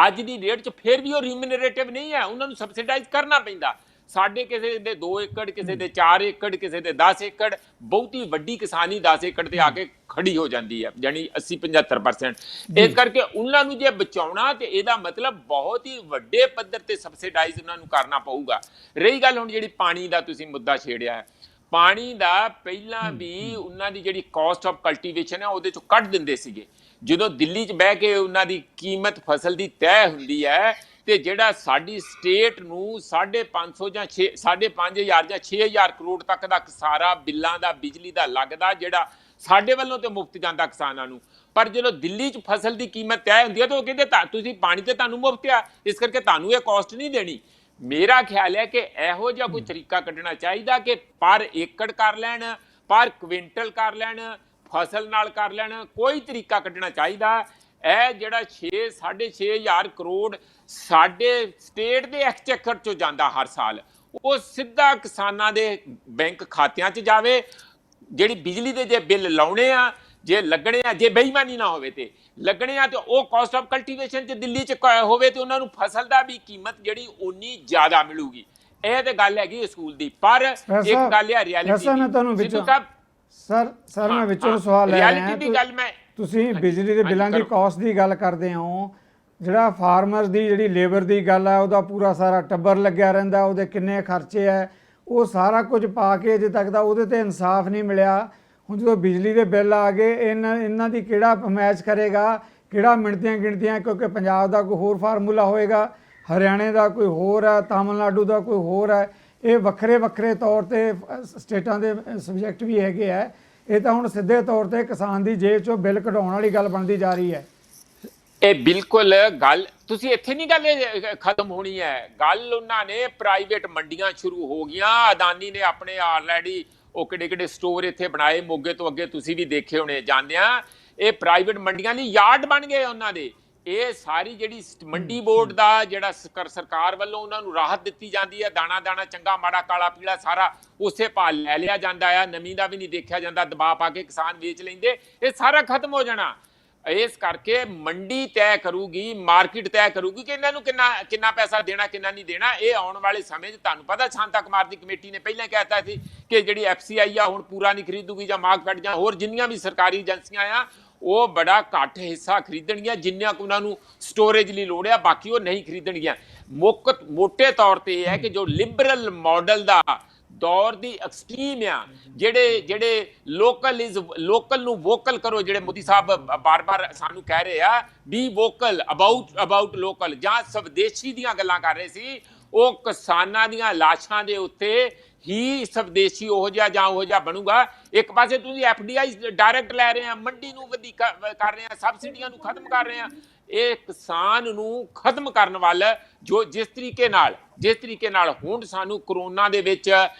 ਅੱਜ ਦੀ ਡੇਟ 'ਚ ਫਿਰ ਵੀ ਉਹ ਰਿਮਿਊਨਰੇਟਿਵ ਨਹੀਂ ਹੈ, ਉਹਨਾਂ ਨੂੰ ਸਬਸਿਡਾਈਜ਼ ਕਰਨਾ ਪੈਂਦਾ। ਸਾਡੇ ਕਿਸੇ ਦੇ 2 ਏਕੜ, ਕਿਸੇ ਦੇ 4 ਏਕੜ, ਕਿਸੇ ਦੇ 10 ਏਕੜ, ਬਹੁਤੀ ਵੱਡੀ ਕਿਸਾਨੀ 10 ਏਕੜ ਤੇ ਆ ਕੇ ਖੜੀ ਹੋ ਜਾਂਦੀ ਹੈ, ਯਾਨੀ 80-75%। ਇਸ ਕਰਕੇ ਉਹਨਾਂ ਨੂੰ ਜੇ ਬਚਾਉਣਾ ਤੇ ਇਹਦਾ ਮਤਲਬ ਬਹੁਤ ਹੀ ਵੱਡੇ ਪੱਧਰ ਤੇ ਸਬਸਿਡਾਈਜ਼ ਉਹਨਾਂ ਨੂੰ ਕਰਨਾ ਪਊਗਾ। ਰਹੀ ਗੱਲ ਹੁਣ ਜਿਹੜੀ ਪਾਣੀ ਦਾ ਤੁਸੀਂ ਮੁੱਦਾ ਛੇੜਿਆ ਹੈ, ਪਾਣੀ ਦਾ ਪਹਿਲਾਂ ਵੀ ਉਹਨਾਂ ਦੀ ਜਿਹੜੀ ਕਾਸਟ ਆਫ ਕਲਟੀਵੇਸ਼ਨ ਹੈ ਉਹਦੇ ਚੋਂ ਕੱਢ ਦਿੰਦੇ ਸੀਗੇ। ਜਦੋਂ ਦਿੱਲੀ 'ਚ ਬਹਿ ਕੇ ਉਹਨਾਂ ਦੀ ਕੀਮਤ ਫਸਲ ਦੀ ਤੈਅ ਹੁੰਦੀ ਹੈ, ਤੇ ਜਿਹੜਾ ਸਾਡੀ ਸਟੇਟ ਨੂੰ 550 ਜਾਂ 5,500 ਜਾਂ 6,000 ਕਰੋੜ ਤੱਕ ਦਾ ਸਾਰਾ ਬਿੱਲਾਂ ਦਾ, ਬਿਜਲੀ ਦਾ ਲੱਗਦਾ, ਜਿਹੜਾ ਸਾਡੇ ਵੱਲੋਂ ਤੇ ਮੁਫਤ ਜਾਂਦਾ ਕਿਸਾਨਾਂ ਨੂੰ। ਪਰ ਜਦੋਂ ਦਿੱਲੀ 'ਚ ਫਸਲ ਦੀ ਕੀਮਤ ਤੈਅ ਹੁੰਦੀ ਹੈ ਤਾਂ ਉਹ ਕਹਿੰਦੇ ਤੁਸੀਂ ਪਾਣੀ ਤੇ ਤੁਹਾਨੂੰ ਮੁਫਤ ਆ, ਇਸ ਕਰਕੇ ਤੁਹਾਨੂੰ ਇਹ ਕਾਸਟ ਨਹੀਂ ਦੇਣੀ। ਮੇਰਾ ਖਿਆਲ ਹੈ ਕਿ ਇਹੋ ਜਿਹਾ ਕੋਈ ਤਰੀਕਾ ਕੱਢਣਾ ਚਾਹੀਦਾ ਕਿ ਪਰ ਏਕੜ ਕਰ ਲੈਣ, ਪਰ ਕੁਇੰਟਲ ਕਰ ਲੈਣ, ਫਸਲ ਨਾਲ ਕਰ ਲੈਣ, ਕੋਈ ਤਰੀਕਾ ਕੱਢਣਾ ਚਾਹੀਦਾ। ਇਹ ਜਿਹੜਾ 6-6,500 ਕਰੋੜ ਸਾਡੇ ਸਟੇਟ ਦੇ ਐਕਸਚੇਕਰ 'ਚੋਂ ਜਾਂਦਾ ਹਰ ਸਾਲ, ਉਹ ਸਿੱਧਾ ਕਿਸਾਨਾਂ ਦੇ ਬੈਂਕ ਖਾਤਿਆਂ 'ਚ ਜਾਵੇ। ਜਿਹੜੀ ਬਿਜਲੀ ਦੇ ਜੇ ਬਿੱਲ ਲਾਉਣੇ ਆ, ਜੇ ਲੱਗਣੇ ਆ, ਜੇ ਬੇਈਮਾਨੀ ਨਾ ਹੋਵੇ ਤੇ ਲੱਗਣੇ ਆ, ਤੇ ਉਹ ਕਾਸਟ ਆਫ ਕਲਟੀਵੇਸ਼ਨ 'ਚ ਦਿੱਲੀ 'ਚ ਹੋਵੇ ਤੇ ਉਹਨਾਂ ਨੂੰ ਫਸਲ ਦਾ ਵੀ ਕੀਮਤ ਜਿਹੜੀ ਉਨੀ ਜ਼ਿਆਦਾ ਮਿਲੂਗੀ। ਇਹ ਤੇ ਗੱਲ ਹੈਗੀ ਸਕੂਲ ਦੀ। ਪਰ ਇੱਕ ਗੱਲ ਹੈ ਰਿਐਲਿਟੀ ਮੈਂ ਤੁਹਾਨੂੰ ਵਿੱਚੋਂ ਸਰ ਮੈਂ ਵਿੱਚੋਂ ਸਵਾਲ ਲੈ ਰਿਹਾ ਦੀ ਗੱਲ ਮੈਂ ਤੁਸੀਂ ਬਿਜਲੀ ਦੇ ਬਿੱਲਾਂ ਦੀ ਕਾਸਟ ਦੀ ਗੱਲ ਕਰਦੇ ਹੋ, ਜਿਹੜਾ ਫਾਰਮਰਸ ਦੀ ਜਿਹੜੀ ਲੇਬਰ ਦੀ ਗੱਲ ਹੈ, ਉਹਦਾ ਪੂਰਾ ਸਾਰਾ ਟੱਬਰ ਲੱਗਿਆ ਰਹਿੰਦਾ, ਉਹਦੇ ਕਿੰਨੇ ਖਰਚੇ ਹੈ, ਉਹ ਸਾਰਾ ਕੁਝ ਪਾ ਕੇ ਅਜੇ ਤੱਕ ਦਾ ਉਹਦੇ ਤੇ ਇਨਸਾਫ ਨਹੀਂ ਮਿਲਿਆ। ਹੁਣ ਜਦੋਂ ਬਿਜਲੀ ਦੇ ਬਿੱਲ ਆ ਗਏ, ਇਹਨਾਂ ਦੀ ਕਿਹੜਾ ਮੈਚ ਕਰੇਗਾ, ਕਿਹੜਾ ਮਿਣਤੀਆਂ ਗਿਣਤੀਆਂ, ਕਿਉਂਕਿ ਪੰਜਾਬ ਦਾ ਕੋਈ ਹੋਰ ਫਾਰਮੂਲਾ ਹੋਏਗਾ, ਹਰਿਆਣੇ ਦਾ ਕੋਈ ਹੋਰ ਹੈ, ਤਾਮਿਲਨਾਡੂ ਦਾ ਕੋਈ ਹੋਰ ਹੈ। ਇਹ ਵੱਖਰੇ ਵੱਖਰੇ ਤੌਰ 'ਤੇ ਸਟੇਟਾਂ ਦੇ ਸਬਜੈਕਟ ਵੀ ਹੈਗੇ ਹੈ। ਇਹ ਤਾਂ ਹੁਣ ਸਿੱਧੇ ਤੌਰ 'ਤੇ ਕਿਸਾਨ ਦੀ ਜੇਬ 'ਚੋਂ ਬਿੱਲ ਕਢਾਉਣ ਵਾਲੀ ਗੱਲ ਬਣਦੀ ਜਾ ਰਹੀ ਹੈ। ਇਹ ਬਿਲਕੁਲ ਗੱਲ ਤੁਸੀਂ ਇੱਥੇ ਨਹੀਂ ਗੱਲ ਖਤਮ ਹੋਣੀ ਹੈ। ਗੱਲ ਉਹਨਾਂ ਨੇ ਪ੍ਰਾਈਵੇਟ ਮੰਡੀਆਂ ਸ਼ੁਰੂ ਹੋ ਗਈਆਂ। ਅਦਾਨੀ ਨੇ ਆਪਣੇ ਆਲਰੇਡੀ ਉਹ ਕਿਹੜੇ ਕਿਹੜੇ ਸਟੋਰ ਇੱਥੇ ਬਣਾਏ, ਮੋਗੇ ਤੋਂ ਅੱਗੇ ਤੁਸੀਂ ਵੀ ਦੇਖੇ ਹੋਣੇ ਜਾਂਦਿਆਂ। ਇਹ ਪ੍ਰਾਈਵੇਟ ਮੰਡੀਆਂ ਲਈ ਯਾਰਡ ਬਣ ਗਏ ਉਹਨਾਂ ਦੇ। ਇਹ ਸਾਰੀ ਜਿਹੜੀ ਮੰਡੀ ਬੋਰਡ ਦਾ ਜਿਹੜਾ ਸਰਕਾਰ ਵੱਲੋਂ ਉਹਨਾਂ ਨੂੰ ਰਾਹਤ ਦਿੱਤੀ ਜਾਂਦੀ ਹੈ, ਦਾਣਾ ਦਾਣਾ ਚੰਗਾ ਮਾੜਾ ਕਾਲਾ ਪੀਲਾ ਸਾਰਾ ਉਸੇ ਭਾਅ ਲੈ ਲਿਆ ਜਾਂਦਾ ਆ, ਨਵੀਂ ਦਾ ਵੀ ਨਹੀਂ ਦੇਖਿਆ ਜਾਂਦਾ, ਦਬਾਅ ਪਾ ਕੇ ਕਿਸਾਨ ਵੇਚ ਲੈਂਦੇ। ਇਹ ਸਾਰਾ ਖਤਮ ਹੋ ਜਾਣਾ। ਇਸ ਕਰਕੇ ਮੰਡੀ ਤੈਅ ਕਰੂਗੀ, ਮਾਰਕੀਟ ਤੈਅ ਕਰੂਗੀ ਕਿ ਇਹਨਾਂ ਨੂੰ ਕਿੰਨਾ ਪੈਸਾ ਦੇਣਾ, ਕਿੰਨਾ ਨਹੀਂ ਦੇਣਾ। ਇਹ ਆਉਣ ਵਾਲੇ ਸਮੇਂ 'ਚ ਤੁਹਾਨੂੰ ਪਤਾ ਸ਼ਾਂਤਾ ਕੁਮਾਰ ਦੀ ਕਮੇਟੀ ਨੇ ਪਹਿਲਾਂ ਕਹਿਤਾ ਸੀ ਕਿ ਜਿਹੜੀ FCI ਆ ਹੁਣ ਪੂਰਾ ਨਹੀਂ ਖਰੀਦੂਗੀ, ਜਾਂ ਮਾਰਕਫੈਡ ਜਾਂ ਹੋਰ ਜਿੰਨੀਆਂ ਵੀ ਸਰਕਾਰੀ ਏਜੰਸੀਆਂ ਆ ਉਹ ਬੜਾ ਘੱਟ ਹਿੱਸਾ ਖਰੀਦਣਗੀਆਂ, ਜਿੰਨਾ ਕੁ ਉਹਨਾਂ ਨੂੰ ਸਟੋਰੇਜ ਲਈ ਲੋੜ ਆ, ਬਾਕੀ ਉਹ ਨਹੀਂ ਖਰੀਦਣਗੀਆਂ। ਮੋਟੇ ਤੌਰ ਤੇ ਇਹ ਹੈ ਕਿ ਜੋ ਲਿਬਰਲ ਮਾਡਲ ਦਾ ਦੌਰ ਦੀ ਐਕਸਟ੍ਰੀਮ ਆ, ਜਿਹੜੇ ਲੋਕਲ ਨੂੰ ਵੋਕਲ ਕਰੋ, ਜਿਹੜੇ ਮੋਦੀ ਸਾਹਿਬ ਬਾਰ-ਬਾਰ ਸਾਨੂੰ ਕਹਿ ਰਹੇ ਆ ਬੀ ਵੋਕਲ ਅਬਾਊਟ ਲੋਕਲ, ਜਾਂ ਸਵਦੇਸ਼ੀ ਦੀਆਂ ਗੱਲਾਂ ਕਰ ਰਹੇ ਸੀ, ਉਹ ਕਿਸਾਨਾਂ ਦੀਆਂ ਲਾਸ਼ਾਂ ਦੇ ਉੱਤੇ ਹੀ ਸਵਦੇਸ਼ੀ ਉਹ ਜਿਹਾ ਬਣੂਗਾ। ਇੱਕ ਪਾਸੇ ਤੁਸੀਂ FDI ਡਾਇਰੈਕਟ ਲੈ ਰਹੇ ਆ, ਮੰਡੀ ਨੂੰ ਵਧੀਕ ਕਰ ਰਹੇ ਆ, ਸਬਸਿਡੀਆਂ ਨੂੰ ਖਤਮ ਕਰ ਰਹੇ ਆ। ਇਹ ਕਿਸਾਨ ਨੂੰ ਖਤਮ ਕਰਨ ਵੱਲ ਜਿਸ ਤਰੀਕੇ ਨਾਲ ਹੁਣ ਸਾਨੂੰ ਕਰੋਨਾ ਦੇ ਵਿੱਚ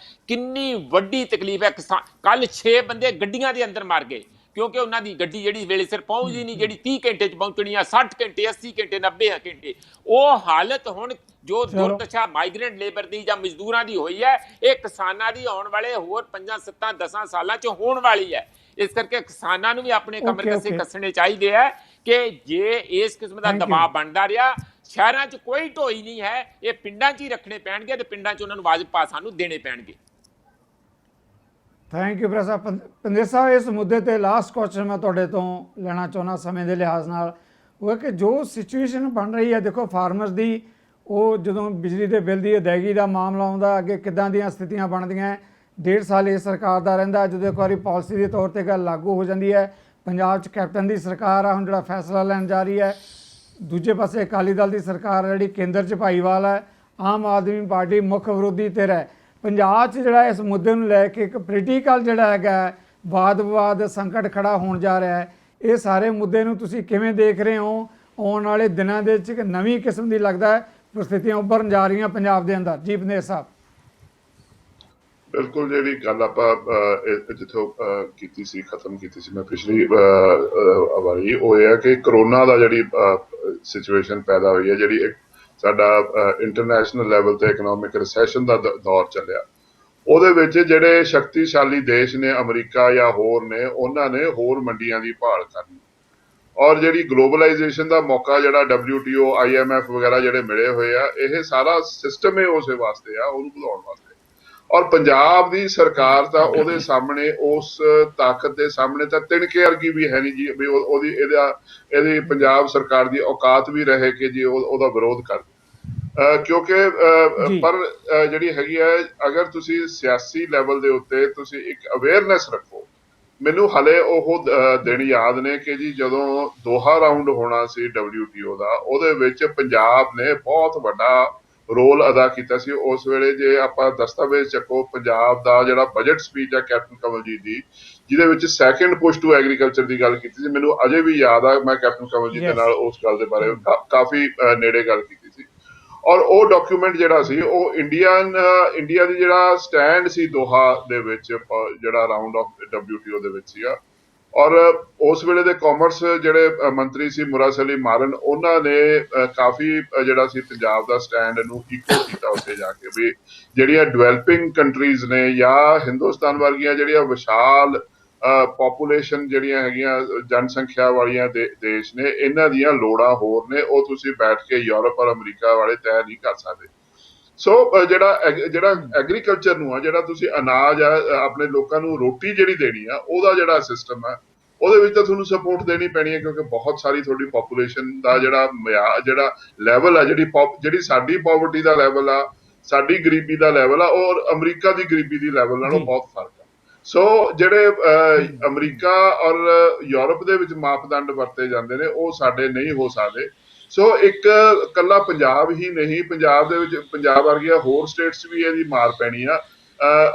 ਕਿੰਨੀ ਵੱਡੀ ਤਕਲੀਫ ਹੈ। ਕਿਸਾਨ ਕੱਲ 6 ਬੰਦੇ ਗੱਡੀਆਂ ਦੇ ਅੰਦਰ ਮਰ ਗਏ ਕਿਉਂਕਿ ਉਹਨਾਂ ਦੀ ਗੱਡੀ ਜਿਹੜੀ ਵੇਲੇ ਸਿਰ ਪਹੁੰਚਦੀ ਨਹੀਂ, ਜਿਹੜੀ 30 ਘੰਟੇ 'ਚ ਪਹੁੰਚਣੀ ਆ 60 ਘੰਟੇ 80 ਘੰਟੇ 90 ਘੰਟੇ। ਉਹ ਹਾਲਤ ਹੁਣ ਜੋ ਦੁਰਦਸ਼ਾ ਮਾਈਗ੍ਰੈਂਟ ਲੇਬਰ ਦੀ ਜਾਂ ਮਜ਼ਦੂਰਾਂ ਦੀ ਹੋਈ ਹੈ, ਇਹ ਕਿਸਾਨਾਂ ਦੀ ਆਉਣ ਵਾਲੇ ਹੋਰ 5 7 10 ਸਾਲਾਂ 'ਚ ਹੋਣ ਵਾਲੀ ਹੈ। ਇਸ ਕਰਕੇ ਕਿਸਾਨਾਂ ਨੂੰ ਵੀ ਆਪਣੇ ਕਮਰ ਕੱਸਣੇ ਚਾਹੀਦੇ ਹੈ ਕਿ ਜੇ ਇਸ ਕਿਸਮ ਦਾ ਦਬਾਅ ਬਣਦਾ ਰਿਹਾ, ਸ਼ਹਿਰਾਂ 'ਚ ਕੋਈ ਢੋਈ ਨਹੀਂ ਹੈ, ਇਹ ਪਿੰਡਾਂ 'ਚ ਹੀ ਰੱਖਣੇ ਪੈਣਗੇ ਤੇ ਪਿੰਡਾਂ 'ਚ ਉਹਨਾਂ ਨੂੰ ਵਾਜਬ ਪਾ ਸਾਨੂੰ ਦੇਣੇ ਪੈਣਗੇ। ਥੈਂਕ ਯੂ ਪ੍ਰੋਫੈਸਰ ਪੰਦੇਰ ਸਾਹਿਬ। ਇਸ ਮੁੱਦੇ ਤੇ ਲਾਸਟ ਕੁਐਸਚਨ ਮੈਂ ਤੁਹਾਡੇ ਤੋਂ ਲੈਣਾ ਚਾਹੁੰਦਾ ਸਮੇਂ ਦੇ ਲਿਹਾਜ਼ ਨਾਲ, ਉਹ ਹੈ ਕਿ ਜੋ ਸਿਚੁਏਸ਼ਨ ਬਣ ਰਹੀ ਹੈ, ਦੇਖੋ ਫਾਰਮਰਸ ਦੀ, ਉਹ ਜਦੋਂ ਬਿਜਲੀ ਦੇ ਬਿੱਲ ਦੀ ਅਦਾਇਗੀ ਦਾ ਮਾਮਲਾ ਆਉਂਦਾ, ਅੱਗੇ ਕਿੱਦਾਂ ਦੀਆਂ ਸਥਿਤੀਆਂ ਬਣਦੀਆਂ। 1.5 ਸਾਲ ਇਸ ਸਰਕਾਰ ਦਾ ਰਹਿੰਦਾ, ਜਦੋਂ ਇੱਕ ਵਾਰੀ ਪਾਲਿਸੀ ਦੇ ਤੌਰ 'ਤੇ ਗੱਲ ਲਾਗੂ ਹੋ ਜਾਂਦੀ ਹੈ। ਪੰਜਾਬ 'ਚ ਕੈਪਟਨ ਦੀ ਸਰਕਾਰ ਆ ਹੁਣ ਜਿਹੜਾ ਫੈਸਲਾ ਲੈਣ ਜਾ ਰਹੀ ਹੈ। ਦੂਜੇ ਪਾਸੇ ਅਕਾਲੀ ਦਲ ਦੀ ਸਰਕਾਰ ਜਿਹੜੀ ਕੇਂਦਰ 'ਚ ਭਾਈਵਾਲ ਹੈ, ਆਮ ਆਦਮੀ ਪਾਰਟੀ ਮੁੱਖ ਵਿਰੋਧੀ ਧਿਰ ਹੈ। ਪੰਜਾਬ 'ਚ ਜਿਹੜਾ ਇਸ ਮੁੱਦੇ ਨੂੰ ਲੈ ਕੇ ਇੱਕ ਪੋਲੀਟੀਕਲ ਜਿਹੜਾ ਹੈਗਾ ਵਾਦ ਵਿਵਾਦ ਸੰਕਟ ਖੜਾ ਹੋਣ ਜਾ ਰਿਹਾ ਹੈ। ਇਹ ਸਾਰੇ ਮੁੱਦੇ ਨੂੰ ਤੁਸੀਂ ਕਿਵੇਂ ਦੇਖ ਰਹੇ ਹੋ? ਆਉਣ ਵਾਲੇ ਦਿਨਾਂ ਦੇ ਵਿੱਚ ਇੱਕ ਨਵੀਂ ਕਿਸਮ ਦੀ ਲੱਗਦਾ ਹੈ ਪ੍ਰਸਥਿਤੀਆਂ ਉੱਭਰਨ ਜਾ ਰਹੀਆਂ ਪੰਜਾਬ ਦੇ ਅੰਦਰ। ਜੀ ਪੰਦੇਰ ਸਾਹਿਬ। ਬਿਲਕੁਲ, ਜਿਹੜੀ ਗੱਲ ਆਪਾਂ ਜਿੱਥੋਂ ਖਤਮ ਕੀਤੀ ਸੀ ਮੈਂ ਪਿਛਲੀ ਵਾਰੀ, ਉਹ ਇਹ ਹੈ ਕਿ ਕਰੋਨਾ ਦਾ ਜਿਹੜੀ ਸਿਚੁਏਸ਼ਨ ਪੈਦਾ ਹੋਈ ਹੈ, ਜਿਹੜੀ ਇੱਕ ਸਾਡਾ ਇੰਟਰਨੈਸ਼ਨਲ ਲੈਵਲ ਤੇ ਇਕਨੋਮਿਕ ਰਿਸੈਸ਼ਨ ਦਾ ਦੌਰ ਚੱਲਿਆ, ਉਹਦੇ ਵਿੱਚ ਜਿਹੜੇ ਸ਼ਕਤੀਸ਼ਾਲੀ ਦੇਸ਼ ਨੇ, ਅਮਰੀਕਾ ਜਾਂ ਹੋਰ ਨੇ, ਉਹਨਾਂ ਨੇ ਹੋਰ ਮੰਡੀਆਂ ਦੀ ਭਾਲ ਕਰਨੀ। ਔਰ ਜਿਹੜੀ ਗਲੋਬਲਾਈਜੇਸ਼ਨ ਦਾ ਮੌਕਾ ਜਿਹੜਾ WTO IMF ਵਗੈਰਾ ਜਿਹੜੇ ਮਿਲੇ ਹੋਏ ਆ, ਇਹ ਸਾਰਾ ਸਿਸਟਮ ਹੀ ਉਸੇ ਵਾਸਤੇ ਆ, ਉਹਨੂੰ ਵਧਾਉਣ ਵਾਸਤੇ। ਔਰ ਪੰਜਾਬ ਦੀ ਸਰਕਾਰ ਤਾਂ ਉਹਦੇ ਸਾਹਮਣੇ, ਉਸ ਤਾਕਤ ਦੇ ਸਾਹਮਣੇ ਤਾਂ ਤਿਣਕੇ ਵਰਗੀ ਵੀ ਹੈ ਨਹੀਂ ਜੀ, ਵੀ ਇਹਦੀ ਪੰਜਾਬ ਸਰਕਾਰ ਦੀ ਔਕਾਤ ਵੀ ਰਹੇ ਕਿ ਜੀ ਉਹਦਾ ਵਿਰੋਧ ਕਰ, ਕਿਉਂਕਿ ਪਰ ਜਿਹੜੀ ਹੈਗੀ ਹੈ, ਅਗਰ ਤੁਸੀਂ ਸਿਆਸੀ ਲੈਵਲ ਦੇ ਉੱਤੇ ਤੁਸੀਂ ਇੱਕ ਅਵੇਅਰਨੈਸ ਰੱਖੋ। ਮੈਨੂੰ ਹਲੇ ਉਹ ਦਿਨ ਯਾਦ ਨੇ ਕਿ ਜੀ ਜਦੋਂ ਦੋਹਾ ਰਾਊਂਡ ਹੋਣਾ ਸੀ WTO ਦਾ, ਉਹਦੇ ਵਿੱਚ ਪੰਜਾਬ ਨੇ ਬਹੁਤ ਵੱਡਾ ਰੋਲ ਅਦਾ ਕੀਤਾ ਸੀ। ਉਸ ਵੇਲੇ ਜੇ ਆਪਾਂ ਦਸਤਾਵੇਜ਼ ਚੱਕੋ, ਪੰਜਾਬ ਦਾ ਜਿਹੜਾ ਬਜਟ ਸਪੀਚ ਹੈ ਕੈਪਟਨ ਕਮਲਜੀਤ ਦੀ, ਜਿਹਦੇ ਵਿੱਚ ਸੈਕਿੰਡ ਪੁਸ਼ ਟੂ ਐਗਰੀਕਲਚਰ ਦੀ ਗੱਲ ਕੀਤੀ ਸੀ, ਮੈਨੂੰ ਅਜੇ ਵੀ ਯਾਦ ਆ, ਮੈਂ ਕੈਪਟਨ ਕਮਲਜੀਤ ਦੇ ਨਾਲ ਉਸ ਗੱਲ ਦੇ ਬਾਰੇ ਕਾਫੀ ਨੇੜੇ ਗੱਲ ਕੀਤੀ ਸੀ। ਔਰ ਉਹ ਡਾਕੂਮੈਂਟ ਜਿਹੜਾ ਸੀ, ਉਹ ਇੰਡੀਆ ਦੀ ਜਿਹੜਾ ਸਟੈਂਡ ਸੀ ਦੋਹਾ ਦੇ ਵਿੱਚ, ਜਿਹੜਾ ਰਾਊਂਡ ਆਫ WTO ਦੇ ਵਿੱਚ ਸੀਗਾ, ਔਰ ਉਸ ਵੇਲੇ ਦੇ ਕਾਮਰਸ ਜਿਹੜੇ ਮੰਤਰੀ ਸੀ ਮੁਰਾਸਲੀ ਮਾਰਨ, ਉਹਨਾਂ ਨੇ ਕਾਫੀ ਜਿਹੜਾ ਸੀ ਪੰਜਾਬ ਦਾ ਸਟੈਂਡ ਨੂੰ ਇਕੋ ਕੀਤਾ ਉੱਥੇ ਜਾ ਕੇ, ਵੀ ਜਿਹੜੀਆਂ ਡਿਵੈਲਪਿੰਗ ਕੰਟਰੀਜ਼ ਨੇ ਜਾਂ ਹਿੰਦੁਸਤਾਨ ਵਰਗੀਆਂ ਜਿਹੜੀਆਂ ਵਿਸ਼ਾਲ ਪੋਪੂਲੇਸ਼ਨ ਜਿਹੜੀਆਂ ਹੈਗੀਆਂ ਜਨਸੰਖਿਆ ਵਾਲੀਆਂ ਦੇਸ਼ ਨੇ, ਇਹਨਾਂ ਦੀਆਂ ਲੋੜਾਂ ਹੋਰ ਨੇ, ਉਹ ਤੁਸੀਂ ਬੈਠ ਕੇ ਯੂਰਪ ਔਰ ਅਮਰੀਕਾ ਵਾਲੇ ਤੈਅ ਨਹੀਂ ਕਰ ਸਕਦੇ। ਸੋ ਜਿਹੜਾ ਐਗਰੀਕਲਚਰ ਨੂੰ ਆ, ਜਿਹੜਾ ਤੁਸੀਂ ਅਨਾਜ ਆ ਆਪਣੇ ਲੋਕਾਂ ਨੂੰ ਰੋਟੀ ਜਿਹੜੀ ਦੇਣੀ ਆ, ਉਹਦਾ ਜਿਹੜਾ ਸਿਸਟਮ ਆ, ਉਹਦੇ ਵਿੱਚ ਤਾਂ ਤੁਹਾਨੂੰ ਸਪੋਰਟ ਦੇਣੀ ਪੈਣੀ ਹੈ, ਕਿਉਂਕਿ ਬਹੁਤ ਸਾਰੀ ਤੁਹਾਡੀ ਪੋਪੂਲੇਸ਼ਨ ਦਾ ਜਿਹੜਾ ਲੈਵਲ ਆ, ਜਿਹੜੀ ਸਾਡੀ ਪੋਵਰਟੀ ਦਾ ਲੈਵਲ ਆ, ਸਾਡੀ ਗਰੀਬੀ ਦਾ ਲੈਵਲ ਆ, ਔਰ ਅਮਰੀਕਾ ਦੀ ਗਰੀਬੀ ਦੀ ਲੈਵਲ ਨਾਲੋਂ ਬਹੁਤ ਫਰਕ ਆ। ਸੋ ਜਿਹੜੇ ਅਮਰੀਕਾ ਔਰ ਯੂਰਪ ਦੇ ਵਿੱਚ ਮਾਪਦੰਡ ਵਰਤੇ ਜਾਂਦੇ ਨੇ, ਉਹ ਸਾਡੇ ਨਹੀਂ ਹੋ ਸਕਦੇ। ਸੋ ਇੱਕ ਕੱਲਾ ਪੰਜਾਬ ਹੀ ਨਹੀਂ, ਪੰਜਾਬ ਦੇ ਵਿੱਚ ਪੰਜਾਬ ਵਰਗੀਆਂ ਹੋਰ ਸਟੇਟਸ ਵੀ ਇਹਦੀ ਮਾਰ ਪੈਣੀ ਆ।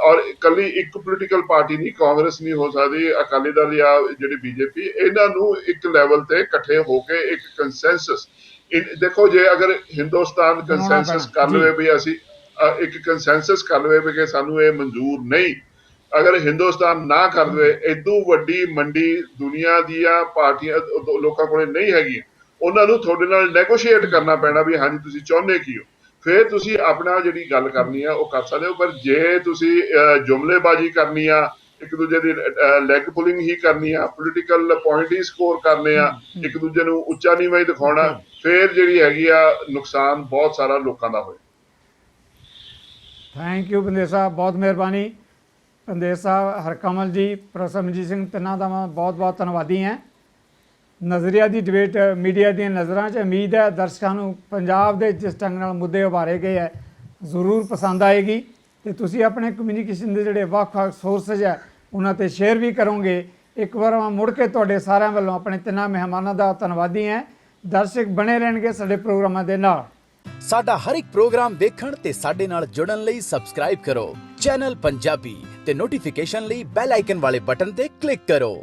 ਔਰ ਕੱਲੀ ਇੱਕ ਪੋਲੀਟੀਕਲ ਪਾਰਟੀ ਨਹੀਂ, ਕਾਂਗਰਸ ਨਹੀਂ ਹੋ ਸਕਦੀ, ਅਕਾਲੀ ਦਲ ਜਾਂ ਜਿਹੜੀ ਬੀਜੇਪੀ, ਇਹਨਾਂ ਨੂੰ ਇੱਕ ਲੈਵਲ ਤੇ ਇਕੱਠੇ ਹੋ ਕੇ ਇੱਕ ਕੰਸੈਂਸਸ, ਦੇਖੋ ਜੇ ਅਗਰ ਹਿੰਦੁਸਤਾਨ ਕੰਸੈਂਸਸ ਕਰ ਲਵੇ ਵੀ ਅਸੀਂ ਇੱਕ ਕੰਸੈਂਸਸ ਕਰ ਲਵੇ ਵੀ ਕਿ ਸਾਨੂੰ ਇਹ ਮਨਜ਼ੂਰ ਨਹੀਂ, ਅਗਰ ਹਿੰਦੁਸਤਾਨ ਨਾ ਕਰ ਦਵੇ, ਇਦੋਂ ਵੱਡੀ ਮੰਡੀ ਦੁਨੀਆ ਦੀਆਂ ਪਾਰਟੀਆਂ ਲੋਕਾਂ ਕੋਲੇ ਨਹੀਂ ਹੈਗੀਆਂ, ਉਹਨਾਂ ਨੂੰ ਤੁਹਾਡੇ ਨਾਲ ਨੈਗੋਸ਼ੀਏਟ ਕਰਨਾ ਪੈਣਾ ਵੀ ਹਾਂਜੀ ਤੁਸੀਂ ਚਾਹੁੰਦੇ ਕੀ ਹੋ, ਫਿਰ ਤੁਸੀਂ ਆਪਣਾ ਜਿਹੜੀ ਗੱਲ ਕਰਨੀ ਆ ਉਹ ਕਰ ਸਕਦੇ ਹੋ। ਪਰ ਜੇ ਤੁਸੀਂ ਜੁਮਲੇਬਾਜ਼ੀ ਕਰਨੀ ਆ, ਇੱਕ ਦੂਜੇ ਦੀ ਲੈਗ ਪੁਲਿੰਗ ਹੀ ਕਰਨੀ ਆ, ਪੋਲੀਟੀਕਲ ਪੁਆਇੰਟ ਹੀ ਸਕੋਰ ਕਰਨੇ ਆ, ਇੱਕ ਦੂਜੇ ਨੂੰ ਉੱਚਾ ਨੀਵਾਂ ਹੀ ਦਿਖਾਉਣਾ, ਫਿਰ ਜਿਹੜੀ ਹੈਗੀ ਆ ਨੁਕਸਾਨ ਬਹੁਤ ਸਾਰਾ ਲੋਕਾਂ ਦਾ ਹੋਇਆ। ਥੈਂਕ ਯੂ ਬੰਦੇ ਸਾਹਿਬ, ਬਹੁਤ ਮਿਹਰਬਾਨੀ। ਬੰਦੇ ਸਾਹਿਬ, ਹਰਕਮਲ ਜੀ, ਪ੍ਰਸਮਜੀਤ ਸਿੰਘ, ਤਿੰਨਾਂ ਦਾ ਮੈਂ ਬਹੁਤ ਬਹੁਤ ਧੰਨਵਾਦੀ ਹਾਂ। ਨਜ਼ਰੀਆ ਦੀ ਡਿਬੇਟ ਮੀਡੀਆ ਦੀਆਂ ਨਜ਼ਰਾਂ 'ਚ ਉਮੀਦ ਹੈ ਦਰਸ਼ਕਾਂ ਨੂੰ ਪੰਜਾਬ ਦੇ ਜਿਸ ਢੰਗ ਨਾਲ ਮੁੱਦੇ ਉਭਾਰੇ ਗਏ ਹੈ ਜ਼ਰੂਰ ਪਸੰਦ ਆਏਗੀ, ਅਤੇ ਤੁਸੀਂ ਆਪਣੇ ਕਮਿਊਨੀਕੇਸ਼ਨ ਦੇ ਜਿਹੜੇ ਵੱਖ-ਵੱਖ ਸੋਰਸਜ ਹੈ ਉਹਨਾਂ 'ਤੇ ਸ਼ੇਅਰ ਵੀ ਕਰੋਗੇ। ਇੱਕ ਵਾਰ ਮੈਂ ਮੁੜ ਕੇ ਤੁਹਾਡੇ ਸਾਰਿਆਂ ਵੱਲੋਂ ਆਪਣੇ ਤਿੰਨਾਂ ਮਹਿਮਾਨਾਂ ਦਾ ਧੰਨਵਾਦੀ ਹਾਂ। ਦਰਸ਼ਕ ਬਣੇ ਰਹਿਣਗੇ ਸਾਡੇ ਪ੍ਰੋਗਰਾਮਾਂ ਦੇ ਨਾਲ। ਸਾਡਾ ਹਰ ਇੱਕ ਪ੍ਰੋਗਰਾਮ ਦੇਖਣ ਤੇ ਸਾਡੇ ਨਾਲ ਜੁੜਨ ਲਈ ਸਬਸਕ੍ਰਾਈਬ ਕਰੋ ਚੈਨਲ ਪੰਜਾਬੀ ਤੇ ਨੋਟੀਫਿਕੇਸ਼ਨ ਲਈ ਬੈਲ ਆਈਕਨ ਵਾਲੇ ਬਟਨ ਤੇ ਕਲਿੱਕ ਕਰੋ।